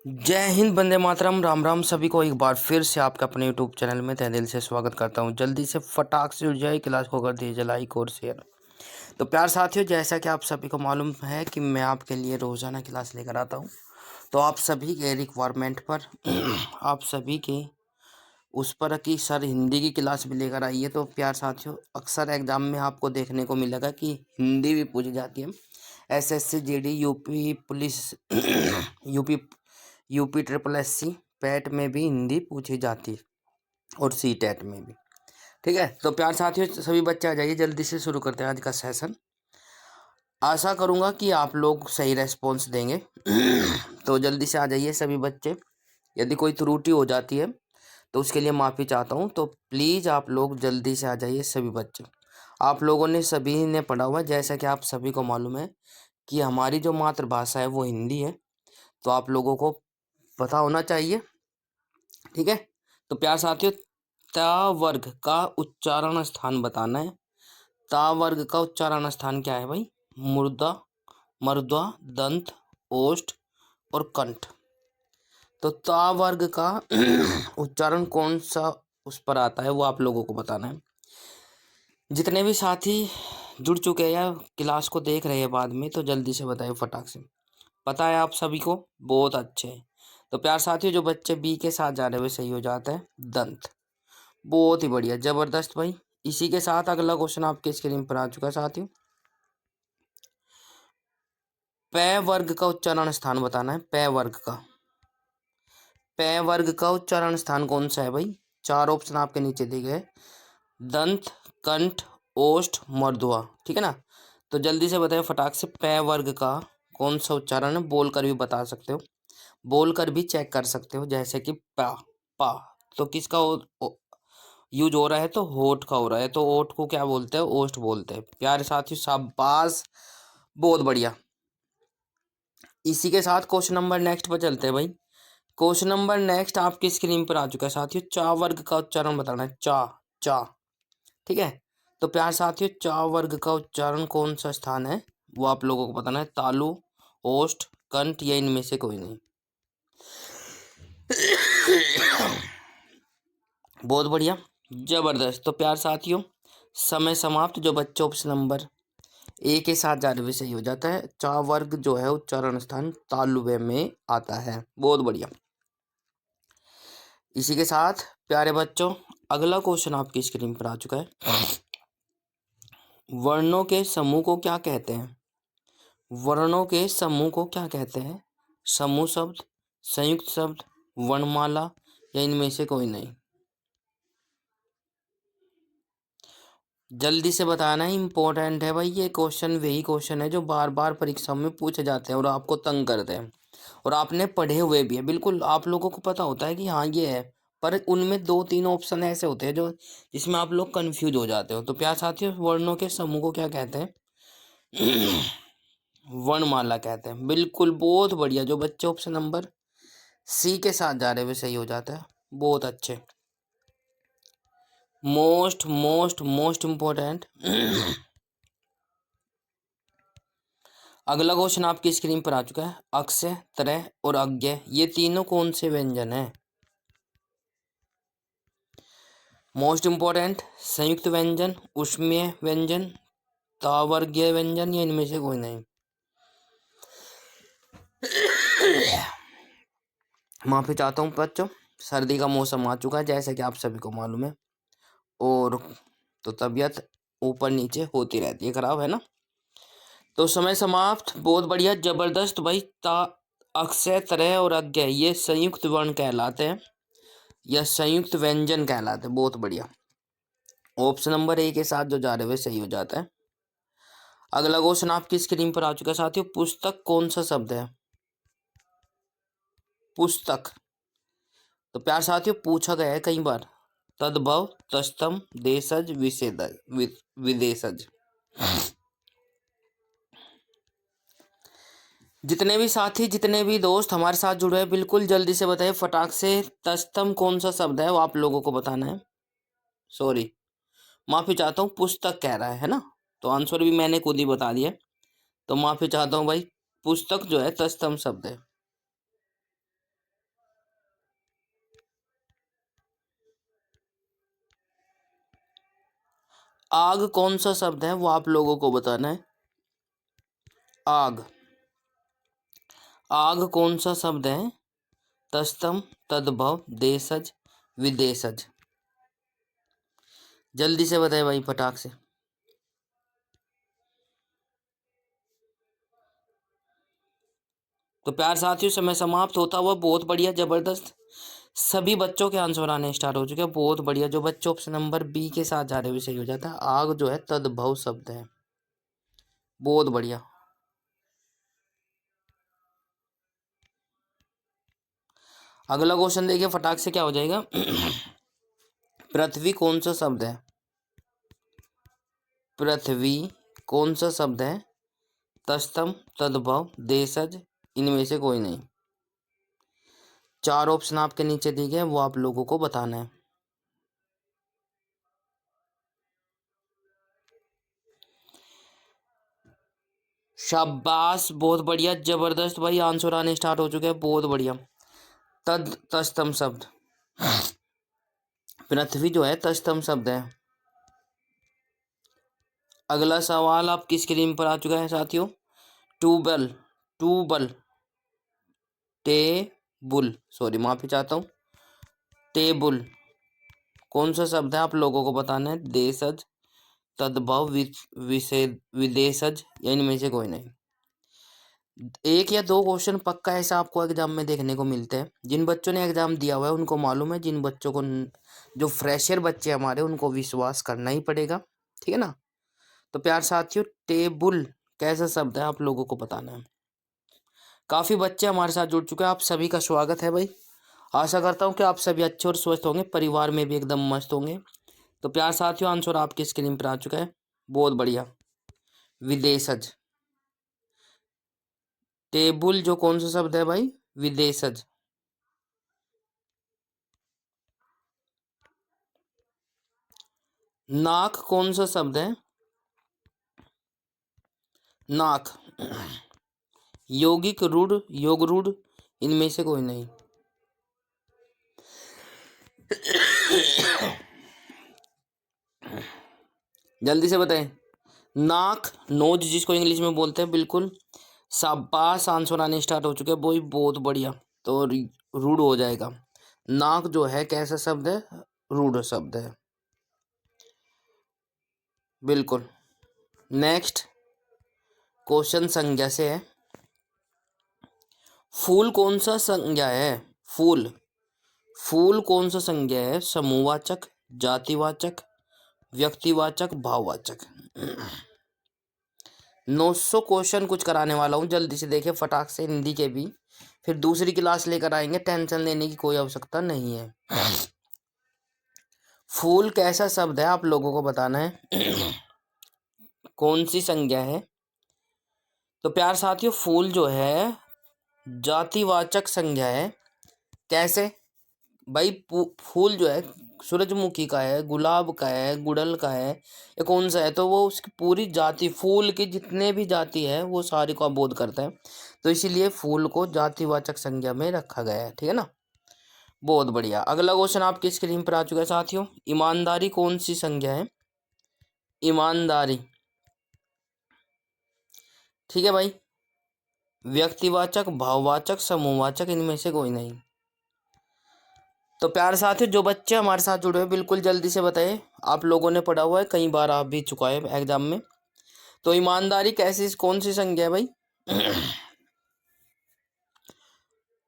जय हिंद, वंदे मातरम, राम राम। सभी को एक बार फिर से आपका अपने यूट्यूब चैनल में तहे दिल से स्वागत करता हूं। जल्दी से फटाक से उठ जाए, क्लास को कर दीजिए लाइक और शेयर। तो प्यार साथियों, जैसा कि आप सभी को मालूम है कि मैं आपके लिए रोज़ाना क्लास लेकर आता हूं। तो आप सभी के रिक्वायरमेंट पर आप सभी के उस पर कि सर हिंदी की क्लास भी लेकर आइए। तो प्यार साथियों, अक्सर एग्जाम में आपको देखने को मिलेगा कि हिंदी भी पूछी जाती है। SSC, GD, UP police, UP UP triple SC PAT में भी हिंदी पूछी जाती और सी टेट में भी। ठीक है, तो प्यार साथियों सभी बच्चे आ जाइए, जल्दी से शुरू करते हैं आज का सेशन। आशा करूंगा कि आप लोग सही रेस्पॉन्स देंगे। तो जल्दी से आ जाइए सभी बच्चे। यदि कोई त्रुटि हो जाती है तो उसके लिए माफ़ी चाहता हूँ। तो प्लीज़ आप लोग जल्दी से आ जाइए सभी बच्चे। आप लोगों ने सभी ने पढ़ा हुआ है, जैसा कि आप सभी को मालूम है कि हमारी जो मातृभाषा है वो हिंदी है। तो आप लोगों को पता होना चाहिए। ठीक है, तो प्यार साथियों, ता वर्ग का उच्चारण स्थान बताना है। ता वर्ग का उच्चारण स्थान क्या है भाई? मुर्दा, मर्दा, दंत, ओष्ठ और कंठ। तो ता वर्ग का उच्चारण कौन सा उस पर आता है वो आप लोगों को बताना है। जितने भी साथी जुड़ चुके हैं या क्लास को देख रहे हैं बाद में, तो जल्दी से बताइए फटाक से। पता है आप सभी को? बहुत अच्छे। तो प्यार साथियों, जो बच्चे बी के साथ जा रहे हुए सही हो जाता है दंत। बहुत ही बढ़िया, जबरदस्त भाई। इसी के साथ अगला क्वेश्चन आपके स्क्रीन पर आ चुका है साथियों। पै वर्ग का उच्चारण स्थान बताना है। पै वर्ग का, पै वर्ग का उच्चारण स्थान कौन सा है भाई? चार ऑप्शन आपके नीचे दिए गए, दंत, कंठ, ओष्ठ, मर्दवा। ठीक है ना? तो जल्दी से बताइए फटाक से, पै वर्ग का कौन सा उच्चारण है? बोल कर भी बता सकते हो, बोल कर भी चेक कर सकते हो, जैसे कि पा, पा। तो किसका यूज हो रहा है? तो होठ का हो रहा है। तो ओठ को क्या बोलते हैं? ओष्ठ बोलते हैं। प्यारे साथियों शाबाश, बहुत बढ़िया। इसी के साथ क्वेश्चन नंबर नेक्स्ट पर चलते हैं भाई। क्वेश्चन नंबर नेक्स्ट आपकी स्क्रीन पर आ चुका है साथियों। चा वर्ग का उच्चारण बताना है। चा, चा। ठीक है, तो प्यार साथियों, चा वर्ग का उच्चारण कौन सा स्थान है वो आप लोगों को बताना है। तालु, ओष्ठ, कंठ या इनमें से कोई नहीं। बहुत बढ़िया, जबरदस्त। तो प्यार साथियों, समय समाप्त। जो बच्चे ऑप्शन नंबर ए के साथ जा रहे सही हो जाता है। चा वर्ग जो है उच्चारण स्थान तालुवे में आता है। बहुत बढ़िया। इसी के साथ प्यारे बच्चों, अगला क्वेश्चन आपकी स्क्रीन पर आ चुका है। वर्णों के समूह को क्या कहते हैं? वर्णों के समूह को क्या कहते हैं? समूह शब्द, संयुक्त शब्द, वर्णमाला या इनमें से कोई नहीं। जल्दी से बताना है, इम्पोर्टेंट है भाई ये क्वेश्चन। वही क्वेश्चन है जो बार बार परीक्षा में पूछे जाते हैं और आपको तंग करते हैं, और आपने पढ़े हुए भी है। बिल्कुल आप लोगों को पता होता है कि हाँ ये है, पर उनमें दो तीन ऑप्शन ऐसे होते हैं जो जिसमें आप लोग कंफ्यूज हो जाते हो। तो प्यार साथियों, वर्णों के समूह को क्या कहते हैं? वर्णमाला कहते हैं। बिल्कुल, बहुत बढ़िया। जो बच्चे ऑप्शन नंबर सी के साथ जा रहे हुए सही हो जाता है। बहुत अच्छे। मोस्ट मोस्ट मोस्ट इम्पोर्टेंट अगला क्वेश्चन आपकी स्क्रीन पर आ चुका है। अक्ष, त्रय और अज्ञ, ये तीनों कौन से व्यंजन है? मोस्ट इम्पोर्टेंट, संयुक्त व्यंजन, ऊष्मीय व्यंजन, तावर्गीय व्यंजन या इनमें से कोई नहीं। माफी चाहता हूँ बच्चों, सर्दी का मौसम आ चुका है जैसे कि आप सभी को मालूम है, और तो तबीयत ऊपर नीचे होती रहती है, खराब है ना। तो समय समाप्त। बहुत बढ़िया, जबरदस्त भाई। ता, अक्षय, त्रय और अज्ञ ये संयुक्त वर्ण कहलाते हैं या संयुक्त व्यंजन कहलाते हैं। बहुत बढ़िया। ऑप्शन नंबर ए के साथ जो जा रहे हुए सही हो जाता है। अगला क्वेश्चन आपकी स्क्रीन पर आ चुका है साथियों। पुस्तक कौन सा शब्द है? पुस्तक। तो प्यार साथियों, पूछा गया है कई बार। तद्भव, तस्तम, देशज, विशेषज, विदेशज। जितने भी साथी, जितने भी दोस्त हमारे साथ जुड़े हैं, बिल्कुल जल्दी से बताइए फटाक से। तस्तम कौन सा शब्द है वो आप लोगों को बताना है। सॉरी, माफी चाहता हूँ, पुस्तक कह रहा है ना, तो आंसर भी मैंने खुद ही बता दिया। तो माफी चाहता हूँ भाई, पुस्तक जो है तस्तम शब्द है। आग कौन सा शब्द है वो आप लोगों को बताना है। आग, आग कौन सा शब्द है? तस्तम, तद्भव, देशज, विदेशज। जल्दी से बताए भाई फटाक से। तो प्यार साथियों समय समाप्त होता हुआ, बहुत बढ़िया जबरदस्त। सभी बच्चों के आंसर आने स्टार्ट हो चुके हैं, बहुत बढ़िया। जो बच्चे ऑप्शन नंबर बी के साथ जा रहे हुए सही हो जाता है। आग जो है तद्भव शब्द है, बहुत बढ़िया। अगला क्वेश्चन देखिए फटाक से क्या हो जाएगा। पृथ्वी कौन सा शब्द है? पृथ्वी कौन सा शब्द है? तस्तम, तद्भव, देशज, इनमें से कोई नहीं। चार ऑप्शन आपके नीचे दिए गए, वो आप लोगों को बताना है। शाबाश, बहुत बढ़िया जबरदस्त भाई, आंसर आने स्टार्ट हो चुके हैं, बहुत बढ़िया। तस्तम शब्द, पृथ्वी जो है तस्तम शब्द है। अगला सवाल आपकी स्क्रीन पर आ चुका है साथियों। ट्यूबल, ट्यूबल, टेबुल, सॉरी माफी चाहता हूँ, टेबुल कौन सा शब्द है आप लोगों को बताना है। देशज, तद्भव, विदेशज या इनमें से कोई नहीं। एक या दो क्वेश्चन पक्का ऐसा आपको एग्जाम में देखने को मिलते हैं। जिन बच्चों ने एग्जाम दिया हुआ है उनको मालूम है, जिन बच्चों को, जो फ्रेशर बच्चे हमारे, उनको विश्वास करना ही पड़ेगा, ठीक है ना। तो प्यार साथियों, टेबुल कैसा शब्द है आप लोगों को बताना है। काफी बच्चे हमारे साथ जुड़ चुके हैं, आप सभी का स्वागत है भाई। आशा करता हूँ कि आप सभी अच्छे और स्वस्थ होंगे, परिवार में भी एकदम मस्त होंगे। तो प्यार साथियों, आंसर आपकी स्क्रीन पर आ चुका है, बहुत बढ़िया। विदेशज, टेबुल जो कौन सा शब्द है भाई? विदेशज। नाक कौन सा शब्द है? नाक, यौगिक, रूढ़, योग रूढ़, इनमें से कोई नहीं। जल्दी से बताएं। नाक, नोज जिसको इंग्लिश में बोलते हैं, बिल्कुल शाबाश, आंसर आने स्टार्ट हो चुके हैं बोई, बहुत बढ़िया। तो रूढ़ हो जाएगा। नाक जो है कैसा शब्द है? रूढ़ शब्द है, बिल्कुल। नेक्स्ट क्वेश्चन संज्ञा से है। फूल कौन सा संज्ञा है? फूल, फूल कौन सा संज्ञा है? समूहवाचक, जातिवाचक, व्यक्तिवाचक, भाववाचक। 900 क्वेश्चन कुछ कराने वाला हूँ, जल्दी से देखिए फटाक से, हिंदी के भी। फिर दूसरी क्लास लेकर आएंगे, टेंशन लेने की कोई आवश्यकता नहीं है। फूल कैसा शब्द है आप लोगों को बताना है। कौन सी संज्ञा है? तो प्यार साथियों, फूल जो है जातिवाचक संज्ञा है। कैसे भाई? फूल जो है सूरजमुखी का है, गुलाब का है, गुड़हल का है, ये कौन सा है? तो वो उसकी पूरी जाति, फूल की जितने भी जाति है वो सारी को बोध करता है। तो इसीलिए फूल को जातिवाचक संज्ञा में रखा गया है, ठीक है ना। बहुत बढ़िया। अगला क्वेश्चन आपकी स्क्रीन पर आ चुका है साथियों। ईमानदारी कौन सी संज्ञा है? ईमानदारी, ठीक है भाई। व्यक्तिवाचक, भाववाचक, समूहवाचक, इनमें से कोई नहीं। तो प्यार साथियों, जो बच्चे हमारे साथ जुड़े हुए बिल्कुल जल्दी से बताइए। आप लोगों ने पढ़ा हुआ है, कई बार आप भी चुका है एग्जाम में। तो ईमानदारी कैसी, कौन सी संज्ञा है भाई?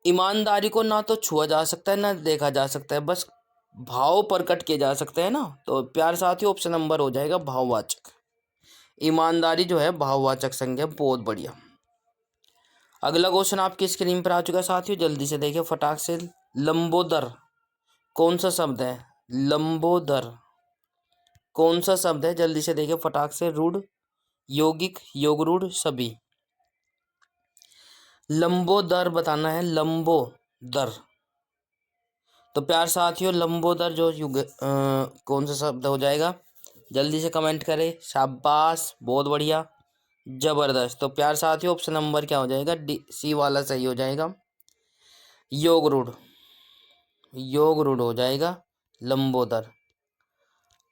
ईमानदारी को ना तो छुआ जा सकता है ना देखा जा सकता है, बस भाव प्रकट किए जा सकते हैं ना। तो प्यार साथियों, ऑप्शन नंबर हो जाएगा भाववाचक। ईमानदारी जो है भाववाचक संज्ञा, बहुत बढ़िया। अगला क्वेश्चन आपकी स्क्रीन पर आ चुका है साथियों, जल्दी से देखिए फटाक से। लंबोदर कौन सा शब्द है? लंबोदर कौन सा शब्द है? जल्दी से देखिए फटाक से। रूढ़, यौगिक, योगरूढ़, सभी। लंबोदर बताना है, लंबोदर। तो प्यार साथियों, लंबोदर जो कौन सा शब्द हो जाएगा? जल्दी से कमेंट करें, शाबाश, बहुत बढ़िया, जबरदस्त। तो प्यार साथियों, ऑप्शन नंबर क्या हो जाएगा? डी, सी वाला सही हो जाएगा, योग रूढ़, योग रूढ़ हो जाएगा लंबोदर।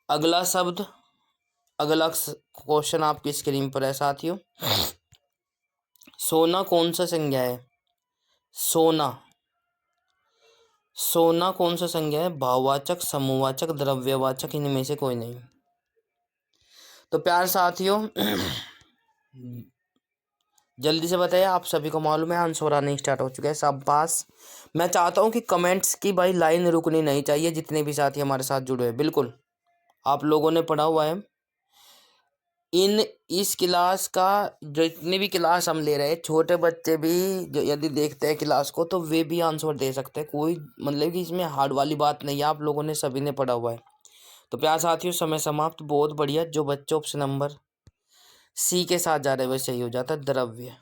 अगला शब्द अगला क्वेश्चन आपकी स्क्रीन पर है साथियों। सोना कौन सा संज्ञा है? सोना सोना कौन सा संज्ञा है? भाववाचक, समूहवाचक, द्रव्यवाचक, इनमें से कोई नहीं। तो प्यार साथियों जल्दी से बताइए, आप सभी को मालूम है आंसर आने स्टार्ट हो चुके हैं। शाबाश। मैं चाहता हूं कि कमेंट्स की भाई लाइन रुकनी नहीं चाहिए, जितने भी साथी हमारे साथ जुड़े हैं। बिल्कुल आप लोगों ने पढ़ा हुआ है। इस क्लास का जितनी भी क्लास हम ले रहे हैं, छोटे बच्चे भी जो यदि देखते हैं क्लास को तो वे भी आंसर दे सकते हैं। कोई मतलब कि इसमें हार्ड वाली बात नहीं है, आप लोगों ने सभी ने पढ़ा हुआ है। तो प्यार साथियों समय समाप्त। बहुत बढ़िया। जो बच्चे ऑप्शन नंबर सी के साथ जा रहे हैं वह सही हो जाता है। द्रव्य,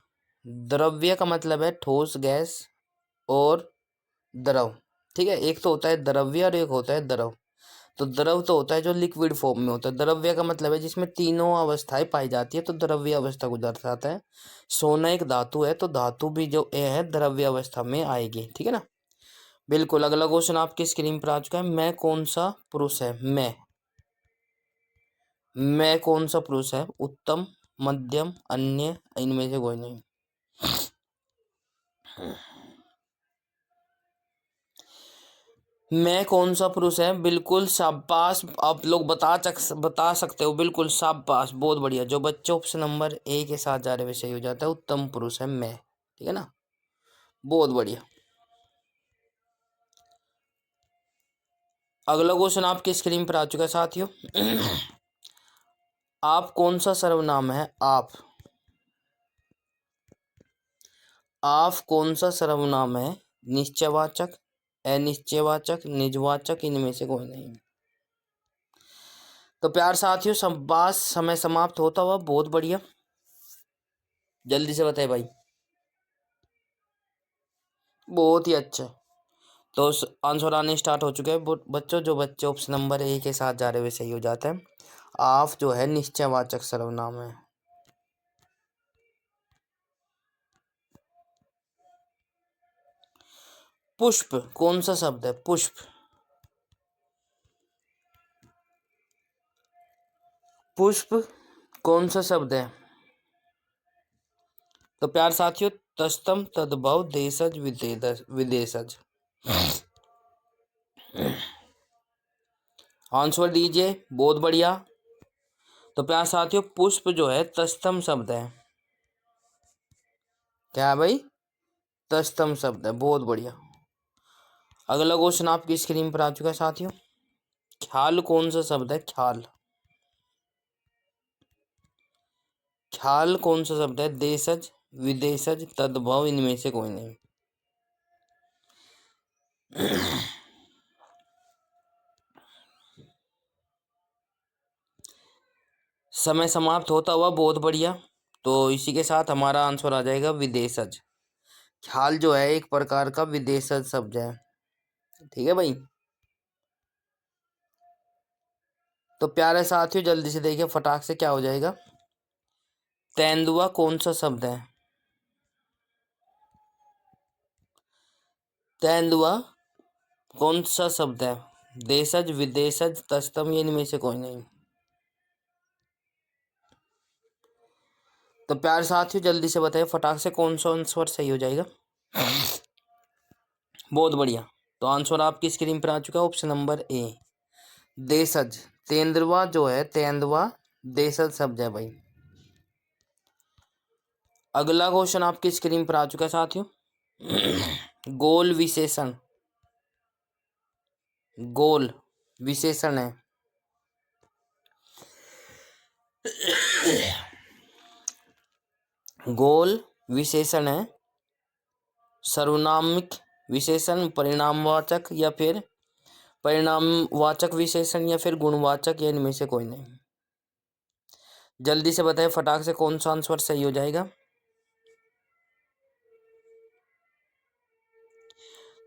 द्रव्य का मतलब है ठोस, गैस और द्रव। ठीक है, एक तो होता है द्रव्य और एक होता है द्रव। तो द्रव तो होता है जो लिक्विड फॉर्म में होता है। द्रव्य का मतलब है जिसमें तीनों अवस्थाएं पाई जाती है, तो द्रव्य अवस्था को दर्शाता है। सोना एक धातु है, तो धातु भी जो है द्रव्य अवस्था में आएगी। ठीक है ना। बिल्कुल। अगला क्वेश्चन आपकी स्क्रीन पर आ चुका है। मैं कौन सा पुरुष है? मैं कौन सा पुरुष है? उत्तम, मध्यम, अन्य, इनमें से कोई नहीं। मैं कौन सा पुरुष है? बिल्कुल शाबाश। आप लोग बता सकते हो। बिल्कुल शाबाश, बहुत बढ़िया। जो बच्चे ऑप्शन नंबर ए के साथ जा रहे हैं सही हो जाता है। उत्तम पुरुष है मैं। ठीक है ना, बहुत बढ़िया। अगला क्वेश्चन आपकी स्क्रीन पर आ चुका है साथियों। आप कौन सा सर्वनाम है? आप कौन सा सर्वनाम है? निश्चयवाचक, अनिश्चयवाचक, निजवाचक, इनमें से कोई नहीं। तो प्यार साथियों शाबाश। समय समाप्त होता हुआ। बहुत बढ़िया। जल्दी से बताए भाई। बहुत ही अच्छा। तो आंसर आने स्टार्ट हो चुके हैं बच्चों। जो बच्चे ऑप्शन नंबर ए के साथ जा रहे हुए सही हो जाता है। आप जो है निश्चयवाचक सर्वनाम है। पुष्प कौन सा शब्द है? पुष्प, पुष्प कौन सा शब्द है? तो प्यार साथियों तस्तम, तद्भव, देशज, विदेशज। आंसर दीजिए। बहुत बढ़िया। तो प्यार साथियों पुष्प जो है तस्तम शब्द है। क्या है भाई? तस्तम शब्द है। बहुत बढ़िया। अगला क्वेश्चन आपकी स्क्रीन पर आ चुका है साथियों। ख्याल कौन सा शब्द है? ख्याल, ख्याल कौन सा शब्द है? देशज, विदेशज, तद्भव, इनमें से कोई नहीं। समय समाप्त होता हुआ। बहुत बढ़िया। तो इसी के साथ हमारा आंसर आ जाएगा विदेशज। ख्याल जो है एक प्रकार का विदेशज शब्द है। ठीक है भाई। तो प्यारे साथियों जल्दी से देखिए फटाक से क्या हो जाएगा। तेंदुआ कौन सा शब्द है? तेंदुआ कौन सा शब्द है? देशज, विदेशज, तस्तम, ये इनमें से कोई नहीं। तो प्यारे साथियों जल्दी से बताइए फटाक से कौन सा आंसर सही हो जाएगा। बहुत बढ़िया। तो आंसर आपकी स्क्रीन पर आ चुका है। ऑप्शन नंबर ए, देशज। तेंदुआ जो है, तेंदुआ देशज शब्द है भाई। अगला क्वेश्चन आपकी स्क्रीन पर आ चुका है साथियों। गोल विशेषण, गोल विशेषण है। गोल विशेषण है सर्वनामिक विशेषण, परिणामवाचक या फिर परिणामवाचक विशेषण या फिर गुणवाचक, या इनमें से कोई नहीं। जल्दी से बताएं फटाक से कौन सा आंसर सही हो जाएगा।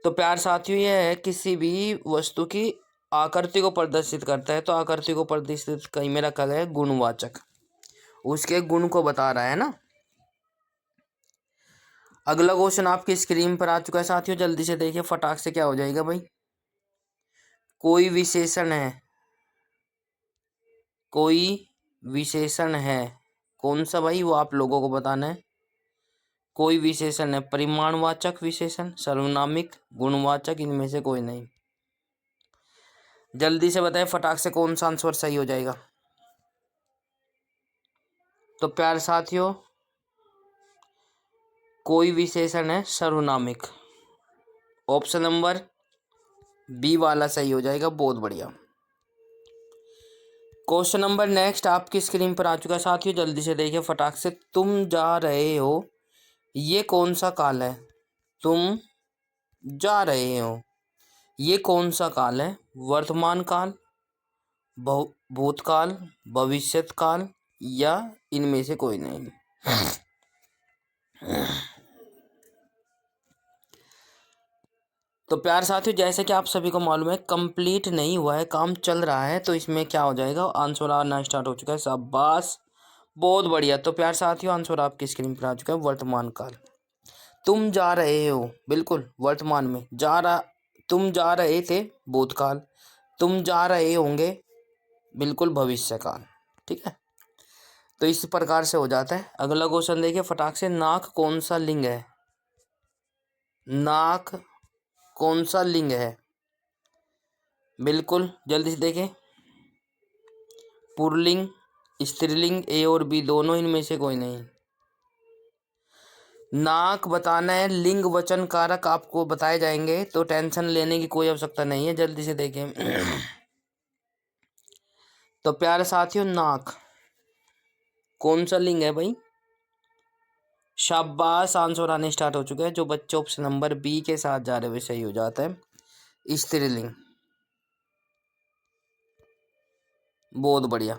तो प्यार साथियों यह है किसी भी वस्तु की आकृति को प्रदर्शित करता है, तो आकृति को प्रदर्शित कहीं में रखा गया है गुणवाचक, उसके गुण को बता रहा है ना। अगला क्वेश्चन आपकी स्क्रीन पर आ चुका है साथियों। जल्दी से देखिए फटाक से क्या हो जाएगा भाई। कोई विशेषण है, कोई विशेषण है, कौन सा भाई, वो आप लोगों को बताना है। कोई विशेषण है, परिमाणवाचक विशेषण, सर्वनामिक, गुणवाचक, इनमें से कोई नहीं। जल्दी से बताएं फटाक से कौन सा आंसर सही हो जाएगा। तो प्यारे साथियों, कोई विशेषण है सर्वनामिक, ऑप्शन नंबर बी वाला सही हो जाएगा। बहुत बढ़िया। क्वेश्चन नंबर नेक्स्ट आपकी स्क्रीन पर आ चुका है साथियों, जल्दी से देखिए फटाक से। तुम जा रहे हो, ये कौन सा काल है। तुम जा रहे हो, ये कौन सा काल है। वर्तमान काल, भूतकाल, भविष्यत काल, या इनमें से कोई नहीं। तो प्यार साथियों, जैसे कि आप सभी को मालूम है, कंप्लीट नहीं हुआ है, काम चल रहा है, तो इसमें क्या हो जाएगा, आंसर आना स्टार्ट हो चुका है। शाबाश, बहुत बढ़िया। तो प्यार साथियों, आंसर आपकी स्क्रीन पर आ चुका है, वर्तमान काल। तुम जा रहे हो, बिल्कुल वर्तमान में तुम जा रहे थे, भूतकाल। तुम जा रहे होंगे, बिल्कुल भविष्य काल। ठीक है, तो इस प्रकार से हो जाता है। अगला क्वेश्चन देखिए फटाक से। नाक कौन सा लिंग है। नाक कौन सा लिंग है, बिल्कुल जल्दी से देखें। पुल्लिंग, स्त्रीलिंग, ए और बी दोनों, इनमें से कोई नहीं। नाक बताना है, लिंग वचन कारक आपको बताए जाएंगे, तो टेंशन लेने की कोई आवश्यकता नहीं है। जल्दी से देखें। तो प्यारे साथियों, नाक कौन सा लिंग है भाई। शाबाश, आंसर आने स्टार्ट हो चुके हैं। जो बच्चे ऑप्शन नंबर बी के साथ जा रहे हुए सही हो जाता है, स्त्रीलिंग। बहुत बढ़िया।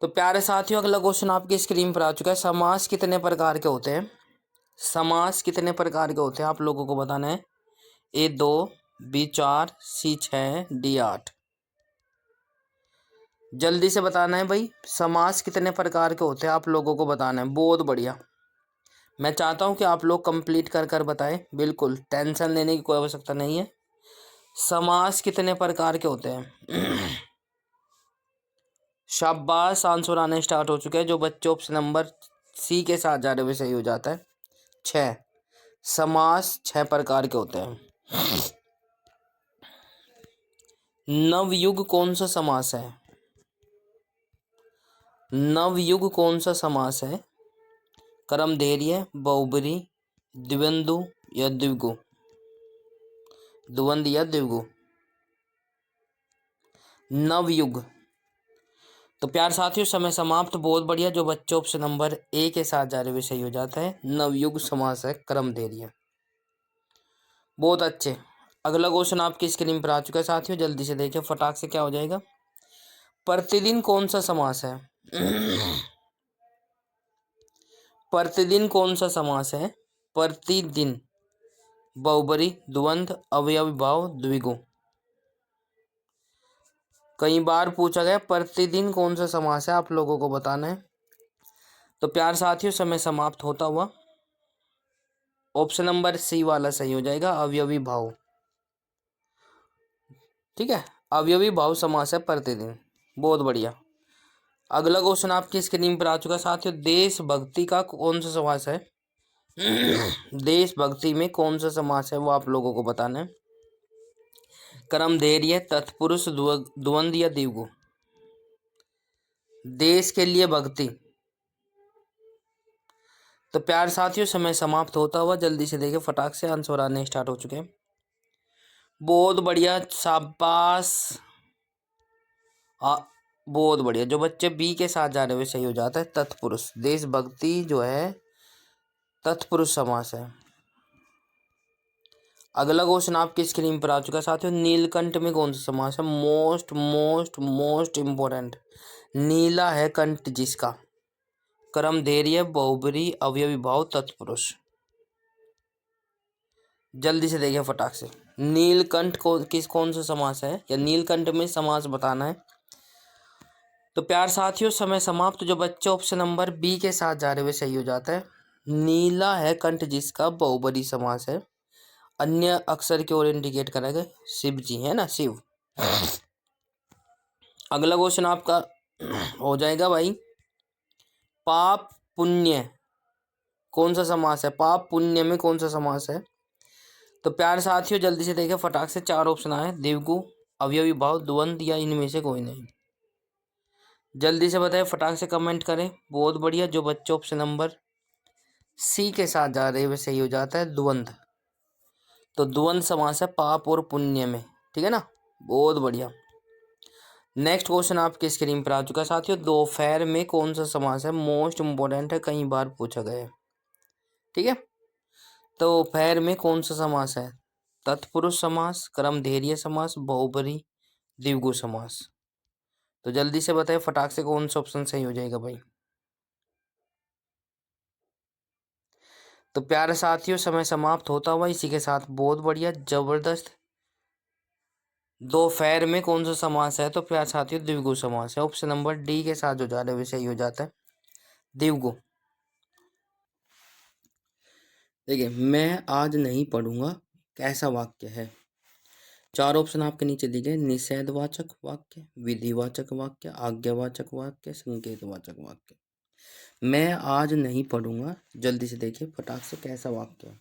तो प्यारे साथियों, अगला क्वेश्चन आपकी स्क्रीन पर आ चुका है। समास कितने प्रकार के होते हैं। समास कितने प्रकार के होते हैं आप लोगों को बताना है। ए 2, बी 4, सी 6, डी 8। जल्दी से बताना है भाई, समास कितने प्रकार के होते हैं आप लोगों को बताना है। बहुत बढ़िया। मैं चाहता हूं कि आप लोग कंप्लीट कर कर बताएं, बिल्कुल टेंशन लेने की कोई आवश्यकता नहीं है। समास कितने प्रकार के होते हैं। शाबाश, आंसर आने स्टार्ट हो चुके हैं। जो बच्चे ऑप्शन नंबर सी के साथ जा रहे हुए सही हो जाता है। 6 समास 6 प्रकार के होते हैं। नवयुग कौन सा समास है। नवयुग कौन सा समास है। कर्मधारय, बहुब्री, द्वंद्व या द्विगु। द्वंद्व या द्विगु। नवयुग। तो प्यार साथियों, समय समाप्त। बहुत बढ़िया। जो बच्चे ऑप्शन नंबर ए के साथ जा रहे हुए सही हो जाता है। नवयुग समास है कर्मधारय। बहुत अच्छे। अगला क्वेश्चन आपकी स्क्रीन पर आ चुका है साथियों, जल्दी से देखिए फटाक से क्या हो जाएगा। प्रतिदिन कौन सा समास है। प्रतिदिन कौन सा समास है। प्रतिदिन, बहुब्री, द्वंद्व, अवयवी भाव, द्विगु। कई बार पूछा गया प्रतिदिन कौन सा समास है, आप लोगों को बताना है। तो प्यार साथियों, समय समाप्त होता हुआ ऑप्शन नंबर सी वाला सही हो जाएगा, अवयवी भाव। ठीक है, अवयवी भाव समास है प्रतिदिन। बहुत बढ़िया। अगला क्वेश्चन आपकी स्क्रीन पर आ चुका है साथियों। देशभक्ति का कौन सा समास है। देशभक्ति में कौन सा समास है, वो आप लोगों को बताना है। कर्मधारय, तत्पुरुष, द्वंद्व या द्विगु। देश के लिए भक्ति। तो प्यार साथियों, समय समाप्त होता हुआ जल्दी से देखिए फटाक से, आंसर आने स्टार्ट हो चुके हैं। बहुत बढ़िया, शाबाश। बहुत बढ़िया। जो बच्चे बी के साथ जा रहे हुए सही हो जाता है, तत्पुरुष। देशभक्ति जो है तत्पुरुष समास है। अगला क्वेश्चन आपकी स्क्रीन पर आ चुका है साथियों। नीलकंठ में कौन सा समास है। Most most most important. नीला है कंठ जिसका। कर्मधारय, बहुब्री, अवयवी भाव, तत्पुरुष। जल्दी से देखिए फटाक से। नीलकंठ कौन सा समास है, या नीलकंठ में समास बताना है। तो प्यार साथियों, समय समाप्त। जो बच्चे ऑप्शन नंबर बी के साथ जा रहे हुए सही हो जाता है। नीला है कंठ जिसका, बहुब्री समास है। अन्य अक्षर की ओर इंडिकेट करेगा, शिव जी है ना, शिव। अगला क्वेश्चन आपका हो जाएगा भाई, पाप पुण्य कौन सा समास है? पाप पुण्य में कौन सा समास है? तो प्यारे साथियों जल्दी से देखें, फटाक से 4 ऑप्शन आए, द्विगु, अवयवी भाव, द्वंद्व या इनमें से कोई नहीं। जल्दी से बताएं, फटाक से कमेंट करें। बहुत बढ़िया, जो बच्चे ऑप्शन नंबर सी के साथ जा रहे हैं वे सही हो जाता है, द्वंद्व। तो द्वंद्व समास है पाप और पुण्य में, ठीक है ना, बहुत बढ़िया। नेक्स्ट क्वेश्चन आपके स्क्रीन पर आ चुका है साथियों, दोपहर में कौन सा समास है? मोस्ट इंपोर्टेंट है, कई बार पूछा गया है, ठीक है। तो दोपहर में कौन सा समास है? तत्पुरुष समास, कर्मधारय समास, बहुब्रीहि, द्विगु समास। तो जल्दी से बताएं फटाक से, कौन सा ऑप्शन सही हो जाएगा भाई? तो प्यारे साथियों समय समाप्त होता हुआ इसी के साथ, बहुत बढ़िया जबरदस्त। दोपहर में कौन सा समास है? तो प्यारे साथियों द्विगु समास है, ऑप्शन नंबर डी के साथ जो जा रहा है वैसे सही हो जाता है, द्विगु। देखिए, मैं आज नहीं पढ़ूंगा कैसा वाक्य है? 4 ऑप्शन आपके नीचे दिए गए, निषेधवाचक वाक्य, विधिवाचक वाक्य, आज्ञावाचक वाक्य, संकेतवाचक वाक्य। मैं आज नहीं पढ़ूंगा, जल्दी से देखिए फटाक से कैसा वाक्य है,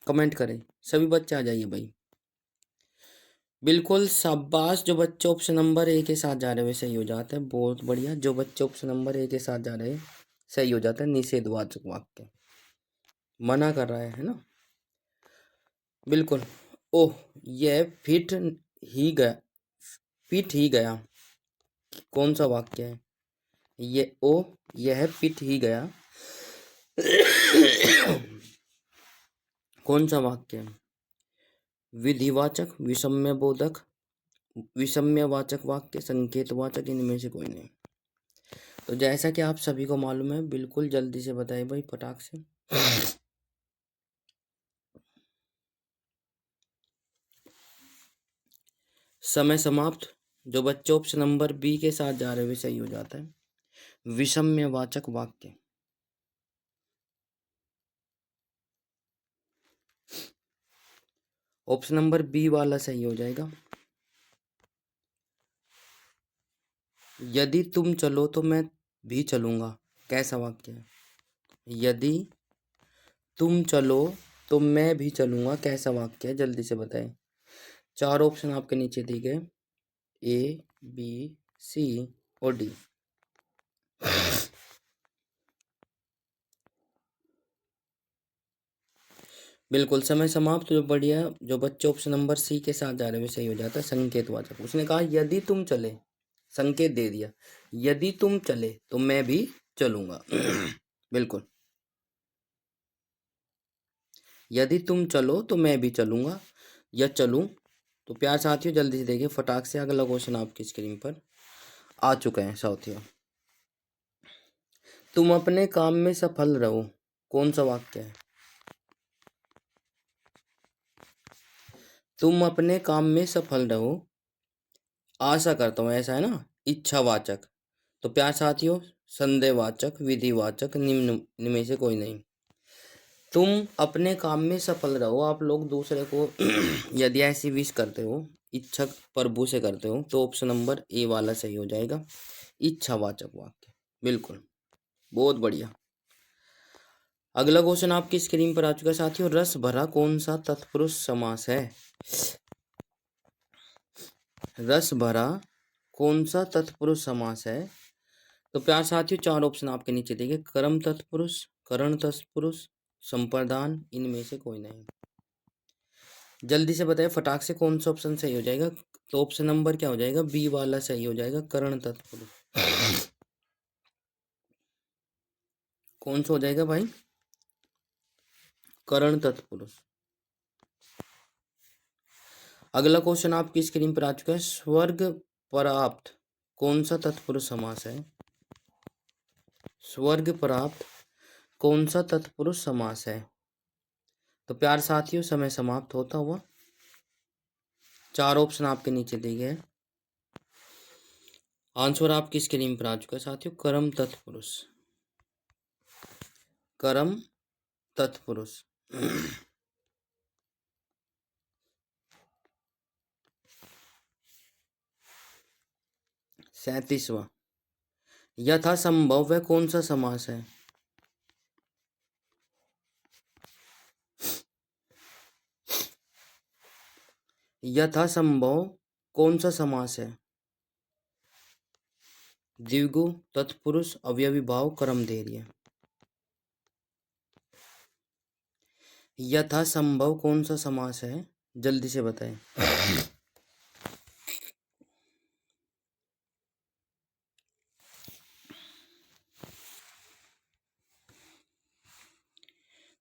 कमेंट करें, सभी बच्चे आ जाइए भाई। बिल्कुल शाबाश, जो बच्चे ऑप्शन नंबर ए के साथ जा रहे हैं वे सही हो जाते हैं, बहुत बढ़िया। जो बच्चे ऑप्शन नंबर ए के साथ जा रहे हैं सही हो जाता है, निषेधवाचक वाक्य, मना कर रहा है ना, बिल्कुल। ओह, यह पिट ही गया, कौन सा वाक्य है ये? ओह, यह पिट ही गया, कौन सा वाक्य है? विधिवाचक, विषम्यबोधक, विषम्यवाचक वाक्य, संकेतवाचक, इनमें से कोई नहीं। तो जैसा कि आप सभी को मालूम है, बिल्कुल जल्दी से बताइए भाई फटाक से। समय समाप्त। जो बच्चे ऑप्शन नंबर बी के साथ जा रहे हैं वे सही हो जाता है, विषम्यवाचक वाक्य। ऑप्शन नंबर बी वाला सही हो जाएगा। यदि तुम चलो तो मैं भी चलूंगा, कैसा वाक्य है? यदि तुम चलो तो मैं भी चलूंगा, कैसा वाक्य है? जल्दी से बताएं। 4 ऑप्शन आपके नीचे दिए गए, ए, बी, सी और डी। बिल्कुल समय समाप्त। जो बढ़िया, जो बच्चे ऑप्शन नंबर सी के साथ जा रहे हैं सही हो जाता है, संकेतवाचक। उसने कहा यदि तुम चले, संकेत दे दिया, यदि तुम चले तो मैं भी चलूंगा। बिल्कुल, यदि तुम चलो तो मैं भी चलूंगा या चलूं। तो प्यार साथियों जल्दी से देखिए फटाक से, अगला क्वेश्चन आपकी स्क्रीन पर आ चुका है साथियों। तुम अपने काम में सफल रहो, कौन सा वाक्य है? तुम अपने काम में सफल रहो, आशा करता हूँ, ऐसा है ना, इच्छावाचक। तो प्यार साथियों संदेहवाचक, विधिवाचक, निम्न में से कोई नहीं। तुम अपने काम में सफल रहो, आप लोग दूसरे को यदि ऐसी विश करते हो, इच्छा प्रभु से करते हो, तो ऑप्शन नंबर ए वाला सही हो जाएगा, इच्छावाचक वाक्य। बिल्कुल, बहुत बढ़िया। अगला क्वेश्चन आपकी स्क्रीन पर आ चुका है साथियों, रस भरा कौन सा तत्पुरुष समास है? रस भरा कौन सा तत्पुरुष समास है? तो प्यार साथियों 4 ऑप्शन आपके नीचे देखिए, कर्म तत्पुरुष, करण तत्पुरुष, संप्रदान, इनमें से कोई नहीं। जल्दी से बताइए फटाक से, कौन सा ऑप्शन सही हो जाएगा? तो ऑप्शन नंबर क्या हो जाएगा? बी वाला सही हो जाएगा, करण तत्पुरुष। कौन सा हो जाएगा भाई? करण तत्पुरुष। अगला क्वेश्चन आपकी स्क्रीन पर आ चुका है, स्वर्ग प्राप्त कौन सा तत्पुरुष समास है? स्वर्ग प्राप्त कौन सा तत्पुरुष समास है? तो प्यार साथियों समय समाप्त होता हुआ 4 ऑप्शन आपके नीचे दिए गए, आंसर आपकी स्क्रीन पर आ चुका है साथियों, कर्म तत्पुरुष, कर्म तत्पुरुष। 37वां, यथासंभव वह कौन सा समास है? यथासंभव कौन सा समास है? द्विगु, तत्पुरुष, अवयवी भाव, कर्मधारय। यथासंभव कौन सा समास है? जल्दी से बताएं।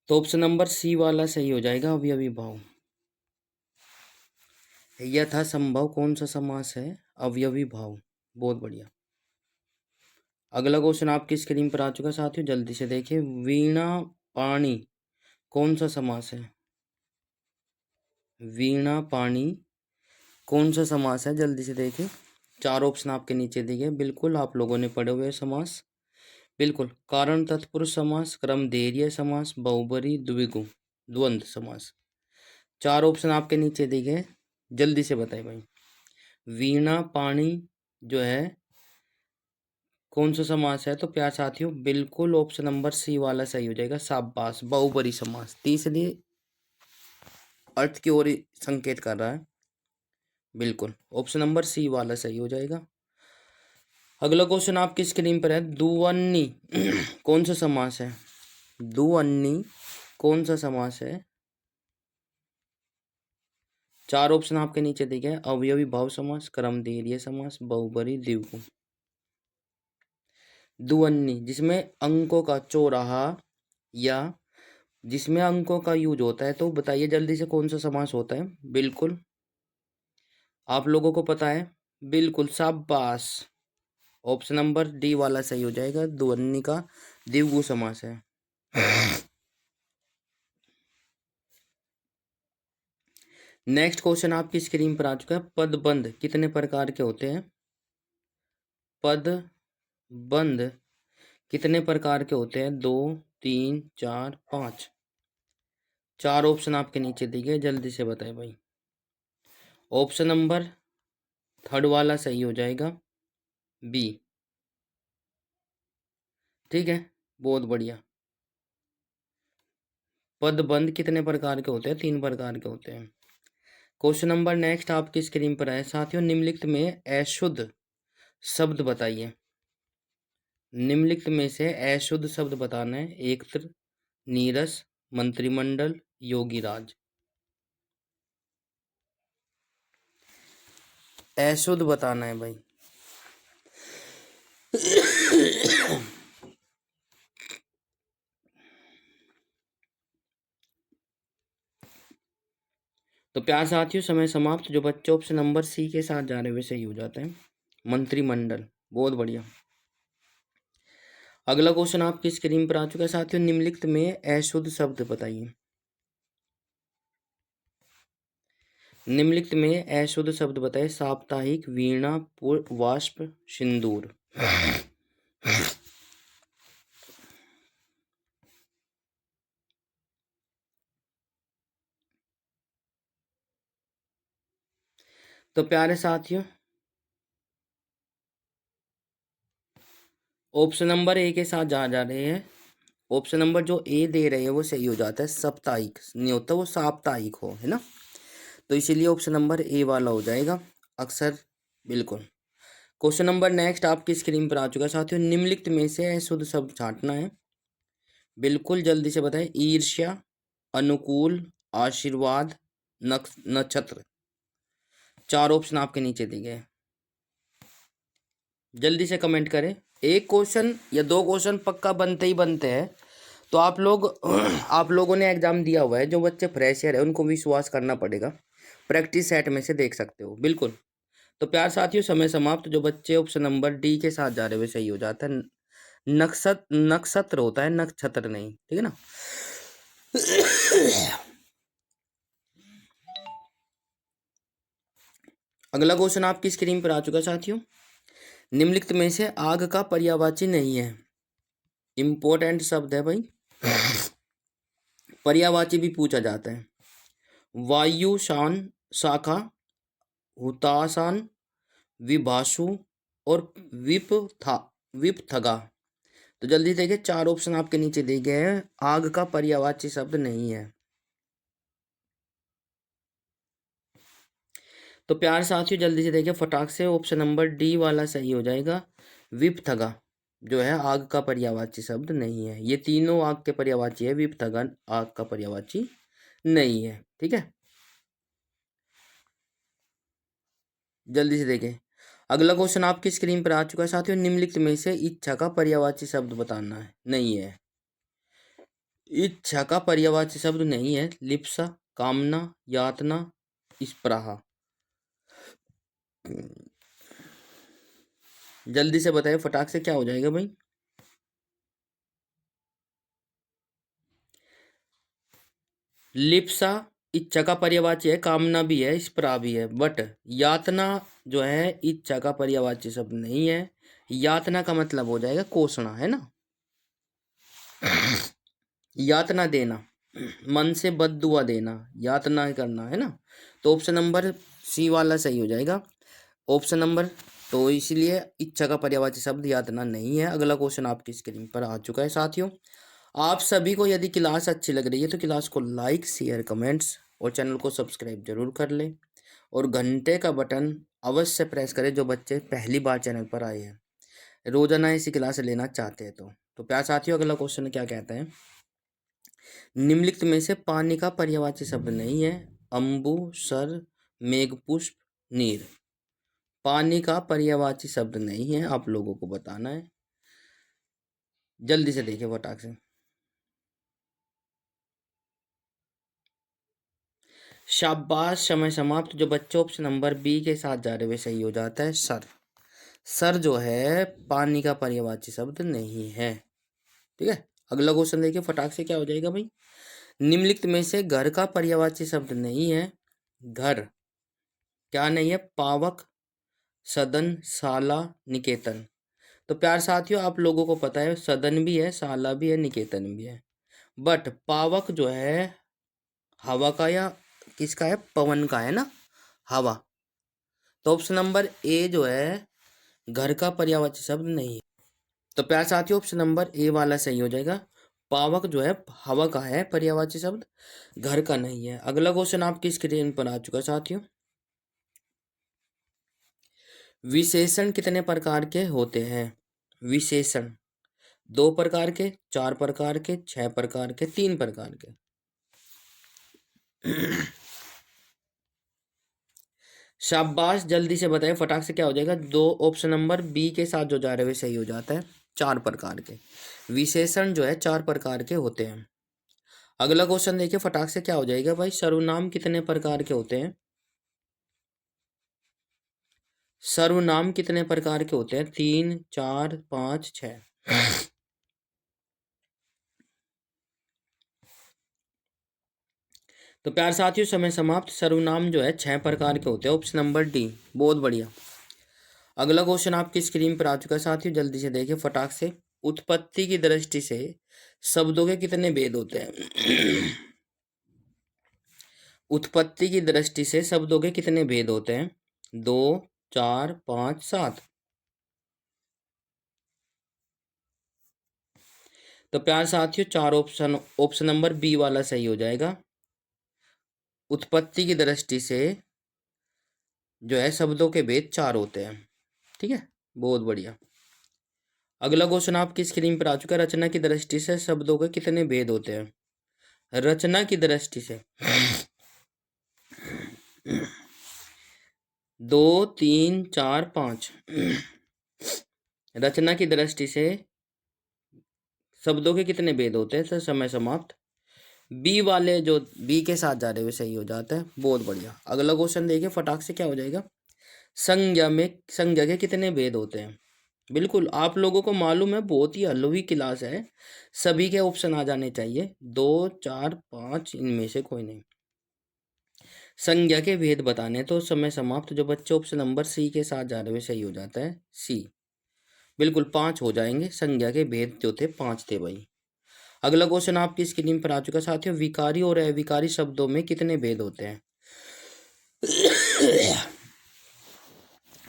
तो ऑप्शन नंबर सी वाला सही हो जाएगा, अवयवी भाव। यथासंभव कौन सा समास है? अवयवी भाव। बहुत बढ़िया। अगला क्वेश्चन आपकी स्क्रीन पर आ चुका है साथियों, जल्दी से देखिए। वीणा पाणी कौन सा समास है? वीणा पाणी कौन सा समास है? जल्दी से देखिए। 4 ऑप्शन आपके नीचे दिए, बिल्कुल आप लोगों ने पढ़े हुए समास। बिल्कुल, कारण तत्पुरुष समास, क्रमधेर्य समास, बहुब्री, द्विगु, द्वंद्व समास। 4 ऑप्शन आपके नीचे दिए गए, जल्दी से बताइए भाई। वीणा पाणी जो है कौन सा समास है? तो प्यार साथियों बिल्कुल ऑप्शन नंबर सी वाला सही हो जाएगा, शाबाश, बहुब्री समास। तीसरी अर्थ की ओर संकेत कर रहा है। बिल्कुल ऑप्शन नंबर सी वाला सही हो जाएगा। अगला क्वेश्चन आपकी स्क्रीन पर है। दुअन्नी कौन सा समास है? दुअन्नी कौन सा समास है? 4 ऑप्शन आपके नीचे दिए गए, अवयवी भाव समास, क्रमधेर्य समास, बहुब्री, द्विगु। दुअन्नी जिसमें अंकों का चौराहा या जिसमें अंकों का यूज होता है, तो बताइए जल्दी से कौन सा समास होता है? बिल्कुल आप लोगों को पता है, बिल्कुल शाबाश, ऑप्शन नंबर डी वाला सही हो जाएगा, दुअन्नी का द्विगु समास है। नेक्स्ट क्वेश्चन आपकी स्क्रीन पर आ चुका है। पदबंध कितने प्रकार के होते हैं? पदबंध कितने प्रकार के होते हैं? 2, 3, 4, 5। 4 ऑप्शन आपके नीचे दिए गए, जल्दी से बताएं भाई। ऑप्शन नंबर थर्ड वाला सही हो जाएगा, बी। ठीक है, बहुत बढ़िया। पदबंध कितने प्रकार के होते हैं? 3 प्रकार के होते हैं। क्वेश्चन नंबर नेक्स्ट आपकी स्क्रीन पर है साथियों। निम्नलिखित में अशुद्ध शब्द बताइए। निम्नलिखित में से अशुद्ध शब्द बताना है। एकत्र, नीरस, मंत्रिमंडल, योगीराज। अशुद्ध बताना है भाई। तो प्यार साथियों समय समाप्त। जो बच्चे ऑप्शन नंबर सी के साथ जा रहे हुए सही हो जाते हैं, मंत्रिमंडल। बहुत बढ़िया। अगला क्वेश्चन आपकी स्क्रीन पर आ चुका है साथियों। निम्नलिखित में अशुद्ध शब्द बताइए। निम्नलिखित में अशुद्ध शब्द बताइए। साप्ताहिक, वीणा, वाष्प, सिंदूर। तो प्यारे साथियों ऑप्शन नंबर ए के साथ जा रहे हैं। ऑप्शन नंबर जो ए दे रहे हैं वो सही हो जाता है। साप्ताहिक नहीं होता, वो साप्ताहिक हो, है ना। तो इसीलिए ऑप्शन नंबर ए वाला हो जाएगा अक्सर। बिल्कुल। क्वेश्चन नंबर नेक्स्ट आपकी स्क्रीन पर आ चुका है साथियों। निम्नलिखित में से अशुद्ध शब्द छांटना है। बिल्कुल जल्दी से बताएं। ईर्ष्या, अनुकूल, आशीर्वाद, नक्षत्र। 4 ऑप्शन आपके नीचे दिए गए, जल्दी से कमेंट करें। एक क्वेश्चन या 2 क्वेश्चन पक्का बनते ही बनते हैं। तो आप लोग आप लोगों ने एग्जाम दिया हुआ है, जो बच्चे फ्रेशर है उनको विश्वास करना पड़ेगा। प्रैक्टिस सेट में से देख सकते हो। बिल्कुल। तो प्यार साथियों समय समाप्त। जो बच्चे ऑप्शन नंबर डी के साथ जा रहे हुए सही हो जाता है। नक्षत्र होता है, नक्षत्र नहीं, ठीक है ना। अगला क्वेश्चन आपकी स्क्रीन पर आ चुका है साथियों। निम्नलिखित में से आग का पर्यायवाची नहीं है। इंपॉर्टेंट शब्द है भाई, पर्यायवाची भी पूछा जाता है। वायु शान शाखा, हुताशान, विभाषु, और विप था, विप थगा। तो जल्दी देखिए, 4 ऑप्शन आपके नीचे दिए गए हैं। आग का पर्यायवाची शब्द नहीं है। तो प्यार साथियों जल्दी से देखिए फटाक से, ऑप्शन नंबर डी वाला सही हो जाएगा। विपथगा जो है आग का पर्यायवाची शब्द नहीं है। ये तीनों आग के पर्यायवाची है, विपथगा आग का पर्यायवाची नहीं है। ठीक है, जल्दी से देखें। अगला क्वेश्चन आपकी स्क्रीन पर आ चुका है साथियों। निम्नलिखित में से इच्छा का पर्यायवाची शब्द बताना है। नहीं है, इच्छा का पर्यायवाची शब्द नहीं है। लिप्सा, कामना, यातना, स्पृहा। जल्दी से बताइए फटाक से, क्या हो जाएगा भाई? लिप्सा इच्छा का पर्यायवाची है, कामना भी है, स्पृहा भी है, बट यातना जो है इच्छा का पर्यायवाची शब्द नहीं है। यातना का मतलब हो जाएगा कोसना, है ना, यातना देना, मन से बद्दुआ देना, यातना करना, है ना। तो ऑप्शन नंबर सी वाला सही हो जाएगा, ऑप्शन नंबर। तो इसलिए इच्छा का पर्यायवाची शब्द यातना नहीं है। अगला क्वेश्चन आपकी स्क्रीन पर आ चुका है साथियों। आप सभी को यदि क्लास अच्छी लग रही है तो क्लास को लाइक, शेयर, कमेंट्स और चैनल को सब्सक्राइब जरूर कर ले, और घंटे का बटन अवश्य प्रेस करें जो बच्चे पहली बार चैनल पर आए हैं, रोजाना ऐसी क्लास लेना चाहते हैं। तो प्यार साथियों अगला क्वेश्चन क्या कहता है? निम्नलिखित में से पानी का पर्यायवाची शब्द नहीं है। अम्बु, सर, मेघपुष्प, नीर। पानी का पर्यायवाची शब्द नहीं है, आप लोगों को बताना है। जल्दी से देखिए फटाक से। शाबाश, समय समाप्त। जो बच्चे ऑप्शन नंबर बी के साथ जा रहे वे सही हो जाता है। सर, सर जो है पानी का पर्यायवाची शब्द नहीं है। ठीक है, अगला क्वेश्चन देखिए फटाक से, क्या हो जाएगा भाई? निम्नलिखित में से घर का पर्यायवाची शब्द नहीं है। घर क्या नहीं है? पावक, सदन, शाला, निकेतन। तो प्यार साथियों आप लोगों को पता है सदन भी है, शाला भी है, निकेतन भी है, बट पावक जो है हवा का या किसका है? पवन का, है ना, हवा। तो ऑप्शन नंबर ए जो है घर का पर्यायवाची शब्द नहीं है। तो प्यार साथियों ऑप्शन नंबर ए वाला सही हो जाएगा। पावक जो है हवा का है पर्यायवाची शब्द, घर का नहीं है। अगला क्वेश्चन आपकी स्क्रीन पर आ चुका है साथियों। विशेषण कितने प्रकार के होते हैं? विशेषण 2 प्रकार के, 4 प्रकार के, 6 प्रकार के, 3 प्रकार के। शाबाश, जल्दी से बताइए फटाक से, क्या हो जाएगा? 2 ऑप्शन नंबर बी के साथ जो जा रहे हैं सही हो जाता है। 4 प्रकार के विशेषण जो है 4 प्रकार के होते हैं। अगला क्वेश्चन देखिए फटाक से, क्या हो जाएगा भाई? सर्वनाम कितने प्रकार के होते हैं? सर्वनाम कितने प्रकार के होते हैं? 3, 4, 5, 6। तो प्यार साथियों समय समाप्त। सर्वनाम जो है 6 प्रकार के होते हैं, ऑप्शन नंबर डी, बहुत बढ़िया। अगला क्वेश्चन आपकी स्क्रीन पर आ चुका है साथियों, जल्दी से देखिए फटाक से। उत्पत्ति की दृष्टि से शब्दों के कितने भेद होते हैं? उत्पत्ति की दृष्टि से शब्दों के कितने भेद होते हैं? 2, 4, 5, 7। तो प्यार साथियों 4 ऑप्शन, ऑप्शन नंबर बी वाला सही हो जाएगा। उत्पत्ति की दृष्टि से जो है शब्दों के भेद 4 होते हैं। ठीक है, बहुत बढ़िया। अगला क्वेश्चन आपकी स्क्रीन पर आ चुका है। रचना की दृष्टि से शब्दों के कितने भेद होते हैं? रचना की दृष्टि से 2, 3, 4, 5। रचना की दृष्टि से शब्दों के कितने भेद होते हैं? तो समय समाप्त। बी वाले जो बी के साथ जा रहे हुए सही हो जाता है, बहुत बढ़िया। अगला क्वेश्चन देखिए फटाक से, क्या हो जाएगा? संज्ञा में संज्ञा के कितने भेद होते हैं? बिल्कुल आप लोगों को मालूम है, बहुत ही हल्लुई क्लास है, सभी के ऑप्शन आ जाने चाहिए। 2, 4, 5 इनमें से कोई नहीं। संज्ञा के भेद बताने तो समय समाप्त। जो बच्चे ऑप्शन नंबर सी के साथ जा रहे हुए सही हो जाता है, सी। बिल्कुल 5 हो जाएंगे। संज्ञा के भेद जो थे 5 थे भाई। अगला क्वेश्चन आपकी स्क्रीन पर आ चुका है साथियों। विकारी और अविकारी शब्दों में कितने भेद होते हैं?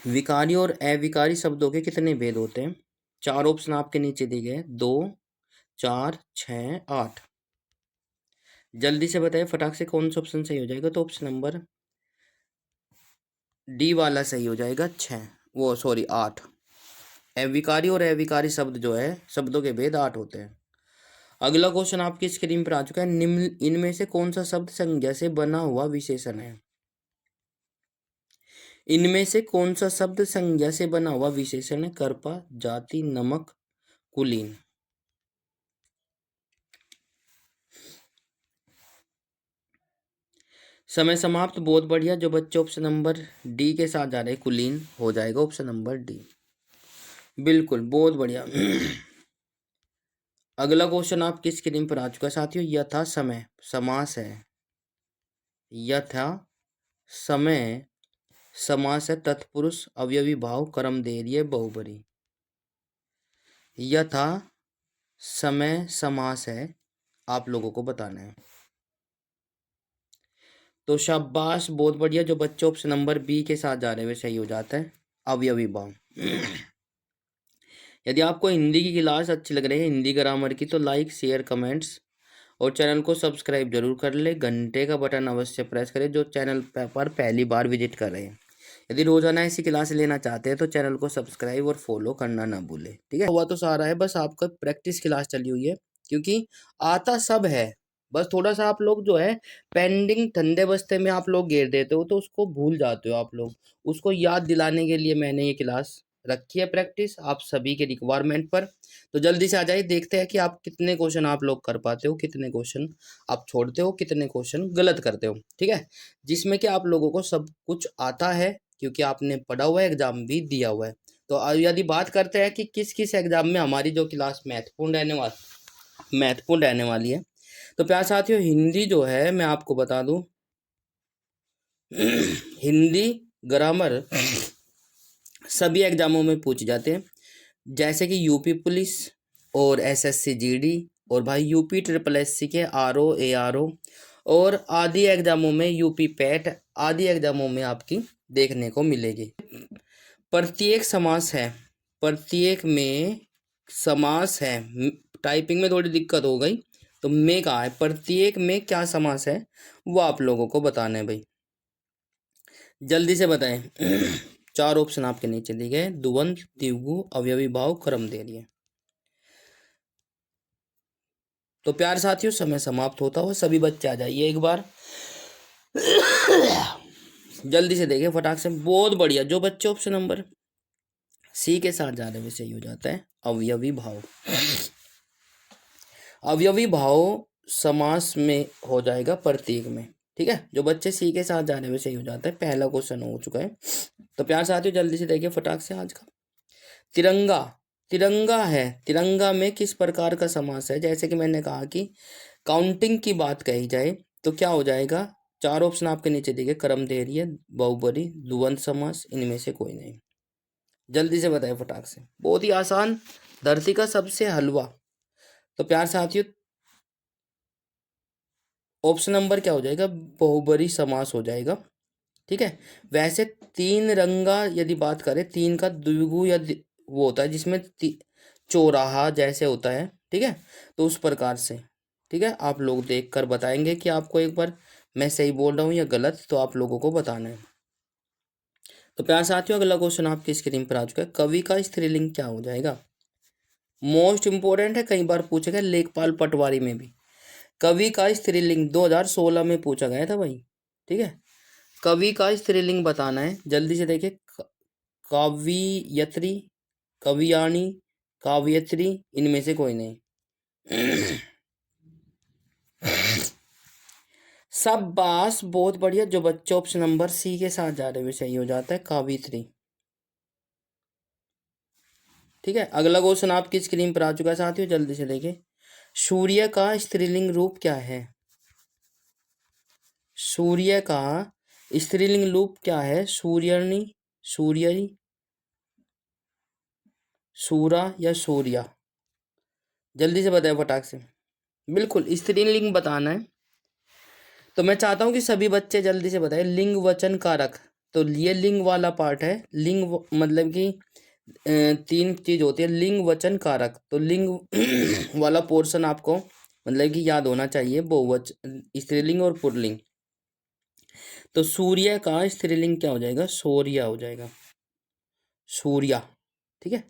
विकारी और अविकारी शब्दों के कितने भेद होते हैं? 4 ऑप्शन आपके नीचे दिए गए, 2, 4, 6, 8। जल्दी से बताइए फटाक से कौन सा ऑप्शन सही हो जाएगा? तो ऑप्शन नंबर डी वाला सही हो जाएगा, 6, वो सॉरी 8। अविकारी और अविकारी शब्द जो है, शब्दों के भेद 8 होते हैं। अगला क्वेश्चन आपकी स्क्रीन पर आ चुका है। निम्न इनमें से कौन सा शब्द संज्ञा से बना हुआ विशेषण है? इनमें से कौन सा शब्द संज्ञा से बना हुआ विशेषण है? कर्पा, जाति, नमक, कुलीन। समय समाप्त। बहुत बढ़िया। जो बच्चे ऑप्शन नंबर डी के साथ जा रहे हैं, कुलीन हो जाएगा ऑप्शन नंबर डी। बिल्कुल, बहुत बढ़िया। अगला क्वेश्चन आपकी स्क्रीन पर आ चुका है साथियों। यथा समय समास है। यथा समय समास है, तत्पुरुष, अवयवी भाव, कर्मधारय, बहुब्रीहि। यथा समय समास है, आप लोगों को बताना है। तो शाबाश, बहुत बढ़िया। जो बच्चे ऑप्शन नंबर बी के साथ जा रहे हैं वे सही हो जाता है, अवयवी भाव। यदि आपको हिंदी की क्लास अच्छी लग रही है, हिंदी ग्रामर की, तो लाइक, शेयर, कमेंट्स और चैनल को सब्सक्राइब जरूर कर ले। घंटे का बटन अवश्य प्रेस करें जो चैनल पर पहली बार विजिट कर रहे हैं। यदि रोजाना ऐसी क्लास लेना चाहते हैं तो चैनल को सब्सक्राइब और फॉलो करना ना भूले, ठीक है। हुआ तो सारा है, बस आपका प्रैक्टिस क्लास चली हुई है, क्योंकि आता सब है, बस थोड़ा सा आप लोग जो है पेंडिंग ठंडे बस्ते में आप लोग घेर देते हो, तो उसको भूल जाते हो आप लोग। उसको याद दिलाने के लिए मैंने ये क्लास रखी है, प्रैक्टिस आप सभी के रिक्वायरमेंट पर। तो जल्दी से आ जाइए, देखते हैं कि आप कितने क्वेश्चन आप लोग कर पाते हो, कितने क्वेश्चन आप छोड़ते हो, कितने क्वेश्चन गलत करते हो, ठीक है। जिसमें कि आप लोगों को सब कुछ आता है, क्योंकि आपने पढ़ा हुआ है, एग्जाम भी दिया हुआ है। तो यदि बात करते हैं कि किस किस एग्जाम में हमारी जो क्लास महत्वपूर्ण रहने वाली है, तो प्यार साथियों, हिंदी जो है मैं आपको बता दूं, हिंदी ग्रामर सभी एग्जामों में पूछे जाते हैं, जैसे कि यूपी पुलिस और एसएससी जीडी और भाई यूपी ट्रिपल एससी के आरओ एआरओ और आदि एग्जामों में, यूपी पैट आदि एग्जामों में आपकी देखने को मिलेगी। प्रत्येक समास है, प्रत्येक में समास है। टाइपिंग में थोड़ी दिक्कत हो गई, तो में कहा है, प्रत्येक में क्या समास है वो आप लोगों को बताना है भाई। जल्दी से बताएं। 4 ऑप्शन आपके नीचे दिए गए, द्वंद्व, द्विगु, अवयवी भाव, कर्मधारय। तो प्यार साथियों, समय समाप्त होता हुआ सभी बच्चे आ जाइए एक बार। जल्दी से देखिए फटाक से। बहुत बढ़िया। जो बच्चे ऑप्शन नंबर सी के साथ जा रहे हैं सही हो जाता है, अवयवी भाव। अवयवी भाव समास में हो जाएगा प्रत्येक में, ठीक है। जो बच्चे सी के साथ जा रहे हैं सही हो जाता है। पहला क्वेश्चन हो चुका है। तो प्यार साथियों, जल्दी से देखिए फटाक से आज का। तिरंगा, तिरंगा है, तिरंगा में किस प्रकार का समास है? जैसे कि मैंने कहा कि काउंटिंग की बात कही जाए तो क्या हो जाएगा? 4 ऑप्शन आपके नीचे दिए, कर्मधारय, बहुब्रीहि, द्वंद्व समास, इनमें से कोई नहीं। जल्दी से बताएं फटाक से। बहुत ही आसान, धरती का सबसे हलवा। तो प्यार साथियों, ऑप्शन नंबर क्या हो जाएगा? बहुब्रीहि समास हो जाएगा, ठीक है। वैसे तीन रंगा यदि बात करें, तीन का द्विगु या वो होता है जिसमें चौराहा जैसे होता है, ठीक है। तो उस प्रकार से, ठीक है, आप लोग देख कर बताएंगे कि आपको एक बार मैं सही बोल रहा हूँ या गलत, तो आप लोगों को बताना है। तो प्यार साथियों, अगला क्वेश्चन आपकी स्क्रीन पर आ चुका है। कवि का स्त्रीलिंग क्या हो जाएगा? मोस्ट इंपोर्टेंट है, कई बार पूछा गया, लेखपाल पटवारी में भी। कवि का स्त्रीलिंग 2016 में पूछा गया था भाई, ठीक है। कवि का स्त्रीलिंग बताना है। जल्दी से देखिए, काव्ययत्री, कवियाणी, काव्यत्री, इनमें से कोई नहीं। शाबाश, बहुत बढ़िया। जो बच्चे ऑप्शन नंबर सी के साथ जा रहे हैं सही हो जाता है, काव्यत्री, ठीक है। अगला क्वेश्चन आपकी स्क्रीन पर आ चुका है साथियों, जल्दी से देखिए। सूर्य का स्त्रीलिंग रूप क्या है? सूर्य का स्त्रीलिंग रूप क्या है? सूर्यनी, सूर्यरी, सूरा या सूर्या? जल्दी से बताए फटाक से। बिल्कुल, स्त्रीलिंग बताना है। तो मैं चाहता हूं कि सभी बच्चे जल्दी से बताएं। लिंग वचन कारक, तो ये लिंग वाला पार्ट है। मतलब कि तीन चीज होती है, लिंग वचन कारक। तो लिंग वाला पोर्शन आपको मतलब कि याद होना चाहिए, बहुवचन स्त्रीलिंग और पुल्लिंग। तो सूर्य का स्त्रीलिंग क्या हो जाएगा? सूर्य हो जाएगा, सूर्या। ठीक है,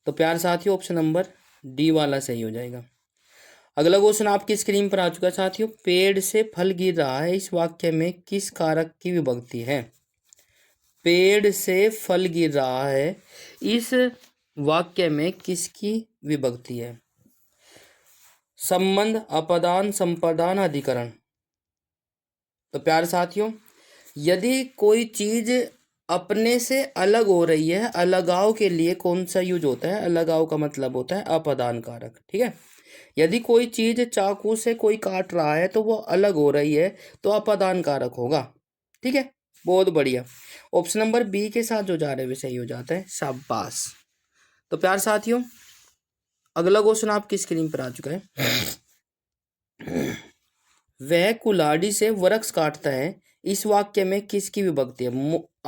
तो प्यार साथियों ऑप्शन नंबर डी वाला सही हो जाएगा। अगला क्वेश्चन आपकी स्क्रीन पर आ चुका है साथियों। पेड़ से फल गिर रहा है, इस वाक्य में किस कारक की विभक्ति है? पेड़ से फल गिर रहा है, इस वाक्य में किसकी विभक्ति है? संबंध, अपदान, संप्रदान, अधिकरण। तो प्यार साथियों, यदि कोई चीज अपने से अलग हो रही है, अलगाव के लिए कौन सा यूज होता है? अलगाव का मतलब होता है अपदान कारक। ठीक है, यदि कोई चीज चाकू से कोई काट रहा है तो वो अलग हो रही है, तो अपदान कारक होगा। ठीक है, बहुत बढ़िया। ऑप्शन नंबर बी के साथ जो जा रहे हैं वे सही हो जाता है, शाबाश। तो प्यार साथियों, अगला क्वेश्चन आपकी स्क्रीन पर आ चुका है। वह कुल्हाड़ी से वृक्ष काटता है, इस वाक्य में किसकी विभक्ति है?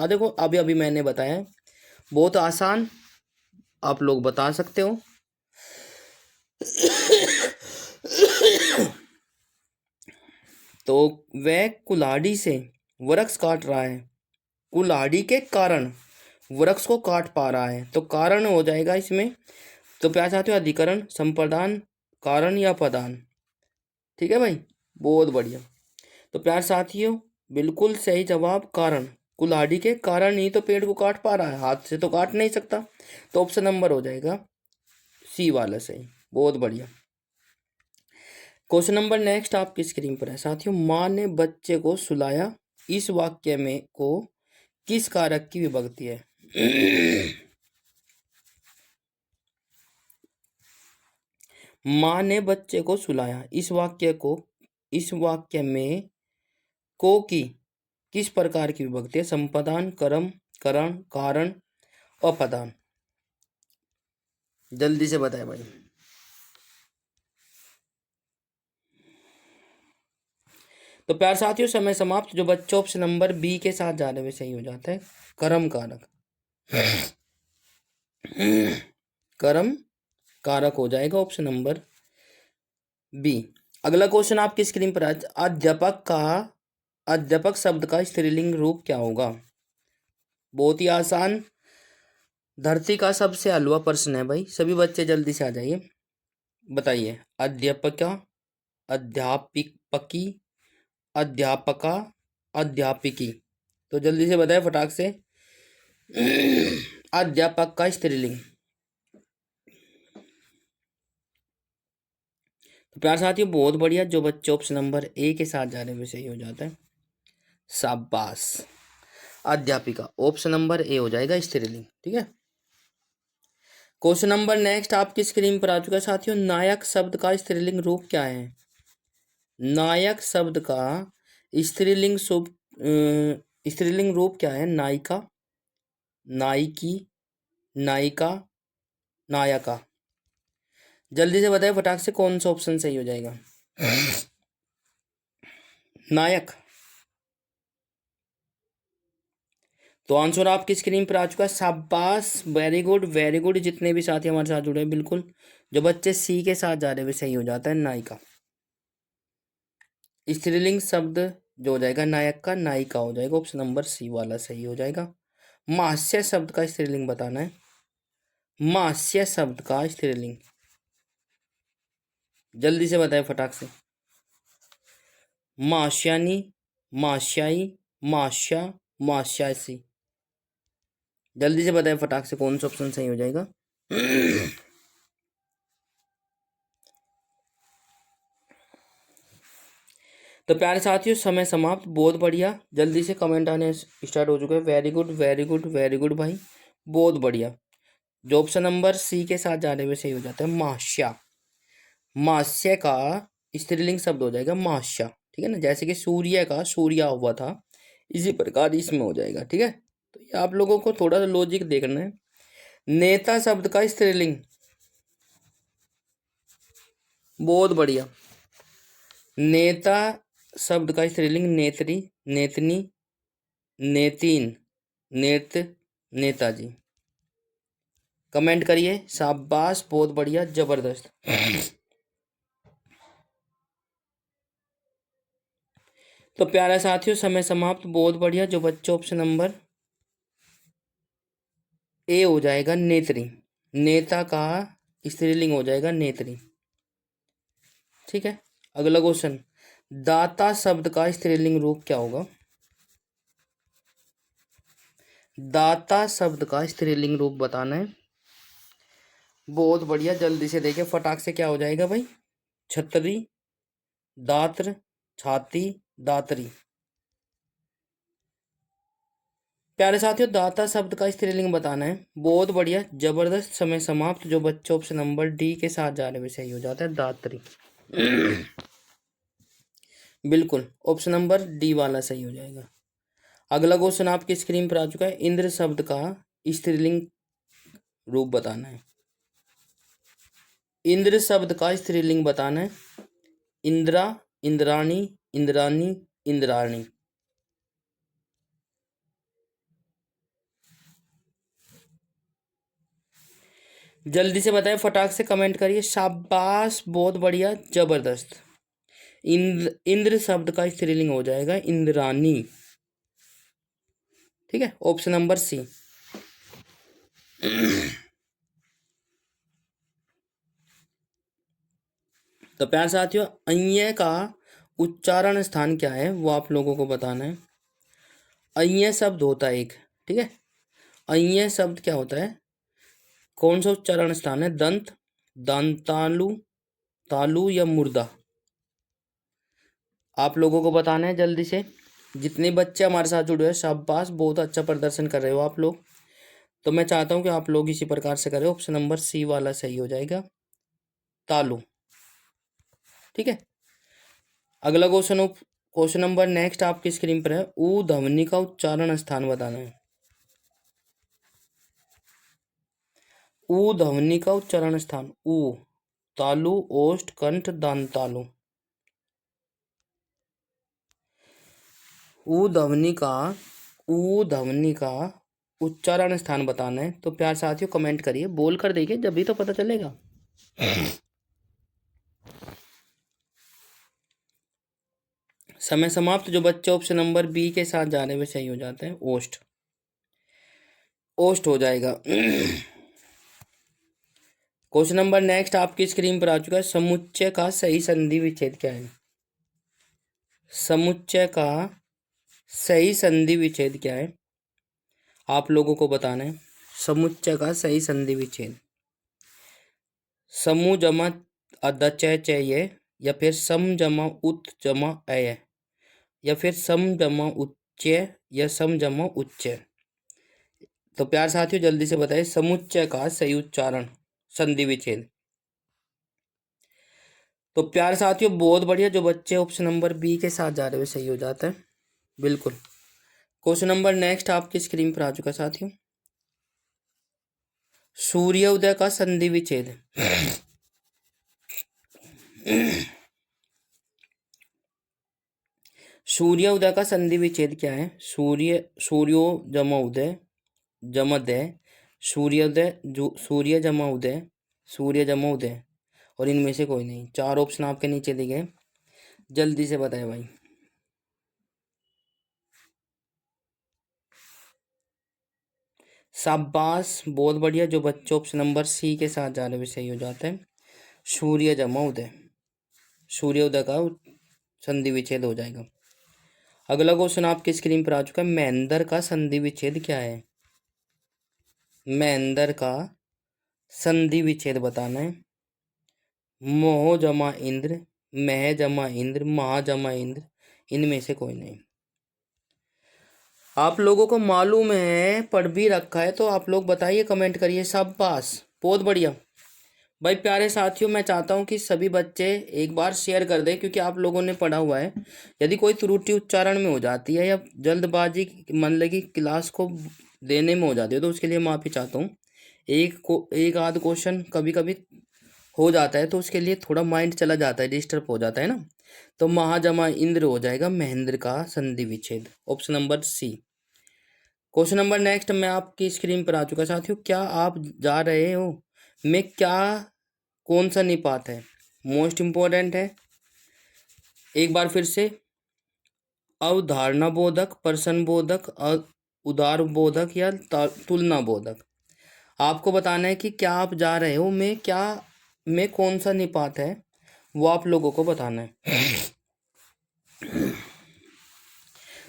देखो अभी अभी मैंने बताया, बहुत आसान, आप लोग बता सकते हो। तो वह कुल्हाड़ी से वृक्ष काट रहा है, कुल्हाड़ी के कारण वृक्ष को काट पा रहा है, तो कारण हो जाएगा इसमें। तो प्यार साथियों, अधिकरण, संप्रदान, कारण या पदान। ठीक है भाई, बहुत बढ़िया। तो प्यार साथियों, बिल्कुल सही जवाब कारण। कुल्हाड़ी के कारण ही तो पेड़ को काट पा रहा है, हाथ से तो काट नहीं सकता। तो ऑप्शन नंबर हो जाएगा सी वाला सही, बहुत बढ़िया। क्वेश्चन नंबर नेक्स्ट आपकी स्क्रीन पर है साथियों। माँ ने बच्चे को सुलाया, इस वाक्य में को किस कारक की विभक्ति है? माँ ने बच्चे को सुलाया, इस वाक्य में को की किस प्रकार की विभक्ति है? संपदान, कर्म, करण, कारण, अपदान। जल्दी से बताए भाई। तो प्यार साथियों, समय समाप्त। जो बच्चे ऑप्शन नंबर बी के साथ जा रहे हुए सही हो जाता है, कर्म कारक। कर्म कारक हो जाएगा ऑप्शन नंबर बी। अगला क्वेश्चन आपकी स्क्रीन पर आज, अध्यापक शब्द का स्त्रीलिंग रूप क्या होगा? बहुत ही आसान, धरती का सबसे हलवा प्रश्न है भाई, सभी बच्चे जल्दी से आ जाइए, बताइए। अध्यापका, अध्यापकी, अध्यापका, अध्यापिकी। तो जल्दी से बताए फटाक से। अध्यापक का स्त्रीलिंग। तो प्यार साथियों, बहुत बढ़िया। जो बच्चे ऑप्शन नंबर ए के साथ जा रहे हैं वे सही हो जाता है, शाबाश। अध्यापिका ऑप्शन नंबर ए हो जाएगा स्त्रीलिंग। ठीक है, क्वेश्चन नंबर नेक्स्ट आपकी स्क्रीन पर आ चुका है साथियों। नायक शब्द का स्त्रीलिंग रूप क्या है? नायक शब्द का स्त्रीलिंग रूप क्या है? नायिका, नायिकी, नायिका, नायका। जल्दी से बताइए फटाक से, कौन सा ऑप्शन सही हो जाएगा? नायक। तो आंसर आपकी स्क्रीन पर आ चुका है, शाबाश, वेरी गुड वेरी गुड। जितने भी साथी हमारे साथ जुड़े हैं, बिल्कुल। जो बच्चे सी के साथ जा रहे हैं वे सही हो जाता है, नायिका। स्त्रीलिंग शब्द जो हो जाएगा नायक का, नायिका हो जाएगा, ऑप्शन नंबर सी वाला सही हो जाएगा। मास्य शब्द का स्त्रीलिंग बताना है, मास्य शब्द का स्त्रीलिंग। जल्दी से बताए फटाक से। मास्यानी, मास्याई, मास्या, मास्यासी। जल्दी से बताए फटाक से, कौन सा ऑप्शन सही हो जाएगा? तो प्यारे साथियों, समय समाप्त, बहुत बढ़िया। जल्दी से कमेंट आने स्टार्ट हो चुके हैं, very good very good very good भाई, बहुत बढ़िया। जो ऑप्शन नंबर सी के साथ जा रहे हुए सही हो जाता है, मास्या। मास्य का स्त्रीलिंग शब्द हो जाएगा मास्या। ठीक है ना, जैसे कि सूर्य का सूर्या हुआ था, इसी प्रकार इसमें हो जाएगा। ठीक है, तो ये आप लोगों को थोड़ा सा लॉजिक देखना है। नेता शब्द का स्त्रीलिंग, बहुत बढ़िया। नेता शब्द का स्त्रीलिंग नेत्री, नेतनी, नेतिन, नेत्र, नेताजी। कमेंट करिए, शाबाश, बहुत बढ़िया, जबरदस्त। तो प्यारे साथियों, समय समाप्त, बहुत बढ़िया। जो बच्चे ऑप्शन नंबर ए हो जाएगा नेत्री, नेता का स्त्रीलिंग हो जाएगा नेत्री। ठीक है, अगला क्वेश्चन, दाता शब्द का स्त्रीलिंग रूप क्या होगा? दाता शब्द का स्त्रीलिंग रूप बताना है। बहुत बढ़िया, जल्दी से देखिए, फटाक से क्या हो जाएगा भाई? छतरी, दात्र, छाती, दात्री। प्यारे साथियों, दाता शब्द का स्त्रीलिंग बताना है। बहुत बढ़िया, जबरदस्त, समय समाप्त। जो बच्चे ऑप्शन नंबर डी के साथ जाने में सही हो जाता है, दात्री। बिल्कुल, ऑप्शन नंबर डी वाला सही हो जाएगा। अगला क्वेश्चन आपकी स्क्रीन पर आ चुका है, इंद्र शब्द का स्त्रीलिंग रूप बताना है। इंद्र शब्द का स्त्रीलिंग बताना है। इंद्रा, इंद्राणी, इंद्रानी, इंद्राणी। जल्दी से बताएं, फटाक से कमेंट करिए, शाबाश, बहुत बढ़िया, जबरदस्त। इंद्र शब्द का स्त्रीलिंग हो जाएगा इंद्रानी। ठीक है, ऑप्शन नंबर सी। तो प्यार साथियों, अञ्य का उच्चारण स्थान क्या है वो आप लोगों को बताना है। अञ्य शब्द होता है एक, ठीक है। अञ्य शब्द क्या होता है, कौन सा उच्चारण स्थान है? दंत, दंतालु, तालु या मुर्दा? आप लोगों को बताना है जल्दी से। जितने बच्चे हमारे साथ जुड़े हैं, शाबाश, बहुत अच्छा प्रदर्शन कर रहे हो आप लोग। तो मैं चाहता हूं कि आप लोग इसी प्रकार से करें। ऑप्शन नंबर सी वाला सही हो जाएगा, तालु। ठीक है, अगला क्वेश्चन नंबर नेक्स्ट आपकी स्क्रीन पर है, ऊ ध्वनि का उच्चारण स्थान बताना है। ऊ ध्वनि का उच्चारण स्थान, ऊ, तालु, ओष्ठ, कंठ, दांतालु। ऊ ध्वनि का उच्चारण स्थान बताना है। तो प्यार साथियों, कमेंट करिए, बोल कर देखिए, जब भी तो पता चलेगा। समय समाप्त। जो बच्चे ऑप्शन नंबर बी के साथ जाने में सही हो जाते हैं, ओष्ठ, ओष्ठ हो जाएगा। क्वेश्चन नंबर नेक्स्ट आपकी स्क्रीन पर आ चुका है, समुच्चय का सही संधि विच्छेद क्या है? समुच्चय का सही संधि विच्छेद क्या है, आप लोगों को बताना है। समुच्चय का सही संधि विच्छेद, समूह जमा अदचय चय, या फिर सम जमा उत जमा अय, या फिर सम जमा उच्चय, या सम जमा उच्चय। तो प्यार साथियों, जल्दी से बताइए समुच्चय का सही उच्चारण, संधि विच्छेद। तो प्यार साथियों, बहुत बढ़िया। जो बच्चे ऑप्शन नंबर बी के साथ जा रहे हैं सही हो जाता है, बिल्कुल। क्वेश्चन नंबर नेक्स्ट आपकी स्क्रीन पर आ चुका है साथियों, सूर्योदय का संधि विच्छेद। सूर्योदय का संधि विच्छेद क्या है? सूर्यो जमा उदय, जमोदय, सूर्योदय, जो सूर्य जमा उदय, सूर्य जमा उदय, और इनमें से कोई नहीं। चार ऑप्शन आपके नीचे दिए गए, जल्दी से बताए भाई। शाबाश, बहुत बढ़िया। जो बच्चे ऑप्शन नंबर सी के साथ जा रहे हैं सही हो जाते हैं, सूर्य जमा उदय, सूर्योदय का संधि विच्छेद हो जाएगा। अगला क्वेश्चन आपकी स्क्रीन पर आ चुका है, महेंद्र का संधि विच्छेद क्या है? महेंद्र का संधि विच्छेद बताना है। मोह जमा इंद्र, मह जमा इंद्र, महा जमा इंद्र, इनमें से कोई नहीं। आप लोगों को मालूम है, पढ़ भी रखा है, तो आप लोग बताइए, कमेंट करिए, शाबाश, बहुत बढ़िया। भाई प्यारे साथियों, मैं चाहता हूं कि सभी बच्चे एक बार शेयर कर दें, क्योंकि आप लोगों ने पढ़ा हुआ है। यदि कोई त्रुटि उच्चारण में हो जाती है, या जल्दबाजी मतलब की क्लास को देने में हो जाती है, तो उसके लिए माफ़ी चाहता हूँ। एक आध क्वेश्चन कभी कभी हो जाता है, तो उसके लिए थोड़ा माइंड चला जाता है, डिस्टर्ब हो जाता है ना। तो महाजमा इंद्र हो जाएगा महेंद्र का संधि विच्छेद, option number C. Question number next मैं आपकी स्क्रीन पर आ चुका साथियों। क्या आप जा रहे हो में क्या कौन सा निपात है? मोस्ट इंपॉर्टेंट है। एक बार फिर से, अवधारणा बोधक, प्रश्न बोधक, उदार बोधक या तुलना बोधक। आपको बताना है कि क्या आप जा रहे हो में क्या में कौन सा निपात है, वो आप लोगों को बताना है।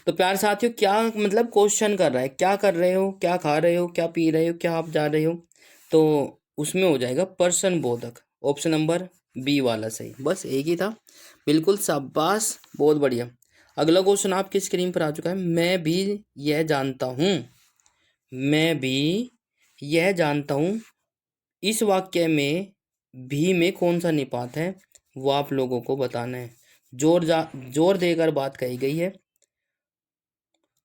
तो प्यार साथियों, क्या मतलब क्वेश्चन कर रहा है, क्या कर रहे हो, क्या खा रहे हो, क्या पी रहे हो, क्या आप जा रहे हो, तो उसमें हो जाएगा प्रश्न बोधक। ऑप्शन नंबर बी वाला सही, बस एक ही था। बिल्कुल शाबाश, बहुत बढ़िया। अगला क्वेश्चन आपकी स्क्रीन पर आ चुका है। मैं भी यह जानता हूँ, मैं भी यह जानता हूँ, इस वाक्य में भी में कौन सा निपात है, वो आप लोगों को बताना है। जोर देकर बात कही गई है,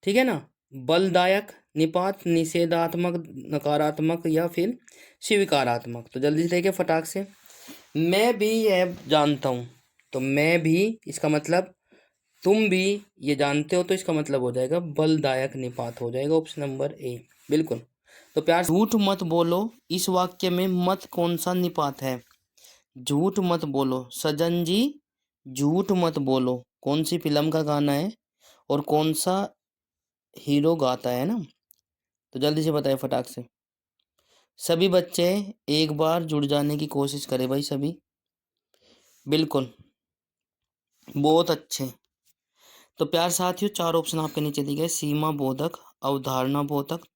ठीक है ना। बलदायक निपात, निषेधात्मक, नकारात्मक या फिर स्वीकारात्मक। तो जल्दी से देखिए फटाक से। मैं भी यह जानता हूँ, तो मैं भी इसका मतलब तुम भी ये जानते हो, तो इसका मतलब हो जाएगा बलदायक निपात हो जाएगा, ऑप्शन नंबर ए। बिल्कुल। तो प्यार, झूठ मत बोलो, इस वाक्य में मत कौन सा निपात है? झूठ मत बोलो सजन जी, झूठ मत बोलो कौन सी फिल्म का गाना है और कौन सा हीरो गाता है ना? तो जल्दी से बताइए फटाक से। सभी बच्चे एक बार जुड़ जाने की कोशिश करें भाई सभी। बिल्कुल, बहुत अच्छे। तो प्यार साथियों, चार ऑप्शन आपके नीचे दिए गए। सीमा बोधक, अवधारणा बोधक,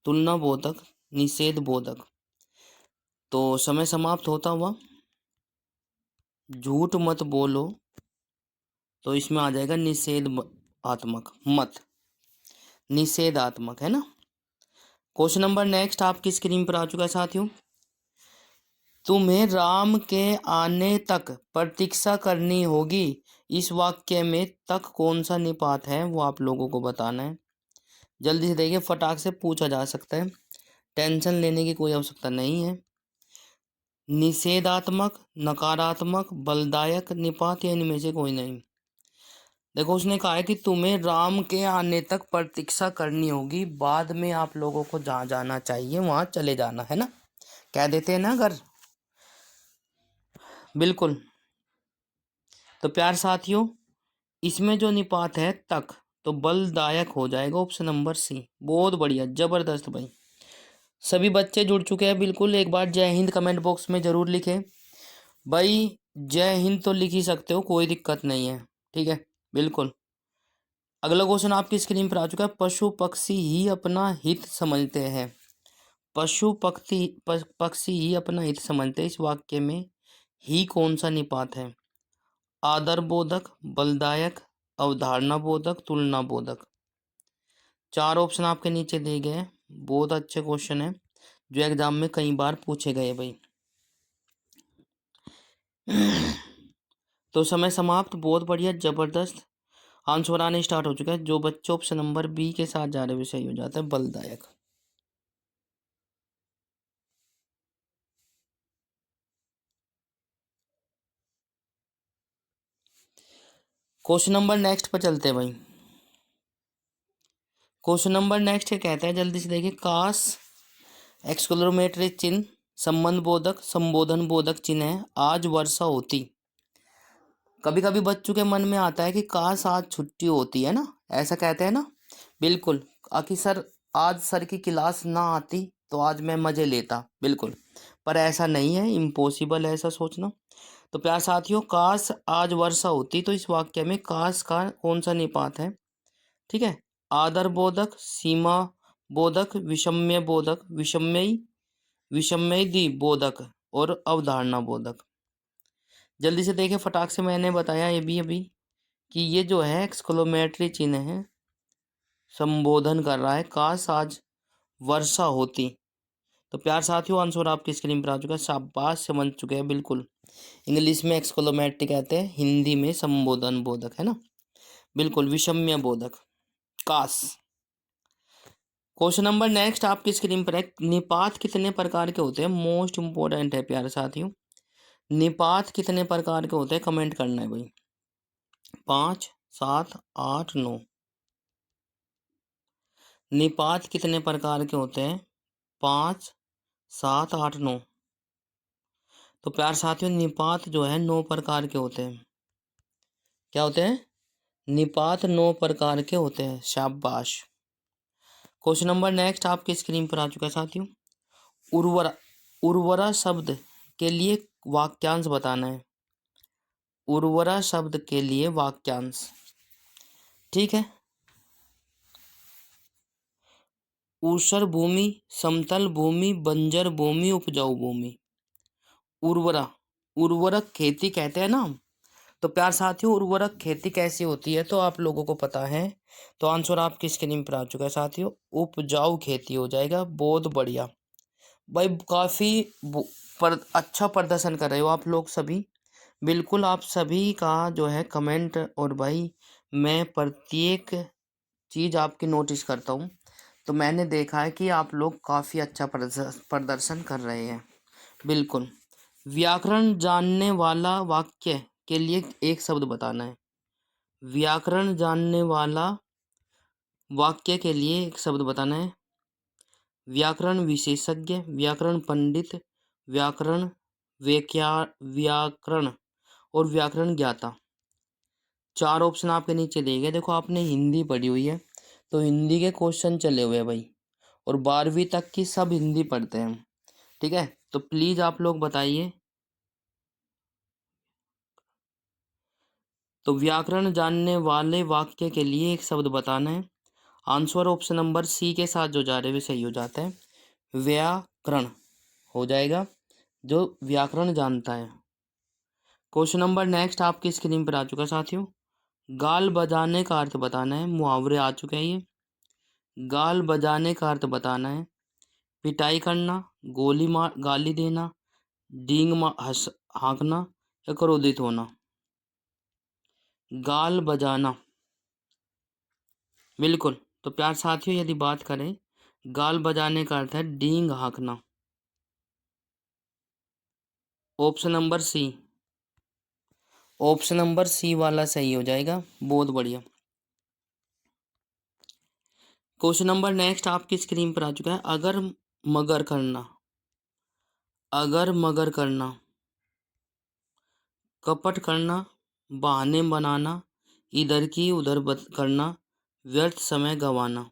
तुलना बोधक, निषेध बोधक। तो समय समाप्त होता हुआ। झूठ मत बोलो, तो इसमें आ जाएगा आत्मक मत, निषेधात्मक है ना। क्वेश्चन नंबर नेक्स्ट आपकी स्क्रीन पर आ चुका है साथियों। तुम्हें राम के आने तक प्रतीक्षा करनी होगी, इस वाक्य में तक कौन सा निपात है, वो आप लोगों को बताना है। जल्दी से देखिए, फटाक से पूछा जा सकता है, टेंशन लेने की कोई आवश्यकता नहीं है। निषेधात्मक, नकारात्मक, बलदायक निपात या इनमें से कोई नहीं। देखो, उसने कहा है कि तुम्हें राम के आने तक प्रतीक्षा करनी होगी, बाद में आप लोगों को जहाँ जाना चाहिए वहाँ चले जाना है ना, कह देते हैं ना अगर। बिल्कुल। तो प्यार साथियों, इसमें जो निपात है तक, तो बलदायक हो जाएगा, ऑप्शन नंबर सी। बहुत बढ़िया, जबरदस्त भाई। सभी बच्चे जुड़ चुके हैं। बिल्कुल, एक बार जय हिंद कमेंट बॉक्स में जरूर लिखें भाई। जय हिंद तो लिख ही सकते हो, कोई दिक्कत नहीं है, ठीक है। बिल्कुल। अगला क्वेश्चन आपकी स्क्रीन पर आ चुका है। पशु पक्षी ही अपना हित समझते हैं, पशु पक्षी ही अपना हित समझते हैं, इस वाक्य में ही कौन सा निपात है? आदर बोधक, बलदायक, अवधारणा बोधक, तुलना बोधक। चार ऑप्शन आपके नीचे दिए गए हैं। बहुत अच्छे क्वेश्चन है जो एग्जाम में कई बार पूछे गए भाई। तो समय समाप्त, बहुत बढ़िया, जबरदस्त। आंसर आने स्टार्ट हो चुका है। जो बच्चे ऑप्शन नंबर बी के साथ जा रहे हैं सही हो जाता है, बलदायक। क्वेश्चन नंबर नेक्स्ट पर चलते हैं भाई। क्वेश्चन नंबर नेक्स्ट ये कहता है, जल्दी से देखिए। काश एक्सक्लेमेटरी चिन्ह संबंध बोधक, संबोधन बोधक चिन्ह है। आज वर्षा होती। कभी कभी बच्चों के मन में आता है कि काश आज छुट्टी होती है ना, ऐसा कहते हैं ना। बिल्कुल, आखिर सर आज सर की क्लास ना आती तो आज मैं मजे लेता। बिल्कुल, पर ऐसा नहीं है, इम्पॉसिबल है ऐसा सोचना। तो प्यार साथियों, काश आज वर्षा होती, तो इस वाक्य में काश का कौन सा निपात है? ठीक है। आदर बोधक, सीमा बोधक, विषम्य बोधक, विषम्यी बोधक और अवधारणा बोधक। जल्दी से देखें फटाक से, मैंने बताया ये भी अभी कि ये जो है एक्सक्लेमेटरी चिन्ह है, संबोधन कर रहा है, काश आज वर्षा होती। तो प्यार साथियों, आंसर आपकी स्क्रीन पर आ चुका है, शाबाश समझ चुके हैं। बिल्कुल, इंग्लिश में एक्सक्लेमेटरी कहते हैं, हिंदी में संबोधन बोधक है ना। बिल्कुल, विषम्य बोधक, काश। क्वेश्चन नंबर नेक्स्ट आपकी स्क्रीन पर है। निपात कितने प्रकार के होते हैं? मोस्ट इंपोर्टेंट है प्यारे साथियों। निपात कितने प्रकार के होते हैं, कमेंट करना है भाई। 5, 7, 8, 9। निपात कितने प्रकार के होते हैं? 5, 7, 8, 9। तो प्यार साथियों निपात जो है 9 प्रकार के होते हैं। क्या होते हैं? निपात 9 प्रकार के होते हैं। शाबाश। क्वेश्चन नंबर नेक्स्ट आपकी स्क्रीन पर आ चुका है साथियों। उर्वरा उर्वरा शब्द के लिए वाक्यांश बताना है। उर्वरा शब्द के लिए वाक्यांश। ठीक है। ऊसर भूमि, समतल भूमि, बंजर भूमि, उपजाऊ भूमि। उर्वरा उर्वरक खेती कहते हैं ना हम। तो प्यार साथियों उर्वरक खेती कैसी होती है तो आप लोगों को पता है। तो आंसर आपकी स्क्रीन पर आ चुका है साथियों। उपजाऊ खेती हो जाएगा। बहुत बढ़िया भाई, काफी अच्छा प्रदर्शन कर रहे हो आप लोग सभी। बिल्कुल आप सभी का जो है कमेंट, और भाई मैं प्रत्येक चीज आपकी नोटिस करता हूँ। तो मैंने देखा है कि आप लोग काफी अच्छा प्रदर्शन कर रहे हैं। बिल्कुल। व्याकरण जानने वाला वाक्य के लिए एक शब्द बताना है। व्याकरण जानने वाला वाक्य के लिए एक शब्द बताना है। व्याकरण विशेषज्ञ, व्याकरण पंडित, व्याकरण व्याकरण और व्याकरण ज्ञाता। 4 ऑप्शन आपके नीचे दिए गए। देखो आपने हिंदी पढ़ी हुई है तो हिंदी के क्वेश्चन चले हुए हैं भाई, और 12वीं तक की सब हिंदी पढ़ते हैं। ठीक है, तो प्लीज आप लोग बताइए। तो व्याकरण जानने वाले वाक्य के लिए एक शब्द बताना है। आंसर ऑप्शन नंबर सी के साथ जो जा रहे वे सही हो जाता है। व्याकरण हो जाएगा, जो व्याकरण जानता है। क्वेश्चन नंबर नेक्स्ट आपकी स्क्रीन पर आ चुका है साथियों। गाल बजाने का अर्थ बताना है। मुहावरे आ चुके हैं ये। गाल बजाने का अर्थ बताना है। पिटाई करना, गाली देना, हाँकना या क्रोधित होना। गाल बजाना। बिल्कुल। तो प्यार साथियों यदि बात करें, गाल बजाने का अर्थ है डींग हाँकना। Option number C. Option number C वाला सही हो जाएगा। बहुत बढ़िया। क्वेश्चन नंबर नेक्स्ट आपकी स्क्रीन पर आ चुका है। अगर मगर करना, अगर मगर करना, कपट करना, बहाने बनाना, इधर की उधर करना, व्यर्थ समय गंवाना।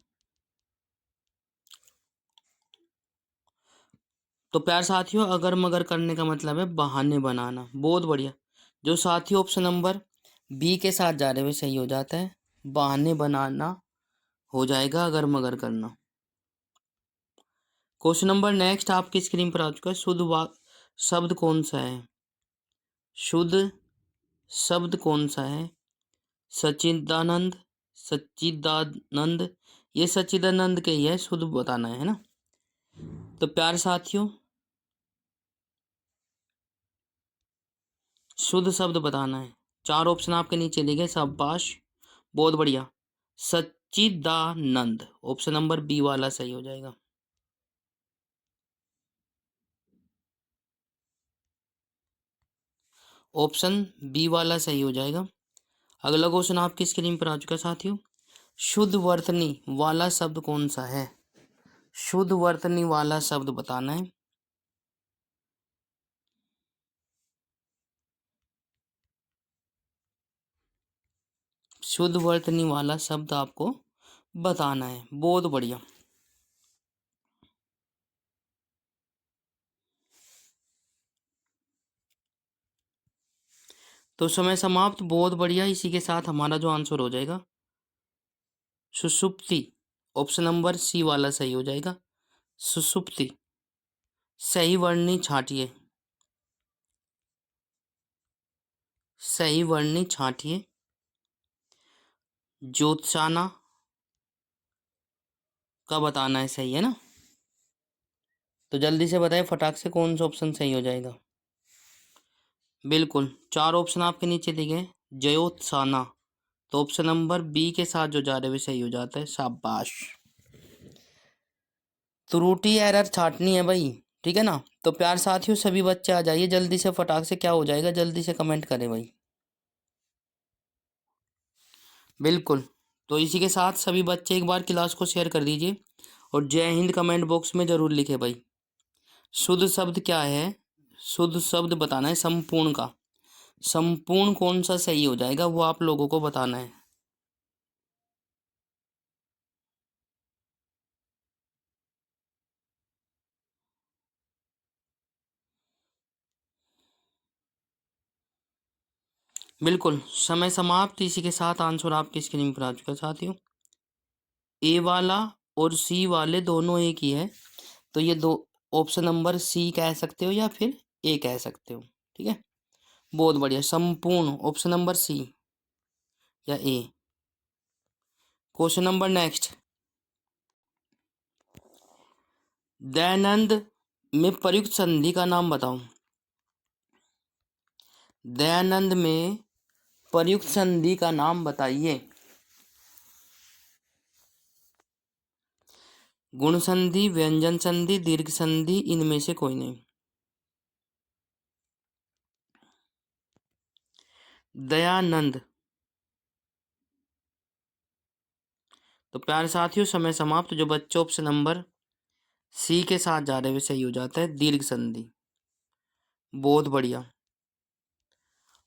तो प्यार साथियों अगर मगर करने का मतलब है बहाने बनाना। बहुत बढ़िया। जो साथी ऑप्शन नंबर बी के साथ जा रहे हुए सही हो जाता है। बहाने बनाना हो जाएगा अगर मगर करना। क्वेश्चन नंबर नेक्स्ट आपकी स्क्रीन पर आ चुका है। शुद्ध शब्द कौन सा है? शुद्ध शब्द कौन सा है? सच्चिदानंद, सच्चिदानंद। ये सच्चिदानंद के ही है, शुद्ध बताना है ना। तो प्यार साथियों शुद्ध शब्द बताना है। 4 ऑप्शन आपके नीचे दिए गए। शाबाश, बहुत बढ़िया। सच्चिदानंद ऑप्शन नंबर बी वाला सही हो जाएगा। ऑप्शन बी वाला सही हो जाएगा। अगला क्वेश्चन आपकी स्क्रीन पर आ चुका है साथियों। शुद्ध वर्तनी वाला शब्द कौन सा है? शुद्ध वर्तनी वाला शब्द बताना है। शुद्ध वर्तनी वाला शब्द आपको बताना है। बहुत बढ़िया। तो समय समाप्त। बहुत बढ़िया। इसी के साथ हमारा जो आंसर हो जाएगा सुषुप्ति, ऑप्शन नंबर सी वाला सही हो जाएगा। सुषुप्ति। सही वर्णी छांटिए, सही वर्णी छांटिए। ज्योत्साना का बताना है, सही है ना। तो जल्दी से बताइए फटाक से कौन सा ऑप्शन सही हो जाएगा। बिल्कुल। 4 ऑप्शन आपके नीचे दिए गए। जयोत्साना। तो ऑप्शन नंबर बी के साथ जो जा रहे वे सही हो जाता है। शाबाश। त्रुटि एरर छांटनी है भाई, ठीक है ना। तो प्यार साथियों सभी बच्चे आ जाइए जल्दी से, फटाक से क्या हो जाएगा जल्दी से कमेंट करें भाई। बिल्कुल। तो इसी के साथ सभी बच्चे एक बार क्लास को शेयर कर दीजिए और जय हिंद कमेंट बॉक्स में ज़रूर लिखे भाई। शुद्ध शब्द क्या है? शुद्ध शब्द बताना है संपूर्ण का। संपूर्ण कौन सा सही हो जाएगा वो आप लोगों को बताना है। बिल्कुल समय समाप्त। इसी के साथ आंसर आपकी स्क्रीन पर आ चुका है साथियों। ए वाला और सी वाले दोनों एक ही है, तो ये दो ऑप्शन नंबर सी कह सकते हो या फिर ए कह सकते हो। ठीक है, बहुत बढ़िया। संपूर्ण ऑप्शन नंबर सी या A. Question number next. Dayanand में प्रयुक्त संधि का नाम बताओ। दयानंद में प्रयुक्त संधि का नाम बताइए। गुण संधि, व्यंजन संधि, दीर्घ संधि, इनमें से कोई नहीं। दयानंद। तो प्यारे साथियों समय समाप्त। जो बच्चे ऑप्शन नंबर सी के साथ जा रहे हुए सही हो जाता है, दीर्घ संधि। बहुत बढ़िया।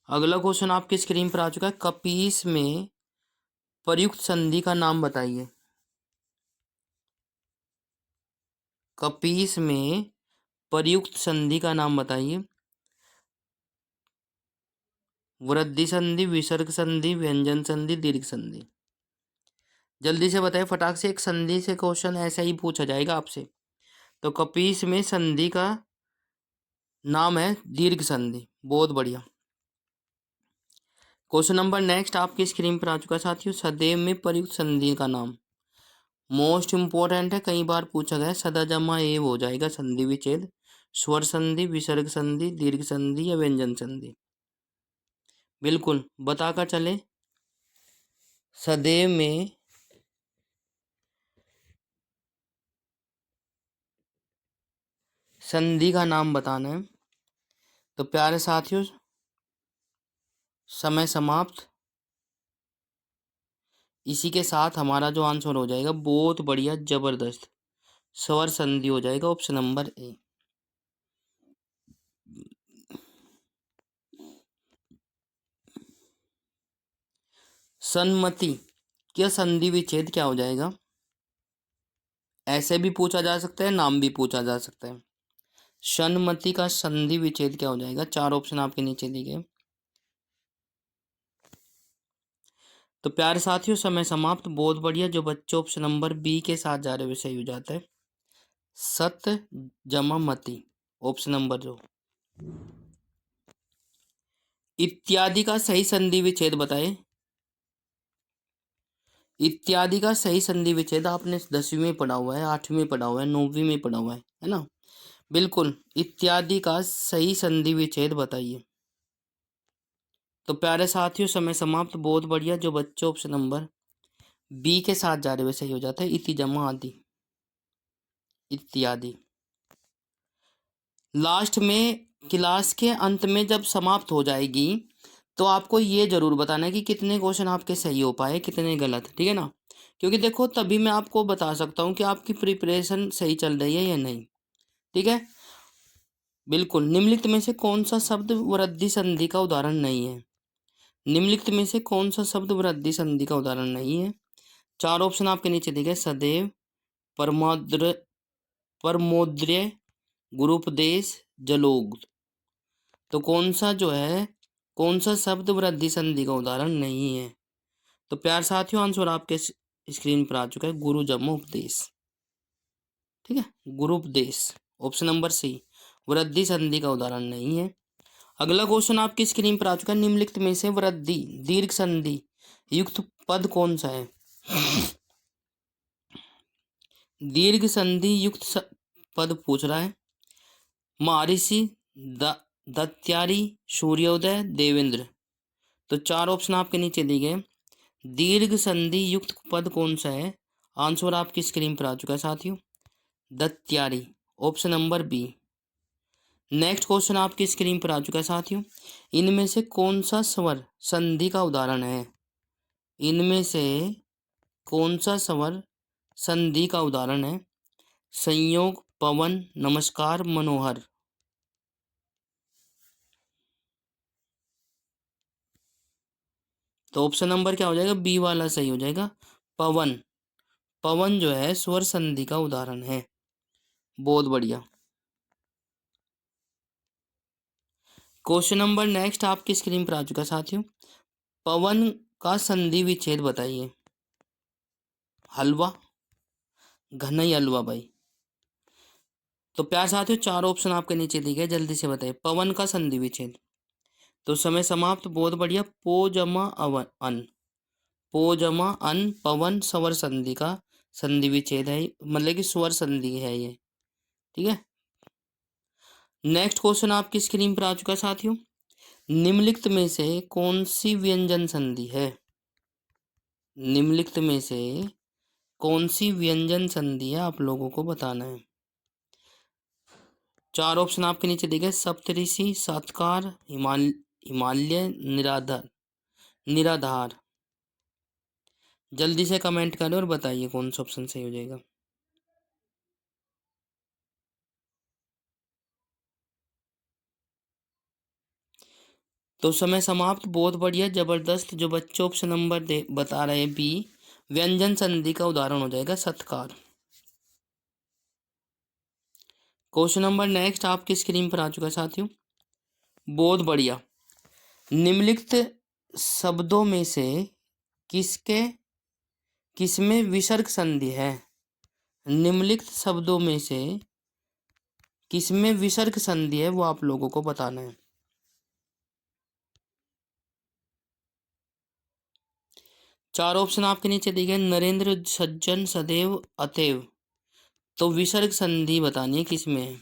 अगला क्वेश्चन आपकी स्क्रीन पर आ चुका है। कपीस में प्रयुक्त संधि का नाम बताइए। कपीस में प्रयुक्त संधि का नाम बताइए। वृद्धि संधि, विसर्ग संधि, व्यंजन संधि, दीर्घ संधि। जल्दी से बताइए फटाक से। एक संधि से क्वेश्चन ऐसा ही पूछा जाएगा आपसे। तो कपीस में संधि का नाम है दीर्घ संधि। बहुत बढ़िया। क्वेश्चन नंबर नेक्स्ट आपकी स्क्रीन पर आ चुका है साथियों। सदैव में प्रयुक्त संधि का नाम। मोस्ट इंपोर्टेंट है, कई बार पूछा गया है। सदा जमा एव हो जाएगा संधि विच्छेद। स्वर संधि, विसर्ग संधि, दीर्घ संधि या व्यंजन संधि। बिल्कुल बताकर चले। सदैव में संधि का नाम बताना है। तो प्यारे साथियों समय समाप्त। इसी के साथ हमारा जो आंसर हो जाएगा बहुत बढ़िया जबरदस्त स्वर संधि हो जाएगा, ऑप्शन नंबर ए। सन्मति क्या संधि विच्छेद क्या हो जाएगा? ऐसे भी पूछा जा सकता है, नाम भी पूछा जा सकता है। सन्मति का संधि विच्छेद क्या हो जाएगा? चार ऑप्शन आपके नीचे दिए गए। तो प्यारे साथियों समय समाप्त। बहुत बढ़िया। जो बच्चे ऑप्शन नंबर बी के साथ जा रहे हुए सही हो जाता है। सत जमा मति, ऑप्शन नंबर जो। इत्यादि का सही संधि विच्छेद बताए। इत्यादि का सही संधि विच्छेद आपने 10वीं में पढ़ा हुआ है, 8वीं में पढ़ा हुआ है, 9वीं में पढ़ा हुआ है ना? बिल्कुल। इत्यादि का सही संधि विच्छेद बताइए। तो प्यारे साथियों समय समाप्त। बहुत बढ़िया। जो बच्चे ऑप्शन नंबर बी के साथ जा रहे हुए सही हो जाता है। इति जमा आदि, इत्यादि। लास्ट में क्लास के अंत में जब समाप्त हो जाएगी तो आपको ये जरूर बताना है कि कितने क्वेश्चन आपके सही हो पाए, कितने गलत। ठीक है ना? क्योंकि देखो तभी मैं आपको बता सकता हूँ कि आपकी प्रिपरेशन सही चल रही है या नहीं। ठीक है, बिल्कुल। निम्नलिखित में से कौन सा शब्द वृद्धि संधि का उदाहरण नहीं है? निम्नलिखित में से कौन सा शब्द वृद्धि संधि का उदाहरण नहीं है? चार ऑप्शन आपके नीचे दिए गए। सदैव, परमोद्र, परमोद्र्य, गुरुपदेश, जलोग। तो कौन सा जो है, कौन सा शब्द वृद्धि संधि का उदाहरण नहीं है? तो प्यार साथियों आंसर आपके स्क्रीन पर आ चुका है। गुरु जम्मो उपदेश। ठीक है, गुरुपदेश ऑप्शन नंबर सी वृद्धि संधि का उदाहरण नहीं है। अगला क्वेश्चन आपकी स्क्रीन पर आ चुका है। निम्नलिखित में से वृद्धि दीर्घ संधि युक्त पद कौन सा है? दीर्घ संधि युक्त पद पूछ रहा है। महर्षि, दत्यारी, सूर्योदय, देवेंद्र। तो चार ऑप्शन आपके नीचे दिए गए। दीर्घ संधि युक्त पद कौन सा है? आंसर आपकी स्क्रीन पर आ चुका है साथियों। दत्यारी, option number B. Next question आपकी स्क्रीन पर आ चुका है साथियों। इनमें से कौन सा स्वर संधि का उदाहरण है? इनमें से कौन सा स्वर संधि का उदाहरण है? संयोग, पवन, नमस्कार, मनोहर। तो ऑप्शन नंबर क्या हो जाएगा? बी वाला सही हो जाएगा, पवन। पवन जो है स्वर संधि का उदाहरण है। बहुत बढ़िया। क्वेश्चन नंबर नेक्स्ट आपकी स्क्रीन पर आ चुका साथियों। पवन का संधि विच्छेद बताइए। हलवा, घनई हलवा भाई। तो प्यार साथियों, चार ऑप्शन आपके नीचे दिए गए, जल्दी से बताइए। पवन का संधि विच्छेद। तो समय समाप्त। बहुत बढ़िया। पो जमा अवन अन, पो जमा अन, पवन स्वर संधि का संधि विच्छेद है, मतलब कि स्वर संधि है ये। ठीक है। नेक्स्ट क्वेश्चन आपकी स्क्रीन पर आ चुका है साथियों। निम्नलिखित में से कौन सी व्यंजन संधि है? निम्नलिखित में से कौन सी व्यंजन संधि है, आप लोगों को बताना है। चार ऑप्शन आपके नीचे दिए गए। सप्तऋषि, सत्कार, हिमालय, निराधार। निराधार। जल्दी से कमेंट करें और बताइए कौन सा ऑप्शन सही हो जाएगा। तो समय समाप्त। बहुत बढ़िया, जबरदस्त। जो बच्चे ऑप्शन नंबर दे बता रहे हैं बी, व्यंजन संधि का उदाहरण हो जाएगा सत्कार। क्वेश्चन नंबर नेक्स्ट आपकी स्क्रीन पर आ चुका है साथियों। बहुत बढ़िया। निम्नलिखित शब्दों में से किसके किसमें विसर्ग संधि है? निम्नलिखित शब्दों में से किसमें विसर्ग संधि है, वो आप लोगों को बताना है। चार ऑप्शन आपके नीचे दिए गए। नरेंद्र, सज्जन, सदैव, अतएव। तो विसर्ग संधि बतानी है किसमें है।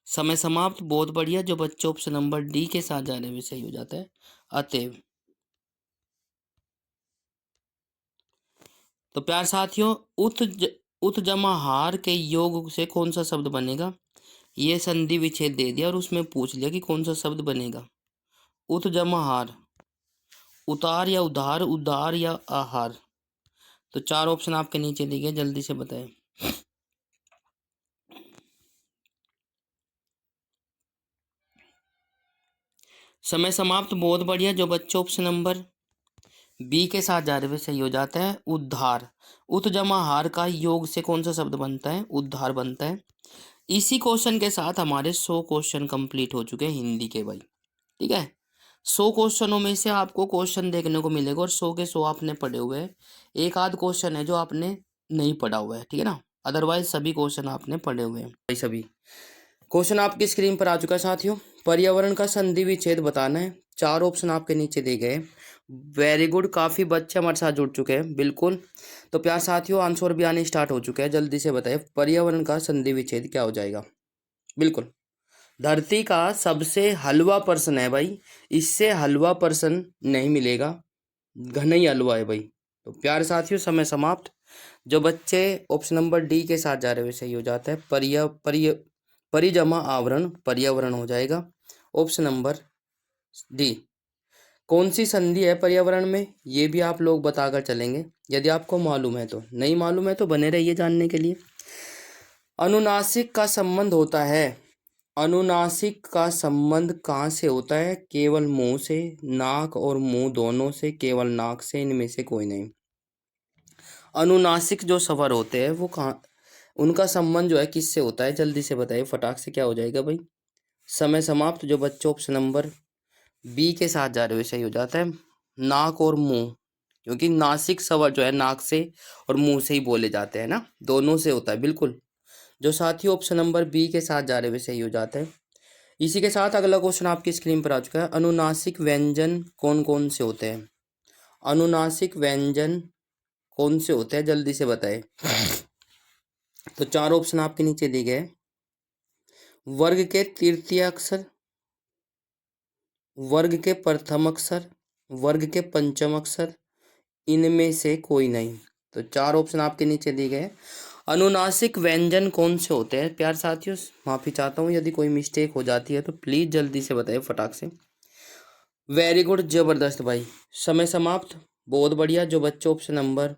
समय समाप्त। बहुत बढ़िया। जो बच्चे ऑप्शन नंबर डी के साथ जा रहे हैं सही हो जाता है, अतएव। तो प्यार साथियों, उत जमा हार के योग से कौन सा शब्द बनेगा? ये संधि विच्छेद दे दिया और उसमें पूछ लिया कि कौन सा शब्द बनेगा। उत जमा हार, उतार या उधार, उदार या आहार। तो चार ऑप्शन आपके नीचे दिए गए, जल्दी से बताएं। समय समाप्त। बहुत बढ़िया। जो बच्चे ऑप्शन नंबर बी के साथ जा रहे हुए सही हो जाता है, उद्धार। उत जमा हार का योग से कौन सा शब्द बनता है? उद्धार बनता है। इसी क्वेश्चन के साथ हमारे 100 क्वेश्चन कंप्लीट हो चुके हैं हिंदी के भाई। ठीक है। 100 क्वेश्चनों में से आपको क्वेश्चन देखने को मिलेगा और 100 के 100 आपने पढ़े हुए हैं। एक आध क्वेश्चन है जो आपने नहीं पढ़ा हुआ है, ठीक है ना। अदरवाइज सभी क्वेश्चन आपने पढ़े हुए हैं भाई। सभी क्वेश्चन आपकी स्क्रीन पर आ चुका है साथियों। पर्यावरण का संधि विच्छेद बताना है। चार ऑप्शन आपके नीचे दिए गए। Very good. काफ़ी बच्चे हमारे साथ जुड़ चुके हैं, बिल्कुल। तो प्यार साथियों, आंसर भी आने स्टार्ट हो चुके हैं। जल्दी से बताइए पर्यावरण का संधि विच्छेद क्या हो जाएगा। बिल्कुल। धरती का सबसे हलवा पर्सन है भाई, इससे हलवा पर्सन नहीं मिलेगा, घना हलवा है भाई। तो प्यार साथियों, समय समाप्त। जो बच्चे ऑप्शन नंबर डी के साथ जा रहे हैं सही हो जाता है, परिजमा आवरण, पर्यावरण हो जाएगा ऑप्शन नंबर डी। कौन सी संधि है पर्यावरण में, ये भी आप लोग बताकर चलेंगे यदि आपको मालूम है। तो नहीं मालूम है तो बने रहिए जानने के लिए। अनुनासिक का संबंध होता है। अनुनासिक का संबंध कहाँ से होता है? केवल मुंह से, नाक और मुंह दोनों से, केवल नाक से, इनमें से कोई नहीं। अनुनासिक जो स्वर होते हैं वो कहाँ, उनका संबंध जो है किससे होता है? जल्दी से बताइए फटाक से, क्या हो जाएगा भाई। समय समाप्त। जो बच्चों ऑप्शन नंबर बी के साथ जा रहे हो सही हो जाता है, नाक और मुंह। क्योंकि नासिक स्वर जो है नाक से और मुंह से ही बोले जाते हैं ना, दोनों से होता है, बिल्कुल। जो साथी ऑप्शन नंबर बी के साथ जा रहे हुए सही हो जाता है। इसी के साथ अगला क्वेश्चन आपकी स्क्रीन पर आ चुका है। अनुनासिक व्यंजन कौन कौन से होते हैं? अनुनासिक व्यंजन कौन से होते हैं, जल्दी से बताएं। तो चार ऑप्शन आपके नीचे दिए गए। वर्ग के तृतीय अक्षर, वर्ग के प्रथम अक्षर, वर्ग के पंचम अक्षर, इनमें से कोई नहीं। तो चार ऑप्शन आपके नीचे दिए गए। अनुनासिक व्यंजन कौन से होते हैं? प्यार साथियों, माफी चाहता हूँ यदि कोई मिस्टेक हो जाती है तो प्लीज जल्दी से बताइए फटाक से। वेरी गुड, जबरदस्त भाई। समय समाप्त। बहुत बढ़िया। जो बच्चे ऑप्शन नंबर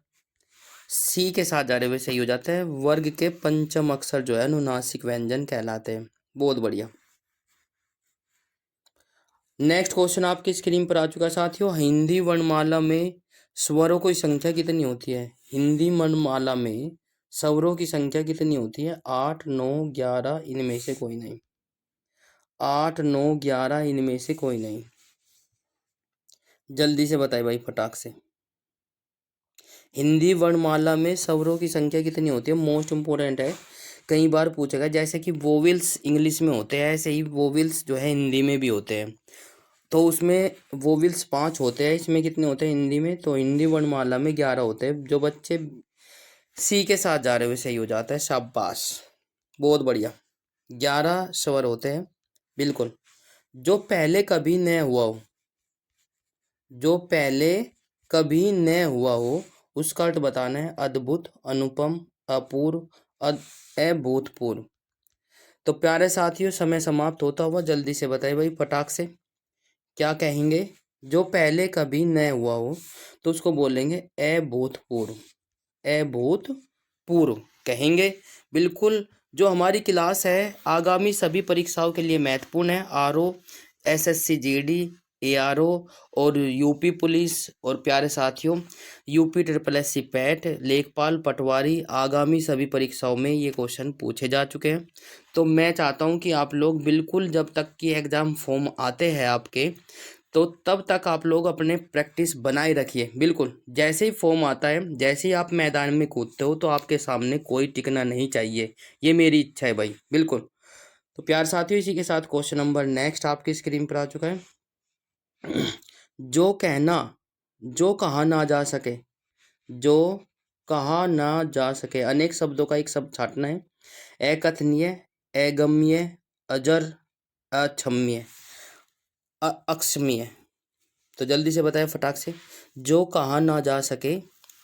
सी के साथ जा रहे हुए सही हो जाता है। वर्ग के पंचम अक्षर जो है अनुनासिक व्यंजन कहलाते हैं। बहुत बढ़िया। नेक्स्ट क्वेश्चन आपकी स्क्रीन पर आ चुका है साथियों। हिंदी वर्णमाला में स्वरों की संख्या कितनी होती है? हिंदी वर्णमाला में स्वरों की संख्या कितनी होती है? 8, 9, 11 इनमें से कोई नहीं। 8, 9, 11 इनमें से कोई नहीं। जल्दी से बताए भाई फटाक से। हिंदी वर्णमाला में स्वरों की संख्या कितनी होती है? मोस्ट इम्पोर्टेंट है, कई बार पूछेगा। जैसे कि वोवेल्स इंग्लिश में होते हैं, ऐसे ही वोवेल्स जो है हिंदी में भी होते हैं। तो उसमें वोवेल्स 5 होते हैं, इसमें कितने होते हैं हिंदी में? तो हिंदी वर्णमाला में 11 होते हैं। जो बच्चे सी के साथ जा रहे हुए सही हो जाता है। शाबाश, बहुत बढ़िया। 11 स्वर होते हैं, बिल्कुल। जो पहले कभी न हुआ हो, जो पहले कभी न हुआ हो उसका अर्थ बताना है। अद्भुत, अनुपम, अपूर्व, अभूतपूर्व। तो प्यारे साथियों, समय समाप्त होता हुआ, जल्दी से बताइए भाई फटाक से क्या कहेंगे? जो पहले कभी न हुआ हो तो उसको बोलेंगे अभूतपूर्व। अभूतपूर्व कहेंगे, बिल्कुल। जो हमारी क्लास है आगामी सभी परीक्षाओं के लिए महत्वपूर्ण है। आरओ, एसएससी जीडी, एआरओ और यूपी पुलिस। और प्यारे साथियों, यूपी ट्रिपल एससी पैट, लेखपाल, पटवारी, आगामी सभी परीक्षाओं में ये क्वेश्चन पूछे जा चुके हैं। तो मैं चाहता हूं कि आप लोग बिल्कुल, जब तक कि एग्ज़ाम फॉर्म आते हैं आपके, तो तब तक आप लोग अपने प्रैक्टिस बनाए रखिए। बिल्कुल, जैसे ही फॉर्म आता है, जैसे ही आप मैदान में कूदते हो, तो आपके सामने कोई टिकना नहीं चाहिए। ये मेरी इच्छा है भाई, बिल्कुल। तो प्यार साथियों, इसी के साथ क्वेश्चन नंबर नेक्स्ट आपकी स्क्रीन पर आ चुका है। जो कहना, जो कहा ना जा सके, जो कहा ना जा सके, अनेक शब्दों का एक शब्द छाटना है। अकथनीय, अगम्य, अजर, अक्षम्य, अक्षम्य। तो जल्दी से बताएं फटाक से। जो कहा ना जा सके,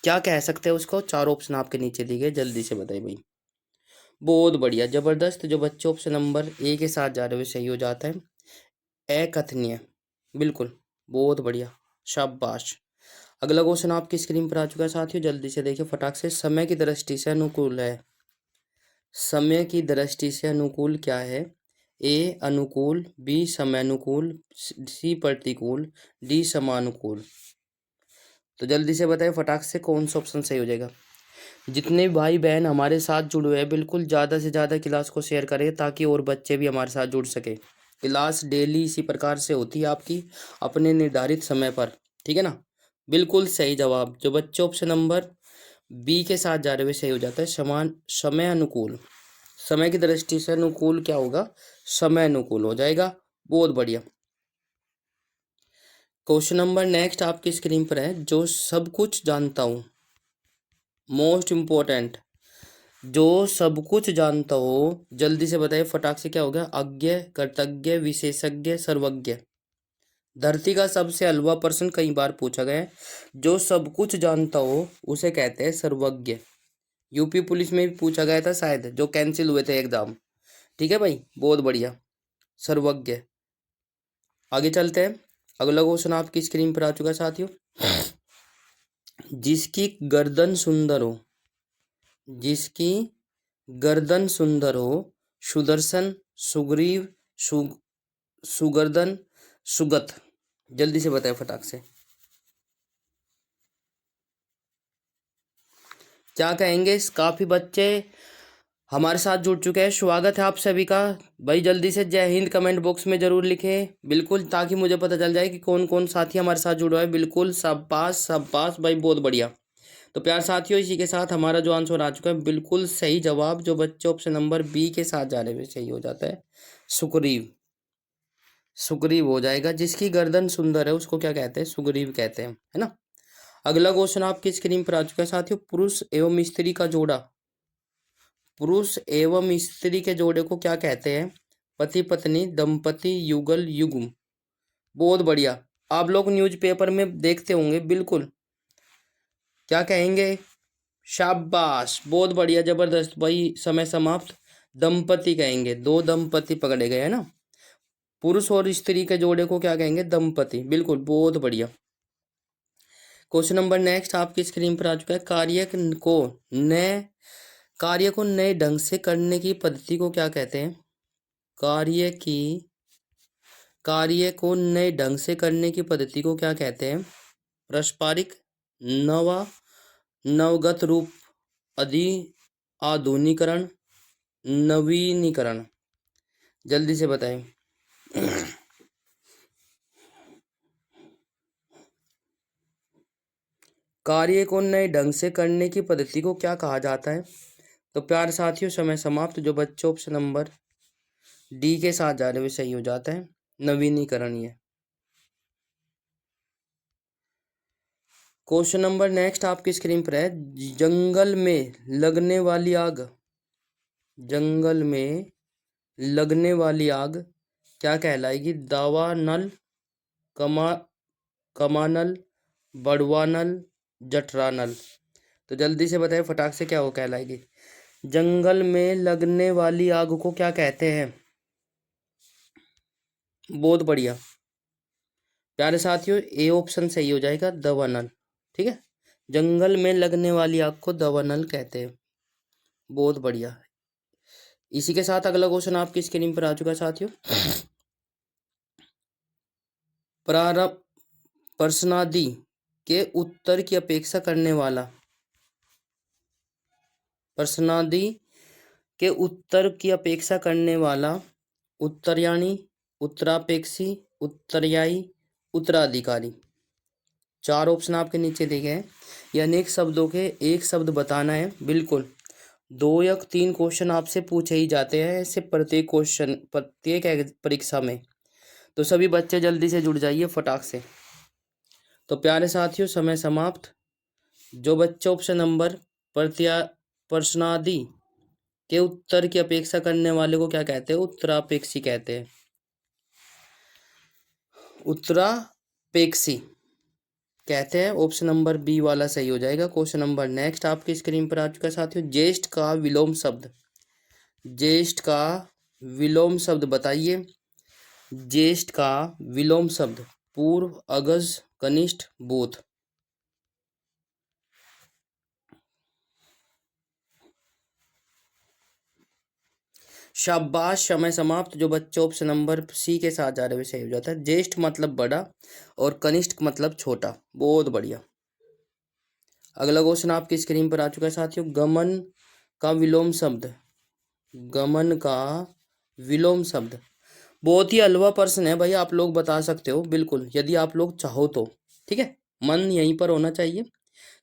क्या कह सकते हैं उसको? 4 ऑप्शन आपके नीचे दिए गए, जल्दी से बताइए भाई। बहुत बढ़िया, जबरदस्त। जो बच्चे ऑप्शन नंबर ए के साथ जा रहे हुए सही हो जाता है। अकथनीय, बिल्कुल, बहुत बढ़िया, शाबाश। अगला क्वेश्चन आपकी स्क्रीन पर आ चुका है साथियों, जल्दी से देखिए फटाक से। समय की दृष्टि से अनुकूल है। समय की दृष्टि से अनुकूल क्या है? ए अनुकूल, बी समयानुकूल, सी प्रतिकूल, डी समानुकूल। तो जल्दी से बताएं फटाक से कौन सा ऑप्शन सही हो जाएगा। जितने भी भाई बहन हमारे साथ जुड़े हुए हैं, बिल्कुल ज़्यादा से ज़्यादा क्लास को शेयर करें ताकि और बच्चे भी हमारे साथ जुड़ सके। क्लास डेली इसी प्रकार से होती है आपकी, अपने निर्धारित समय पर, ठीक है ना? बिल्कुल सही जवाब। जो बच्चे ऑप्शन नंबर बी के साथ जा रहे हुए सही हो जाता है। समान, समय अनुकूल। समय की दृष्टि से अनुकूल क्या होगा? समय अनुकूल हो जाएगा। बहुत बढ़िया। क्वेश्चन नंबर नेक्स्ट आपकी स्क्रीन पर है। जो सब कुछ जानता हूँ, मोस्ट इम्पोर्टेंट, जो सब कुछ जानता हो, जल्दी से बताइए फटाक से क्या हो गया? अज्ञ, कृतज्ञ, विशेषज्ञ, सर्वज्ञ। धरती का सबसे हलवा प्रश्न कई बार पूछा गया है। जो सब कुछ जानता हो उसे कहते हैं सर्वज्ञ। यूपी पुलिस में भी पूछा गया था शायद, जो कैंसिल हुए थे एग्जाम। ठीक है भाई, बहुत बढ़िया, सर्वज्ञ। आगे चलते हैं। अगला क्वेश्चन आपकी स्क्रीन पर आ चुका है साथियों। जिसकी गर्दन सुंदर हो, जिसकी गर्दन सुंदर हो, सुदर्शन, सुग्रीव, सुगर्दन, सुगत। जल्दी से बताएं फटाक से क्या कहेंगे। काफी बच्चे हमारे साथ जुड़ चुके हैं, स्वागत है आप सभी का। भाई जल्दी से जय हिंद कमेंट बॉक्स में जरूर लिखें, बिल्कुल, ताकि मुझे पता चल जाए कि कौन कौन साथी हमारे साथ जुड़ा है। बिल्कुल, शाबाश शाबाश भाई, बहुत बढ़िया। तो प्यार साथियों, इसी के साथ हमारा जो आंसर आ चुका है, बिल्कुल सही जवाब। जो बच्चे ऑप्शन नंबर बी के साथ जा रहे हैं सही हो जाता है। सुग्रीव, सुग्रीव हो जाएगा। जिसकी गर्दन सुंदर है उसको क्या कहते हैं? सुग्रीव कहते हैं, है ना? अगला क्वेश्चन आपकी स्क्रीन पर आ चुका है साथियों। पुरुष एवं स्त्री का जोड़ा, पुरुष एवं स्त्री के जोड़े को क्या कहते हैं? पति पत्नी, दंपति, युगल, युग्म। बहुत बढ़िया। आप लोग न्यूज़पेपर में देखते होंगे, बिल्कुल। क्या कहेंगे? शाबाश, बहुत बढ़िया, जबरदस्त भाई। समय समाप्त। दंपति कहेंगे, 2 दंपति पकड़े गए, है ना? पुरुष और स्त्री के जोड़े को क्या कहेंगे? दंपति, बिल्कुल, बहुत बढ़िया। क्वेश्चन नंबर नेक्स्ट आपकी स्क्रीन पर आ चुका है। कार्य को नए ढंग से करने की पद्धति को क्या कहते हैं? कार्य को नए ढंग से करने की पद्धति को क्या कहते हैं? पारस्परिक, नवगत रूप, आधुनिकीकरण, नवीनीकरण। जल्दी से बताएं। कार्य को नए ढंग से करने की पद्धति को क्या कहा जाता है? तो प्यारे साथियों, समय समाप्त। जो बच्चे ऑप्शन नंबर डी के साथ जा रहे हुए सही हो जाता है, नवीनीकरण। ये क्वेश्चन नंबर नेक्स्ट आपकी स्क्रीन पर है। जंगल में लगने वाली आग क्या कहलाएगी? दावानल, कमानल, बड़वानल, जठरानल। तो जल्दी से बताएं फटाक से, क्या वो कहलाएगी? जंगल में लगने वाली आग को क्या कहते हैं? बहुत बढ़िया प्यारे साथियों, ए ऑप्शन सही हो जाएगा, दावानल। ठीक है, जंगल में लगने वाली आग को दावानल कहते हैं। बहुत बढ़िया। इसी के साथ अगला क्वेश्चन आपकी स्क्रीन पर आ चुका है साथियों। प्रारंभ प्रश्नादि के उत्तर की अपेक्षा करने वाला उत्तरयानी, उत्तरापेक्षी, उत्तरयायी, उत्तराधिकारी। चार ऑप्शन आपके नीचे दिए गए हैं। ये अनेक शब्दों के एक शब्द बताना है। बिल्कुल 2 या 3 क्वेश्चन आपसे पूछे ही जाते हैं ऐसे प्रत्येक परीक्षा में। तो सभी बच्चे जल्दी से जुड़ जाइए फटाक से। तो प्यारे साथियों, समय समाप्त। जो बच्चे ऑप्शन नंबर प्रश्नादि के उत्तर की अपेक्षा करने वाले को क्या कहते हैं? उत्तरापेक्षी कहते हैं। उत्तरापेक्षी कहते हैं। ऑप्शन नंबर बी वाला सही हो जाएगा। क्वेश्चन नंबर नेक्स्ट आपकी स्क्रीन पर आ चुका है साथियों। ज्येष्ठ का विलोम शब्द बताइए। ज्येष्ठ का विलोम शब्द पूर्व, अग्रज, कनिष्ठ, बूथ। शाबाश, समय समाप्त। जो बच्चे ऑप्शन नंबर सी के साथ जा रहे हैं सही हो जाता है। ज्येष्ठ मतलब बड़ा और कनिष्ठ मतलब छोटा। बहुत बढ़िया। अगला क्वेश्चन आपकी स्क्रीन पर आ चुका है साथियों। गमन का विलोम शब्द बहुत ही हलवा प्रश्न है भाई, आप लोग बता सकते हो बिल्कुल, यदि आप लोग चाहो तो। ठीक है, मन यहीं पर होना चाहिए।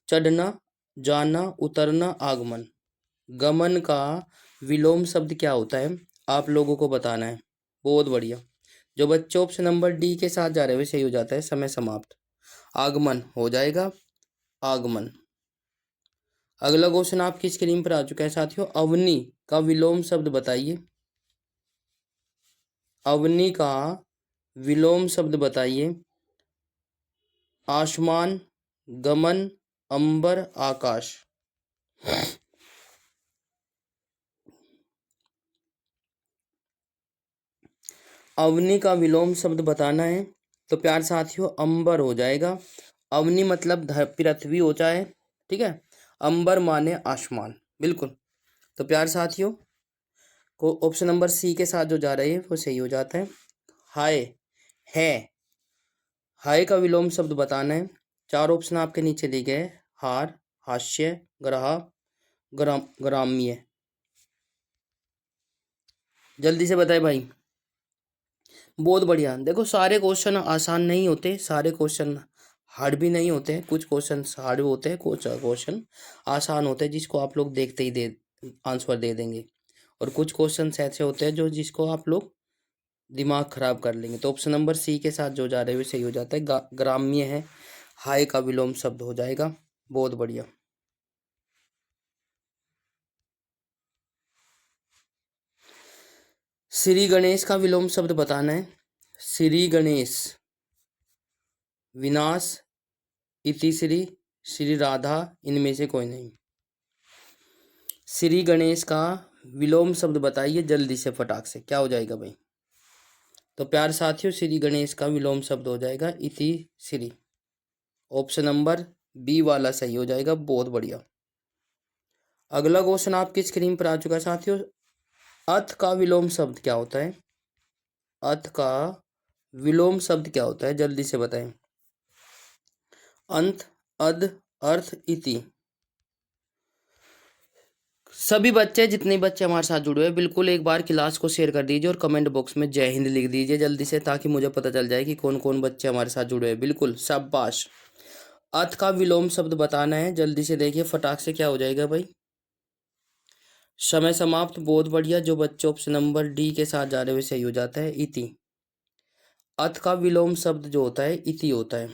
चढ़ना, जाना, उतरना, आगमन। गमन का विलोम शब्द क्या होता है, आप लोगों को बताना है। बहुत बढ़िया। जो बच्चे ऑप्शन नंबर डी के साथ जा रहे हैं सही हो जाता है। समय समाप्त। आगमन हो जाएगा, आगमन। अगला क्वेश्चन आपकी स्क्रीन पर आ चुका है साथियों। अवनी का विलोम शब्द बताइए। अवनी का विलोम शब्द बताइए। आसमान, गमन, अंबर, आकाश। अवनी का विलोम शब्द बताना है तो प्यार साथियों अंबर हो जाएगा। अवनी मतलब पृथ्वी होता है। ठीक है, अंबर माने आसमान। बिल्कुल। तो प्यार साथियों को ऑप्शन नंबर सी के साथ जो जा रहे हैं वो सही हो जाता है। है हाय का विलोम शब्द बताना है। 4 ऑप्शन आपके नीचे दिए गए। हार, हास्य, ग्राह, ग्राम्य। जल्दी से बताए भाई। बहुत बढ़िया। देखो सारे क्वेश्चन आसान नहीं होते, सारे क्वेश्चन हार्ड भी नहीं होते। कुछ क्वेश्चन हार्ड होते हैं, कुछ क्वेश्चन आसान होते हैं जिसको आप लोग देखते ही आंसर दे देंगे, और कुछ क्वेश्चन ऐसे होते हैं जो जिसको आप लोग दिमाग खराब कर लेंगे। तो ऑप्शन नंबर सी के साथ जो जा रहे हैं सही हो जाता है। ग्राम्य है, हाय का विलोम शब्द हो जाएगा। बहुत बढ़िया। श्री गणेश का विलोम शब्द बताना है। श्री गणेश, विनाश, इतिश्री, श्री राधा, इनमें से कोई नहीं। श्री गणेश का विलोम शब्द बताइए जल्दी से फटाक से, क्या हो जाएगा भाई? तो प्यार साथियों श्री गणेश का विलोम शब्द हो जाएगा इति श्री। ऑप्शन नंबर बी वाला सही हो जाएगा, बहुत बढ़िया। अगला क्वेश्चन आपकी स्क्रीन पर आ चुका है साथियों। अथ का विलोम शब्द क्या होता है? अथ का विलोम शब्द क्या होता है, जल्दी से बताएं। अंत, अध, अर्थ, इति। सभी बच्चे, जितने बच्चे हमारे साथ जुड़े हुए, बिल्कुल एक बार क्लास को शेयर कर दीजिए और कमेंट बॉक्स में जय हिंद लिख दीजिए जल्दी से, ताकि मुझे पता चल जाए कि कौन कौन बच्चे हमारे साथ जुड़े हुए। बिल्कुल शाबाश। अथ का विलोम शब्द बताना है, जल्दी से देखिए फटाक से क्या हो जाएगा भाई। समय समाप्त, बहुत बढ़िया। जो बच्चे ऑप्शन नंबर डी के साथ जा रहे हुए सही हो जाता है, इति। अथ का विलोम शब्द जो होता है इति होता है,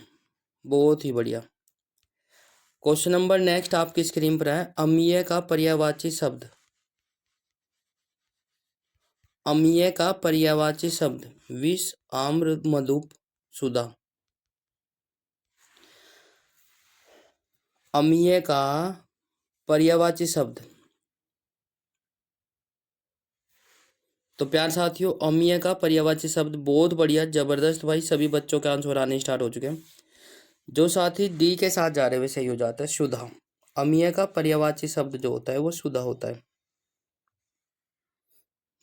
बहुत ही बढ़िया। क्वेश्चन नंबर नेक्स्ट आपकी स्क्रीन पर है। अम्लीय का पर्यायवाची शब्द। अम्लीय का पर्यायवाची शब्द विष, आम्र, मधुप, सुधा। अम्लीय का पर्यायवाची शब्द, तो प्यार साथियों अम्लीय का पर्यायवाची शब्द, बहुत बढ़िया, जबरदस्त भाई। सभी बच्चों के आंसर आने स्टार्ट हो चुके हैं। जो साथी डी के साथ जा रहे हुए सही हो जाता है, सुधा। अम्लीय का पर्यायवाची शब्द जो होता है वो सुधा होता है,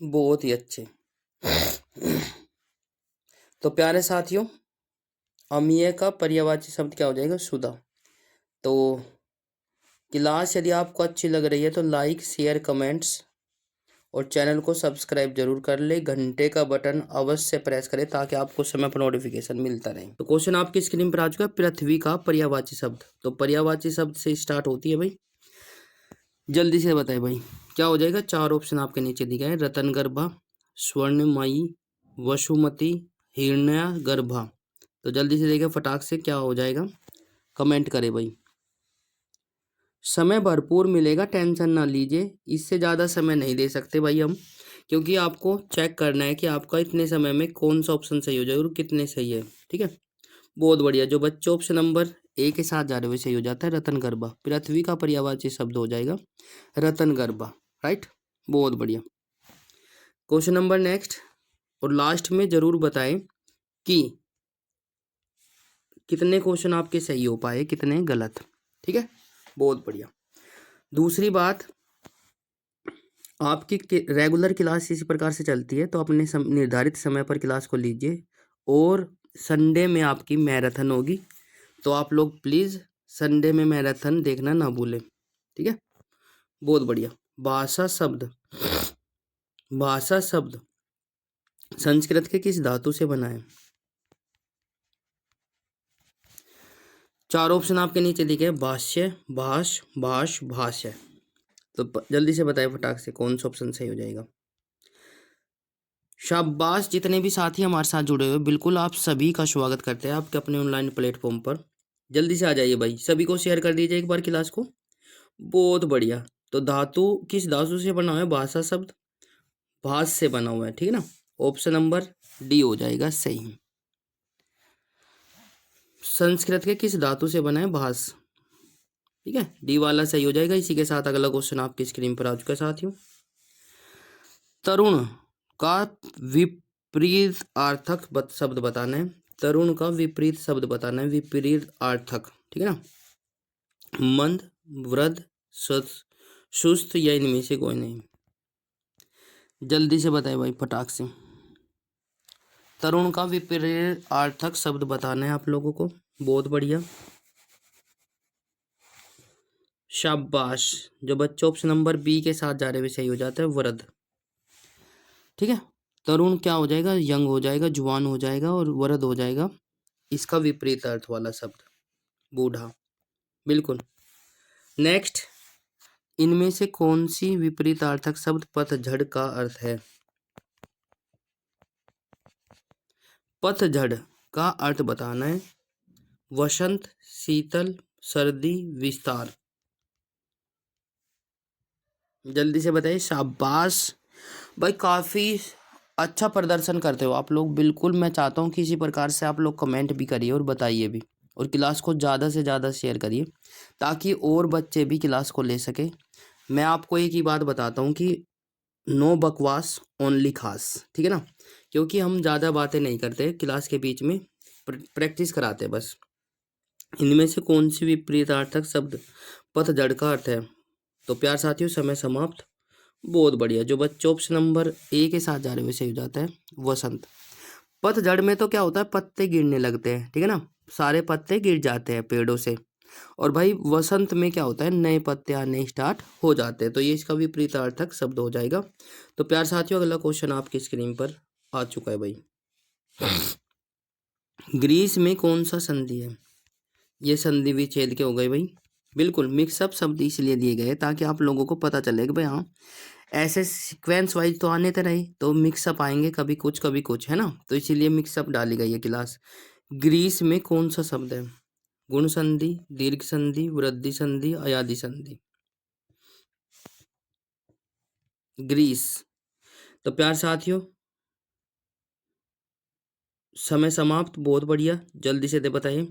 बहुत ही अच्छे। तो प्यारे साथियों अम्लीय का पर्यायवाची शब्द क्या हो जाएगा, सुधा। तो क्लास यदि आपको अच्छी लग रही है तो लाइक, शेयर, कमेंट्स और चैनल को सब्सक्राइब जरूर कर ले। घंटे का बटन अवश्य प्रेस करें ताकि आपको समय पर नोटिफिकेशन मिलता रहे। तो क्वेश्चन आपकी स्क्रीन पर आ चुका है। पृथ्वी का पर्यायवाची शब्द, तो पर्यायवाची शब्द से स्टार्ट होती है भाई, जल्दी से बताए भाई क्या हो जाएगा। चार ऑप्शन आपके नीचे दिए गए, रतनगर्भा, स्वर्णमयी, वसुमती, हिरण्या गर्भा। तो जल्दी से देखिए फटाक से क्या हो जाएगा, कमेंट करें भाई। समय भरपूर मिलेगा, टेंशन ना लीजिए, इससे ज़्यादा समय नहीं दे सकते भाई हम, क्योंकि आपको चेक करना है कि आपका इतने समय में कौन सा ऑप्शन सही हो जाएगा और कितने सही है। ठीक है, बहुत बढ़िया। जो बच्चे ऑप्शन नंबर ए के साथ जा रहे हुए सही हो जाता है, रतनगर्भा। पृथ्वी का पर्यायवाची शब्द हो जाएगा रतनगर्भा, राइट, बहुत बढ़िया। क्वेश्चन नंबर नेक्स्ट और लास्ट में जरूर बताएं कि कितने क्वेश्चन आपके सही हो पाए, कितने गलत। ठीक है, बहुत बढ़िया। दूसरी बात, आपकी रेगुलर क्लास इसी प्रकार से चलती है, तो अपने निर्धारित समय पर क्लास को लीजिए। और संडे में आपकी मैराथन होगी, तो आप लोग प्लीज़ संडे में मैराथन देखना ना भूलें। ठीक है, बहुत बढ़िया। भाषा शब्द, भाषा शब्द संस्कृत के किस धातु से बना है? चार ऑप्शन आपके नीचे दिखे, भाष्य, भाष, भाष, भाष्य। तो जल्दी से बताइए फटाक से कौन सा ऑप्शन सही हो जाएगा। शाबाश, जितने भी साथी हमारे साथ जुड़े हुए, बिल्कुल आप सभी का स्वागत करते हैं आपके अपने ऑनलाइन प्लेटफॉर्म पर। जल्दी से आ जाइए भाई, सभी को शेयर कर दीजिए एक बार क्लास को, बहुत बढ़िया। तो धातु किस धातु से बना हुआ है? भाषा शब्द भाष से बना हुआ है, ठीक है ना। ऑप्शन नंबर डी हो जाएगा सही। संस्कृत के किस धातु से बना है? भाष, ठीक है, डी वाला सही हो जाएगा। इसी के साथ अगला क्वेश्चन आपकी स्क्रीन पर आ चुका है साथियों। तरुण का विपरीत आर्थक शब्द बताना है। तरुण का विपरीत शब्द बताना है, विपरीत आर्थक, ठीक है ना। मंद, वृद्ध, सुस्त या इनमें से कोई नहीं। जल्दी से बताए भाई फटाक से। तरुण का विपरीत आर्थक शब्द बताना है आप लोगों को, बहुत बढ़िया, शाबाश। जो बच्चे ऑप्शन नंबर बी के साथ जा रहे हुए सही हो जाता है, वृद्ध। ठीक है, तरुण क्या हो जाएगा? यंग हो जाएगा, जुआन हो जाएगा, और वृद्ध हो जाएगा इसका विपरीत अर्थ वाला शब्द, बूढ़ा। बिल्कुल। नेक्स्ट, इनमें से कौन सी विपरीतार्थक शब्द पतझड़ का अर्थ है? पतझड़ का अर्थ बताना है, वसंत, शीतल, सर्दी, विस्तार। जल्दी से बताइए। शाबाश भाई, काफ़ी अच्छा प्रदर्शन करते हो आप लोग। बिल्कुल मैं चाहता हूँ कि इसी प्रकार से आप लोग कमेंट भी करिए और बताइए भी, और क्लास को ज़्यादा से ज़्यादा शेयर करिए ताकि और बच्चे भी क्लास को ले सके। मैं आपको एक ही बात बताता हूँ कि नो बकवास, ओनली खास, ठीक है ना, क्योंकि हम ज़्यादा बातें नहीं करते क्लास के बीच में, प्रैक्टिस कराते बस। इनमें से कौन सी विपरीतार्थक शब्द पतझड़ का अर्थ है? तो प्यार साथियों समय समाप्त। बहुत बढ़िया। जो बच्चे ऑप्शन नंबर ए के साथ जा रहे हैं वैसे हो जाता है वसंत। पतझड़ में तो क्या होता है, पत्ते गिरने लगते हैं, ठीक है ना, सारे पत्ते गिर जाते हैं पेड़ों से। और भाई वसंत में क्या होता है, नए पत्ते आने स्टार्ट हो जाते हैं। तो ये इसका विपरीतार्थक शब्द हो जाएगा। तो प्यार साथियों अगला क्वेश्चन आपकी स्क्रीन पर आ चुका है भाई। ग्रीस में कौन सा संधि है? ये संधि विच्छेद के हो गए भाई। बिल्कुल मिक्सअप शब्द इसलिए दिए गए ताकि आप लोगों को पता चले कि भाई हाँ ऐसे सीक्वेंस वाइज तो आने तो नहीं, तो मिक्सअप आएंगे कभी कुछ है ना, तो इसीलिए मिक्सअप डाली गई है क्लास। ग्रीस में कौन सा शब्द है? गुण संधि, दीर्घ संधि, वृद्धि संधि, अयादि संधि। ग्रीस। तो प्यार साथियों समय समाप्त। बहुत बढ़िया, जल्दी से दे बताइए।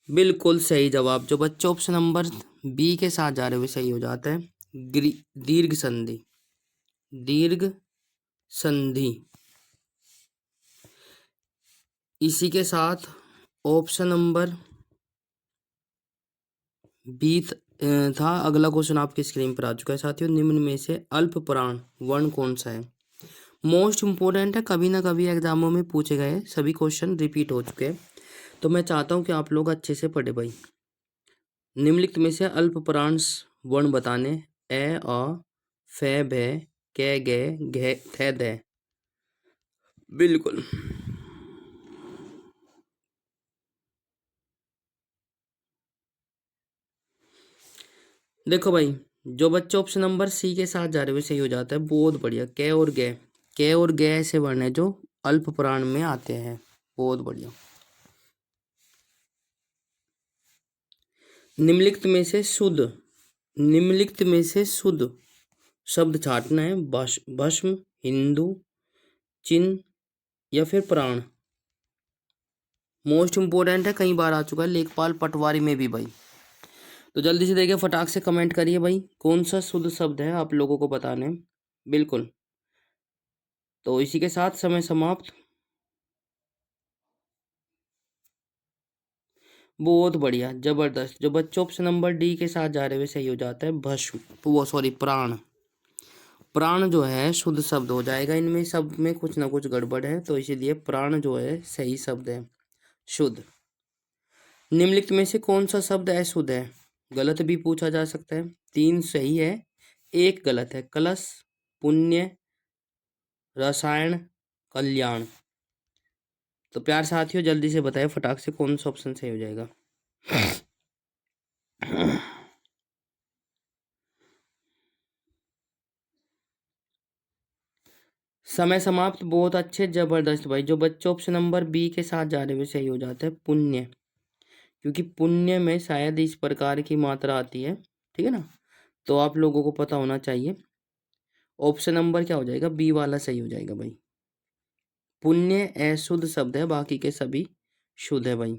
बिल्कुल सही जवाब। जो बच्चे ऑप्शन नंबर बी के साथ जा रहे हुए सही हो जाता है दीर्घ संधि। दीर्घ संधि। इसी के साथ ऑप्शन नंबर बी था। अगला क्वेश्चन आपकी स्क्रीन पर आ चुका है साथियों। निम्न में से अल्प प्राण वर्ण कौन सा है? मोस्ट इम्पोर्टेंट है, कभी ना कभी एग्जामों में पूछे गए, सभी क्वेश्चन रिपीट हो चुके हैं, तो मैं चाहता हूं कि आप लोग अच्छे से पढ़े भाई। निम्नलिखित में से अल्प प्राण वर्ण बताने। ए अ फे भे कै गे घे थे दे। बिल्कुल देखो भाई, जो बच्चे ऑप्शन नंबर सी के साथ जा रहे हुए सही हो जाता है। बहुत बढ़िया। कै और गे। कै और गे ऐसे वर्ण है जो अल्प प्राण में आते हैं। बहुत बढ़िया। निम्नलिखित में से शुद्ध निम्नलिखित में से शुद्ध शब्द छाटना है। भस्म, हिंदू, चिन्ह या फिर प्राण। मोस्ट इंपोर्टेंट है, कई बार आ चुका है लेखपाल पटवारी में भी भाई। तो जल्दी से देखिए, फटाक से कमेंट करिए भाई कौन सा शुद्ध शब्द है आप लोगों को बताने। बिल्कुल। तो इसी के साथ समय समाप्त। बहुत बढ़िया, जबरदस्त। जो बच्चों ऑप्शन नंबर डी के साथ जा रहे हुए सही हो जाता है भस्म, वो सॉरी प्राण। प्राण जो है शुद्ध शब्द हो जाएगा। इनमें सब में कुछ ना कुछ गड़बड़ है, तो इसीलिए प्राण जो है सही शब्द है, शुद्ध। निम्नलिखित में से कौन सा शब्द अशुद्ध है? गलत भी पूछा जा सकता है। 3 सही है, 1 गलत है। कलश, पुण्य, रसायन, कल्याण। तो प्यार साथियों जल्दी से बताएं फटाक से कौन सा ऑप्शन सही हो जाएगा। समय समाप्त। बहुत अच्छे, जबरदस्त भाई। जो बच्चे ऑप्शन नंबर बी के साथ जा रहे हुए सही हो जाता है पुण्य, क्योंकि पुण्य में शायद इस प्रकार की मात्रा आती है, ठीक है ना, तो आप लोगों को पता होना चाहिए। ऑप्शन नंबर क्या हो जाएगा, बी वाला सही हो जाएगा भाई। पुण्य अशुद्ध शब्द है, बाकी के सभी शुद्ध है भाई।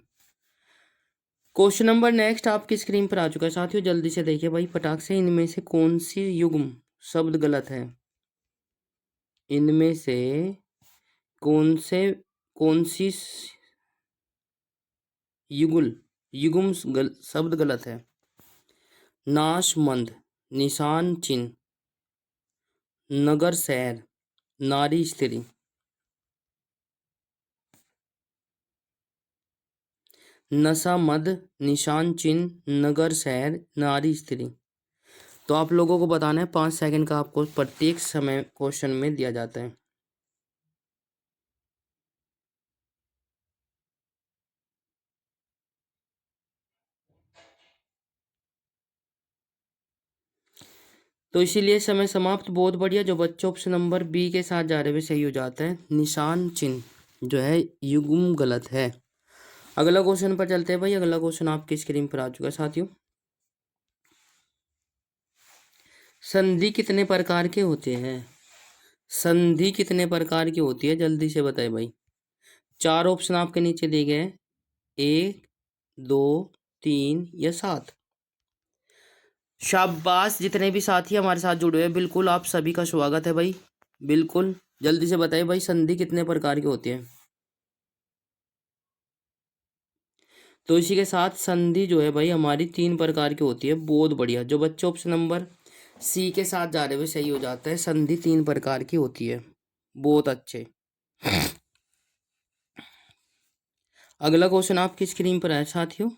क्वेश्चन नंबर नेक्स्ट आपकी स्क्रीन पर आ चुका है साथियों, जल्दी से देखिए भाई फटाक से। इनमें से कौन सी युग्म शब्द गलत है? इनमें से कौन सी युग्म शब्द गलत है? नाशमंद, निशान चिन्ह, नगर शहर, नारी स्त्री। नशा मद, निशान चिन्ह, नगर शहर, नारी स्त्री। तो आप लोगों को बताना है, 5 सेकंड का आपको प्रत्येक समय क्वेश्चन में दिया जाता है। तो इसीलिए समय समाप्त। बहुत बढ़िया। जो बच्चे ऑप्शन नंबर बी के साथ जा रहे हुए सही हो जाता है निशान चिन्ह जो है युग्म गलत है। अगला क्वेश्चन पर चलते हैं भाई। अगला क्वेश्चन आपकी स्क्रीन पर आ चुका है साथियों। संधि कितने प्रकार के होते हैं? संधि कितने प्रकार की होती है, जल्दी से बताए भाई। 4 ऑप्शन आपके नीचे दिए गए हैं, 1, 2, 3 या 7। शाबाश, जितने भी साथी हमारे साथ जुड़े हैं बिल्कुल आप सभी का स्वागत है भाई। बिल्कुल जल्दी से बताइए भाई संधि कितने प्रकार की होती है। तो इसी के साथ संधि जो है भाई हमारी 3 प्रकार की होती है। बहुत बढ़िया। जो बच्चे ऑप्शन नंबर सी के साथ जा रहे हुए सही हो जाता है। संधि 3 प्रकार की होती है। बहुत अच्छे। अगला क्वेश्चन आपकी स्क्रीन पर है साथियों।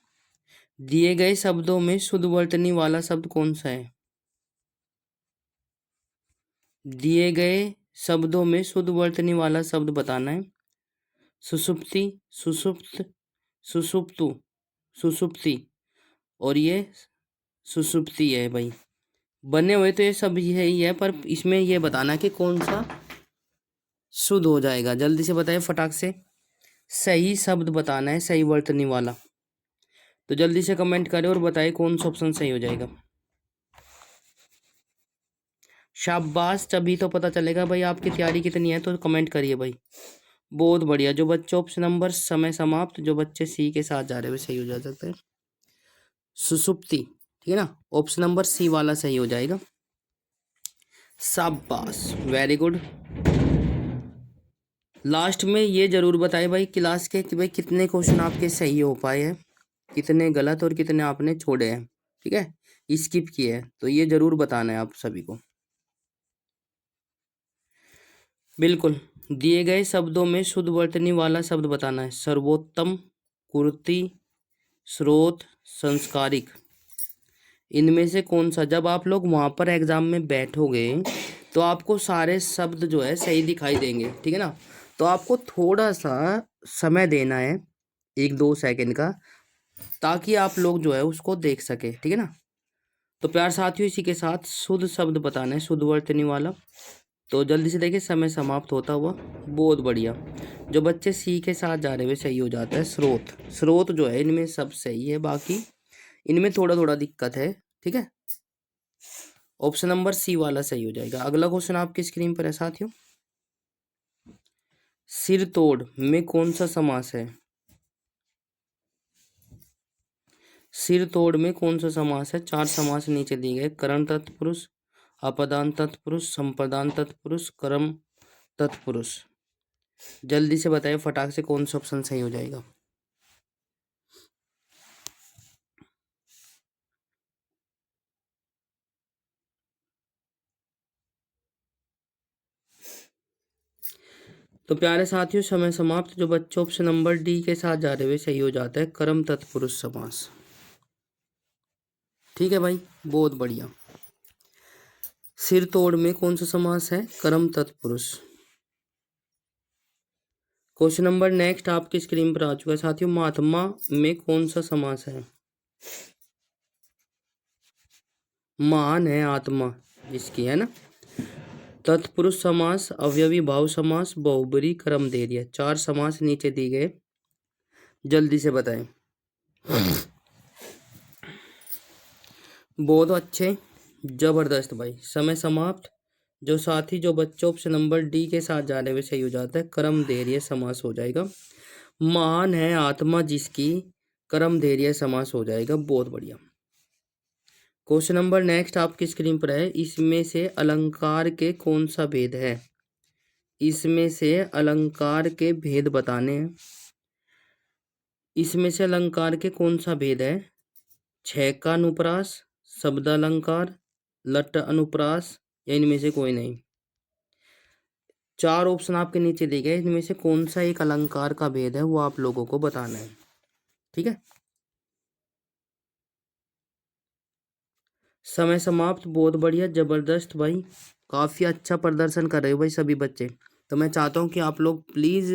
दिए गए शब्दों में शुद्ध वर्तनी वाला शब्द कौन सा है? दिए गए शब्दों में शुद्ध वर्तनी वाला शब्द बताना है। सुषुप्ति, सुषुप्त, सुषुप्तु, सुषुप्ति और ये सुषुप्ति है भाई। बने हुए तो ये सब यही है, पर इसमें ये बताना कि कौन सा शुद्ध हो जाएगा। जल्दी से बताइए फटाक से। सही शब्द बताना है, सही वर्तनी वाला। तो जल्दी से कमेंट करें और बताइए कौन सा ऑप्शन सही हो जाएगा। शाबाश, तभी तो पता चलेगा भाई आपकी तैयारी कितनी है। तो कमेंट करिए भाई। बहुत बढ़िया। जो बच्चे ऑप्शन नंबर समय समाप्त, जो बच्चे सी के साथ जा रहे हैं सही हो जा सकते हैं। सुसुप्ति, ठीक है ना, ऑप्शन नंबर सी वाला सही हो जाएगा। शाबाश, वेरी गुड। लास्ट में ये जरूर बताए भाई क्लास के कि भाई कितने क्वेश्चन आपके सही हो पाए हैं, कितने गलत और कितने आपने छोड़े हैं, ठीक है, स्किप किए हैं। तो ये जरूर बताना है आप सभी को। बिल्कुल। दिए गए शब्दों में शुद्ध वर्तनी वाला शब्द बताना है। सर्वोत्तम, कुर्ती, स्रोत, संस्कारिक। इनमें से कौन सा? जब आप लोग वहाँ पर एग्जाम में बैठोगे तो आपको सारे शब्द जो है सही दिखाई देंगे, ठीक है ना। तो आपको थोड़ा सा समय देना है, 1-2 सेकंड का, ताकि आप लोग जो है उसको देख सके, ठीक है ना। तो प्यार साथियों, इसी के साथ शुद्ध शब्द बताना है, शुद्ध वर्तनी वाला। तो जल्दी से देखिए, समय समाप्त होता हुआ। बहुत बढ़िया। जो बच्चे सी के साथ जा रहे हुए सही हो जाता है। स्रोत, स्रोत जो है इनमें सब सही है, बाकी इनमें थोड़ा थोड़ा दिक्कत है, ठीक है। ऑप्शन नंबर सी वाला सही हो जाएगा। अगला क्वेश्चन आपकी स्क्रीन पर है साथियों। सिर तोड़ में कौन सा समास है? सिर तोड़ में कौन सा समास है? 4 समास नीचे दिए गए। करण तत्पुरुष, अपदान तत्पुरुष, संप्रदान तत्पुरुष, कर्म तत्पुरुष। जल्दी से बताइए फटाक से कौन सा ऑप्शन सही हो जाएगा। तो प्यारे साथियों, समय समाप्त। जो बच्चे ऑप्शन नंबर डी के साथ जा रहे हुए सही हो जाता है। कर्म तत्पुरुष समास, ठीक है भाई, बहुत बढ़िया। सिर तोड़ में कौन सा समास है? कर्म तत्पुरुष। क्वेश्चन नंबर नेक्स्ट आपकी स्क्रीन पर आ चुका है साथियों। महात्मा में कौन सा समास है? महान है आत्मा जिसकी, है ना। तत्पुरुष समास, अवयवी भाव समास, बहुब्री, कर्म दे दिया। 4 समास नीचे दिए गए, जल्दी से बताएं। बहुत अच्छे, जबरदस्त भाई। समय समाप्त। जो साथी, जो बच्चे ऑप्शन नंबर डी के साथ जा रहे हुए सही हो जाता है। कर्म धैर्य समास हो जाएगा। महान है आत्मा जिसकी, कर्म धैर्य समास हो जाएगा। बहुत बढ़िया। क्वेश्चन नंबर नेक्स्ट आपकी स्क्रीन पर है। इसमें से अलंकार के कौन सा भेद है? इसमें से अलंकार के भेद बताने हैं। इसमें से अलंकार के कौन सा भेद है? छह का अनुप्रास, शब्द अलंकार, लट अनुप्रास, या इनमें से कोई नहीं। 4 ऑप्शन आपके नीचे दिए गए, इनमें से कौन सा एक अलंकार का भेद है वो आप लोगों को बताना है, ठीक है। समय समाप्त। बहुत बढ़िया, जबरदस्त भाई, काफ़ी अच्छा प्रदर्शन कर रहे हो भाई सभी बच्चे। तो मैं चाहता हूँ कि आप लोग प्लीज़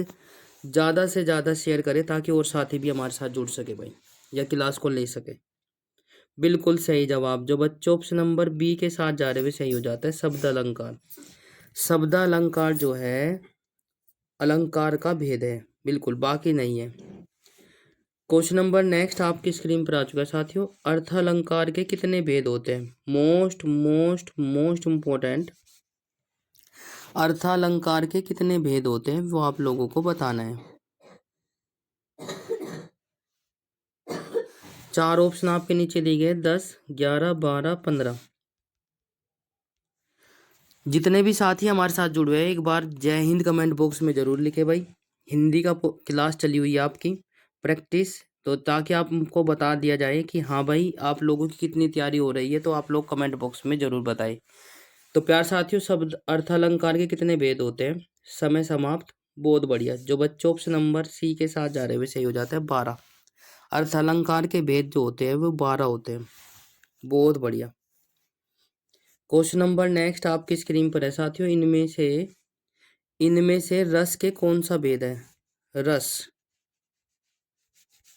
ज़्यादा से ज़्यादा शेयर करें, ताकि और साथी भी हमारे साथ जुड़ सके भाई, या क्लास को ले सके। बिल्कुल सही जवाब। जो बच्चे ऑप्शन नंबर बी के साथ जा रहे हुए सही हो जाता है। शब्द अलंकार। शब्द अलंकार जो है अलंकार का भेद है, बिल्कुल, बाकी नहीं है। क्वेश्चन नंबर नेक्स्ट आपकी स्क्रीन पर आ चुका है साथियों। अर्थ अलंकार के कितने भेद होते हैं? मोस्ट मोस्ट मोस्ट इंपॉर्टेंट, अर्थ अलंकार के कितने भेद होते हैं वो आप लोगों को बताना है। 4 ऑप्शन आपके नीचे दिए गए, 10, 11, 12, 15। जितने भी साथी हमारे साथ जुड़े हैं, एक बार जय हिंद कमेंट बॉक्स में ज़रूर लिखे भाई। हिंदी का क्लास चली हुई है आपकी, प्रैक्टिस तो ताकि आपको बता दिया जाए कि हाँ भाई आप लोगों की कितनी तैयारी हो रही है, तो आप लोग कमेंट बॉक्स में ज़रूर बताएं। तो प्यार साथियों, शब्द अर्थ अलंकार के कितने भेद होते हैं? समय समाप्त। बहुत बढ़िया। जो बच्चों ऑप्शन नंबर सी के साथ जा रहे हुए सही हो जाता है 12। अर्थ अलंकार के भेद जो होते हैं वो 12 होते हैं। बहुत बढ़िया। क्वेश्चन नंबर नेक्स्ट आपकी स्क्रीन पर है साथियों। इनमें से रस के कौन सा भेद है? रस।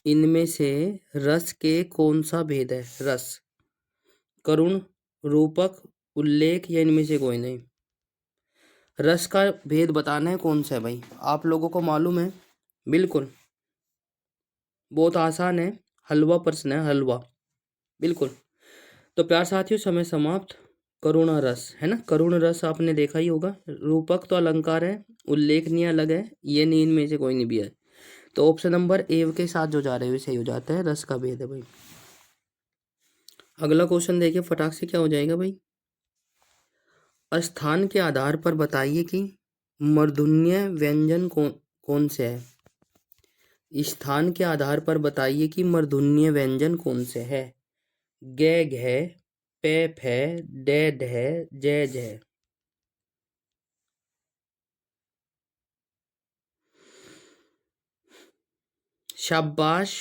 इनमें से रस के कौन सा भेद है? रस। करुण, रूपक, उल्लेख या इनमें से कोई नहीं? रस का भेद बताना है कौन सा है भाई? आप लोगों को मालूम है? बिल्कुल, बहुत आसान है। हलवा प्रश्न है, हलवा। बिल्कुल। तो प्यार साथियों, समय समाप्त। करुणा रस है ना, करुण रस आपने देखा ही होगा। रूपक तो अलंकार है, उल्लेखनीय अलग है, ये नींद में से कोई नहीं भी है। तो ऑप्शन नंबर ए के साथ जो जा रहे हैं सही हो जाता है, रस का भेद है भाई। अगला क्वेश्चन देखिए फटाक से, क्या हो जाएगा भाई? स्थान के आधार पर बताइए कि मूर्धन्य व्यंजन कौन से है? स्थान के आधार पर बताइए कि मूर्धन्य व्यंजन कौन से है? गे घे, पे फे, डे ढे, जय जय। शाबाश।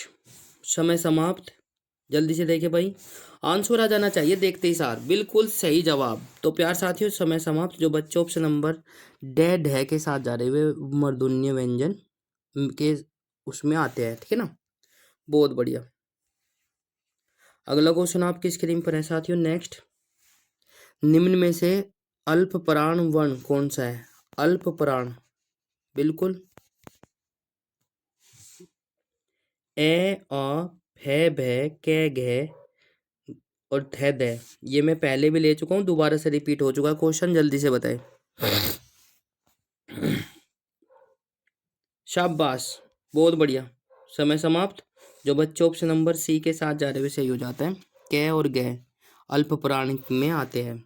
समय समाप्त। जल्दी से देखिए भाई, आंसर आ जाना चाहिए देखते ही सार। बिल्कुल सही जवाब। तो प्यार साथियों, समय समाप्त। जो बच्चे ऑप्शन नंबर डे ढे के साथ जा रहे हुए मूर्धन्य व्यंजन के उसमें आते हैं, ठीक है ना। बहुत बढ़िया। अगला क्वेश्चन आपकी स्क्रीन पर है साथियों। नेक्स्ट, निम्न में से अल्प प्राण वर्ण कौन सा है? अल्प प्राण। बिल्कुल, ए अ फे भे के घे और थे दे। ये मैं पहले भी ले चुका हूँ, दोबारा से रिपीट हो चुका है क्वेश्चन। जल्दी से बताएं। शाबाश, बहुत बढ़िया। समय समाप्त। जो बच्चे ऑप्शन नंबर सी के साथ जा रहे हुए सही हो जाता है। कै और गै अल्प प्राण में आते हैं।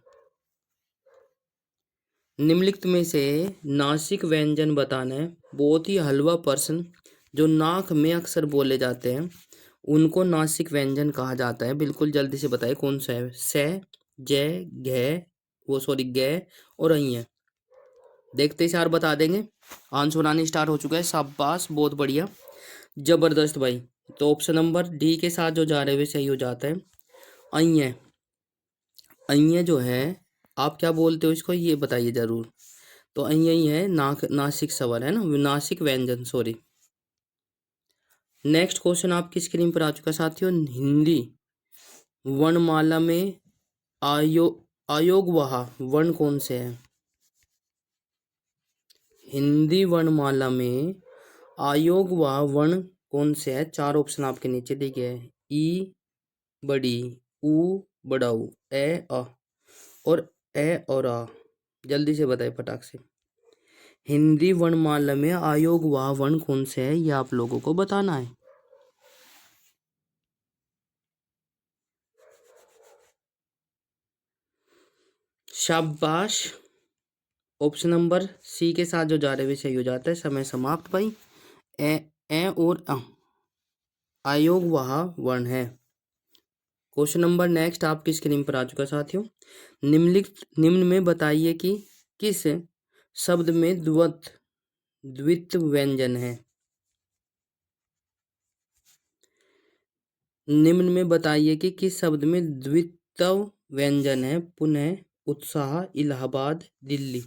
निम्नलिखित में से नासिक व्यंजन बताना है। बहुत ही हलवा प्रश्न। जो नाक में अक्सर बोले जाते हैं उनको नासिक व्यंजन कहा जाता है। बिल्कुल जल्दी से बताइए कौन सा है? से, जय, घे, वो सॉरी गे और अं। देखते ही सार बता देंगे। आंसर आने स्टार्ट हो चुका है। शाबाश, बहुत बढ़िया, जबरदस्त भाई। तो ऑप्शन नंबर डी के साथ जो जा रहे हुए सही हो जाता है। अं। अं जो है, आप क्या बोलते हो इसको, ये बताइए जरूर। तो यही है नासिक स्वर है ना, नासिक व्यंजन, सॉरी। नेक्स्ट क्वेश्चन आपकी स्क्रीन पर आ चुका है साथियों। हिंदी वर्णमाला में आयोगवाह वर्ण कौन से है? हिंदी वर्णमाला में आयोगवाह वर्ण कौन से है? चार ऑप्शन आपके नीचे दिए हैं। ई बड़ी, उ बड़ाऊ, ए अ और ए और आ। जल्दी से बताइए फटाक से। हिंदी वर्णमाला में आयोगवाह वर्ण कौन से है, ये आप लोगों को बताना है। शाबाश। ऑप्शन नंबर सी के साथ जो जा रहे हुए सही हो जाता है। समय समाप्त भाई। ए और अ आयोगवाह वर्ण है। क्वेश्चन नंबर नेक्स्ट आपकी स्क्रीन पर आ चुका साथियों। निम्न में बताइए कि किस शब्द में द्वित्व व्यंजन है? निम्न में बताइए कि किस शब्द में द्वित्व व्यंजन है? पुनः, उत्साह, इलाहाबाद, दिल्ली।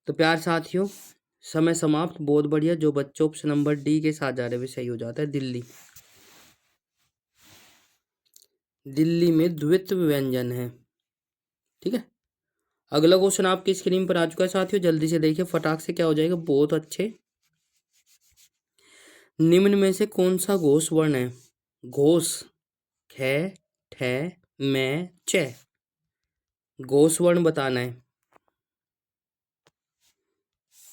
तो प्यार साथियों, समय समाप्त। बहुत बढ़िया। जो बच्चों ऑप्शन नंबर डी के साथ जा रहे हुए सही हो जाता है, दिल्ली। दिल्ली में द्वित्व व्यंजन है, ठीक है। अगला क्वेश्चन आपकी स्क्रीन पर आ चुका है साथियों। जल्दी से देखिए फटाक से, क्या हो जाएगा? बहुत अच्छे। निम्न में से कौन सा घोष वर्ण है? घोष ख, ठ, मैं, च। घोष वर्ण बताना है।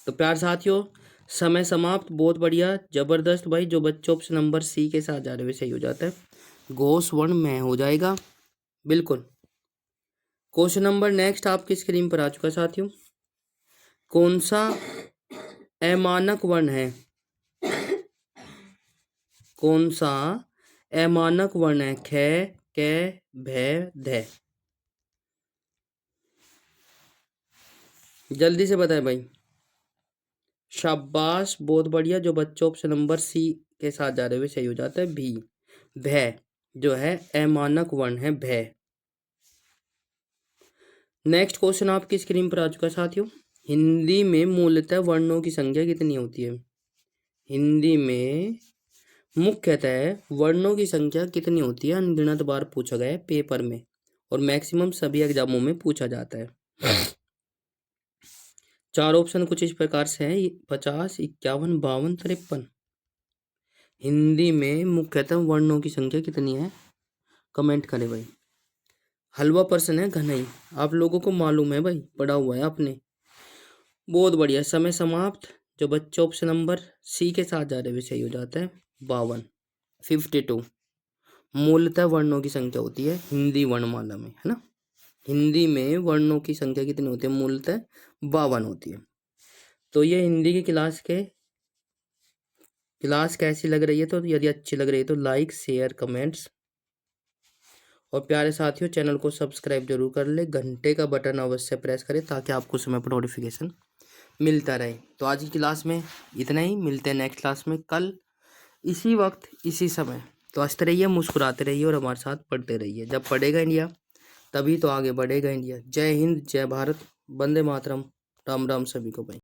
तो प्यार साथियों, समय समाप्त। बहुत बढ़िया, जबरदस्त भाई। जो बच्चों ऑप्शन नंबर सी के साथ जा रहे हुए सही हो जाता है। घोष वर्ण में हो जाएगा। बिल्कुल। क्वेश्चन नंबर नेक्स्ट आपकी स्क्रीन पर आ चुका साथियों। कौन सा अमानक वर्ण है? कौन सा अमानक वर्ण है? ख, क, भ, ध। जल्दी से बताएं भाई। शाबाश, बहुत बढ़िया। जो बच्चे ऑप्शन नंबर सी के साथ जा रहे हुए सही हो जाता है भी। भ जो है अमानक वर्ण है, भ। नेक्स्ट क्वेश्चन आपकी स्क्रीन पर आ चुका है साथियों। हिंदी में मूलतः वर्णों की संख्या कितनी होती है? हिंदी में मुख्यतः वर्णों की संख्या कितनी होती है? अनगिनत बार पूछा गया है पेपर में और मैक्सिमम सभी एग्जामों में पूछा जाता है। चार ऑप्शन कुछ इस प्रकार से हैं: 50, 51, 52, 53। हिंदी में मुख्यतः वर्णों की संख्या कितनी है? कमेंट करें भाई। हलवा पर्सन है घनई, आप लोगों को मालूम है भाई, पढ़ा हुआ है आपने। बहुत बढ़िया। समय समाप्त। जो बच्चे ऑप्शन नंबर सी के साथ जा रहे हैं सही हो जाता है 52, 52। मूलतः वर्णों की संख्या होती है हिंदी वर्णमाला में, है ना। हिंदी में वर्णों की संख्या कितनी होती है? मूलतः 52 होती है। तो ये हिंदी की क्लास कैसी लग रही है? तो यदि अच्छी लग रही है तो लाइक, शेयर, कमेंट्स और प्यारे साथियों चैनल को सब्सक्राइब जरूर कर ले। घंटे का बटन अवश्य प्रेस करें ताकि आपको समय पर नोटिफिकेशन मिलता रहे। तो आज की क्लास में इतना ही। मिलते हैं नेक्स्ट क्लास में कल इसी वक्त इसी समय। तो हंसते रहिए, मुस्कुराते रहिए और हमारे साथ पढ़ते रहिए। जब पढ़ेगा इंडिया तभी तो आगे बढ़ेगा इंडिया। जय हिंद, जय भारत, वंदे मातरम। राम राम सभी को भाई।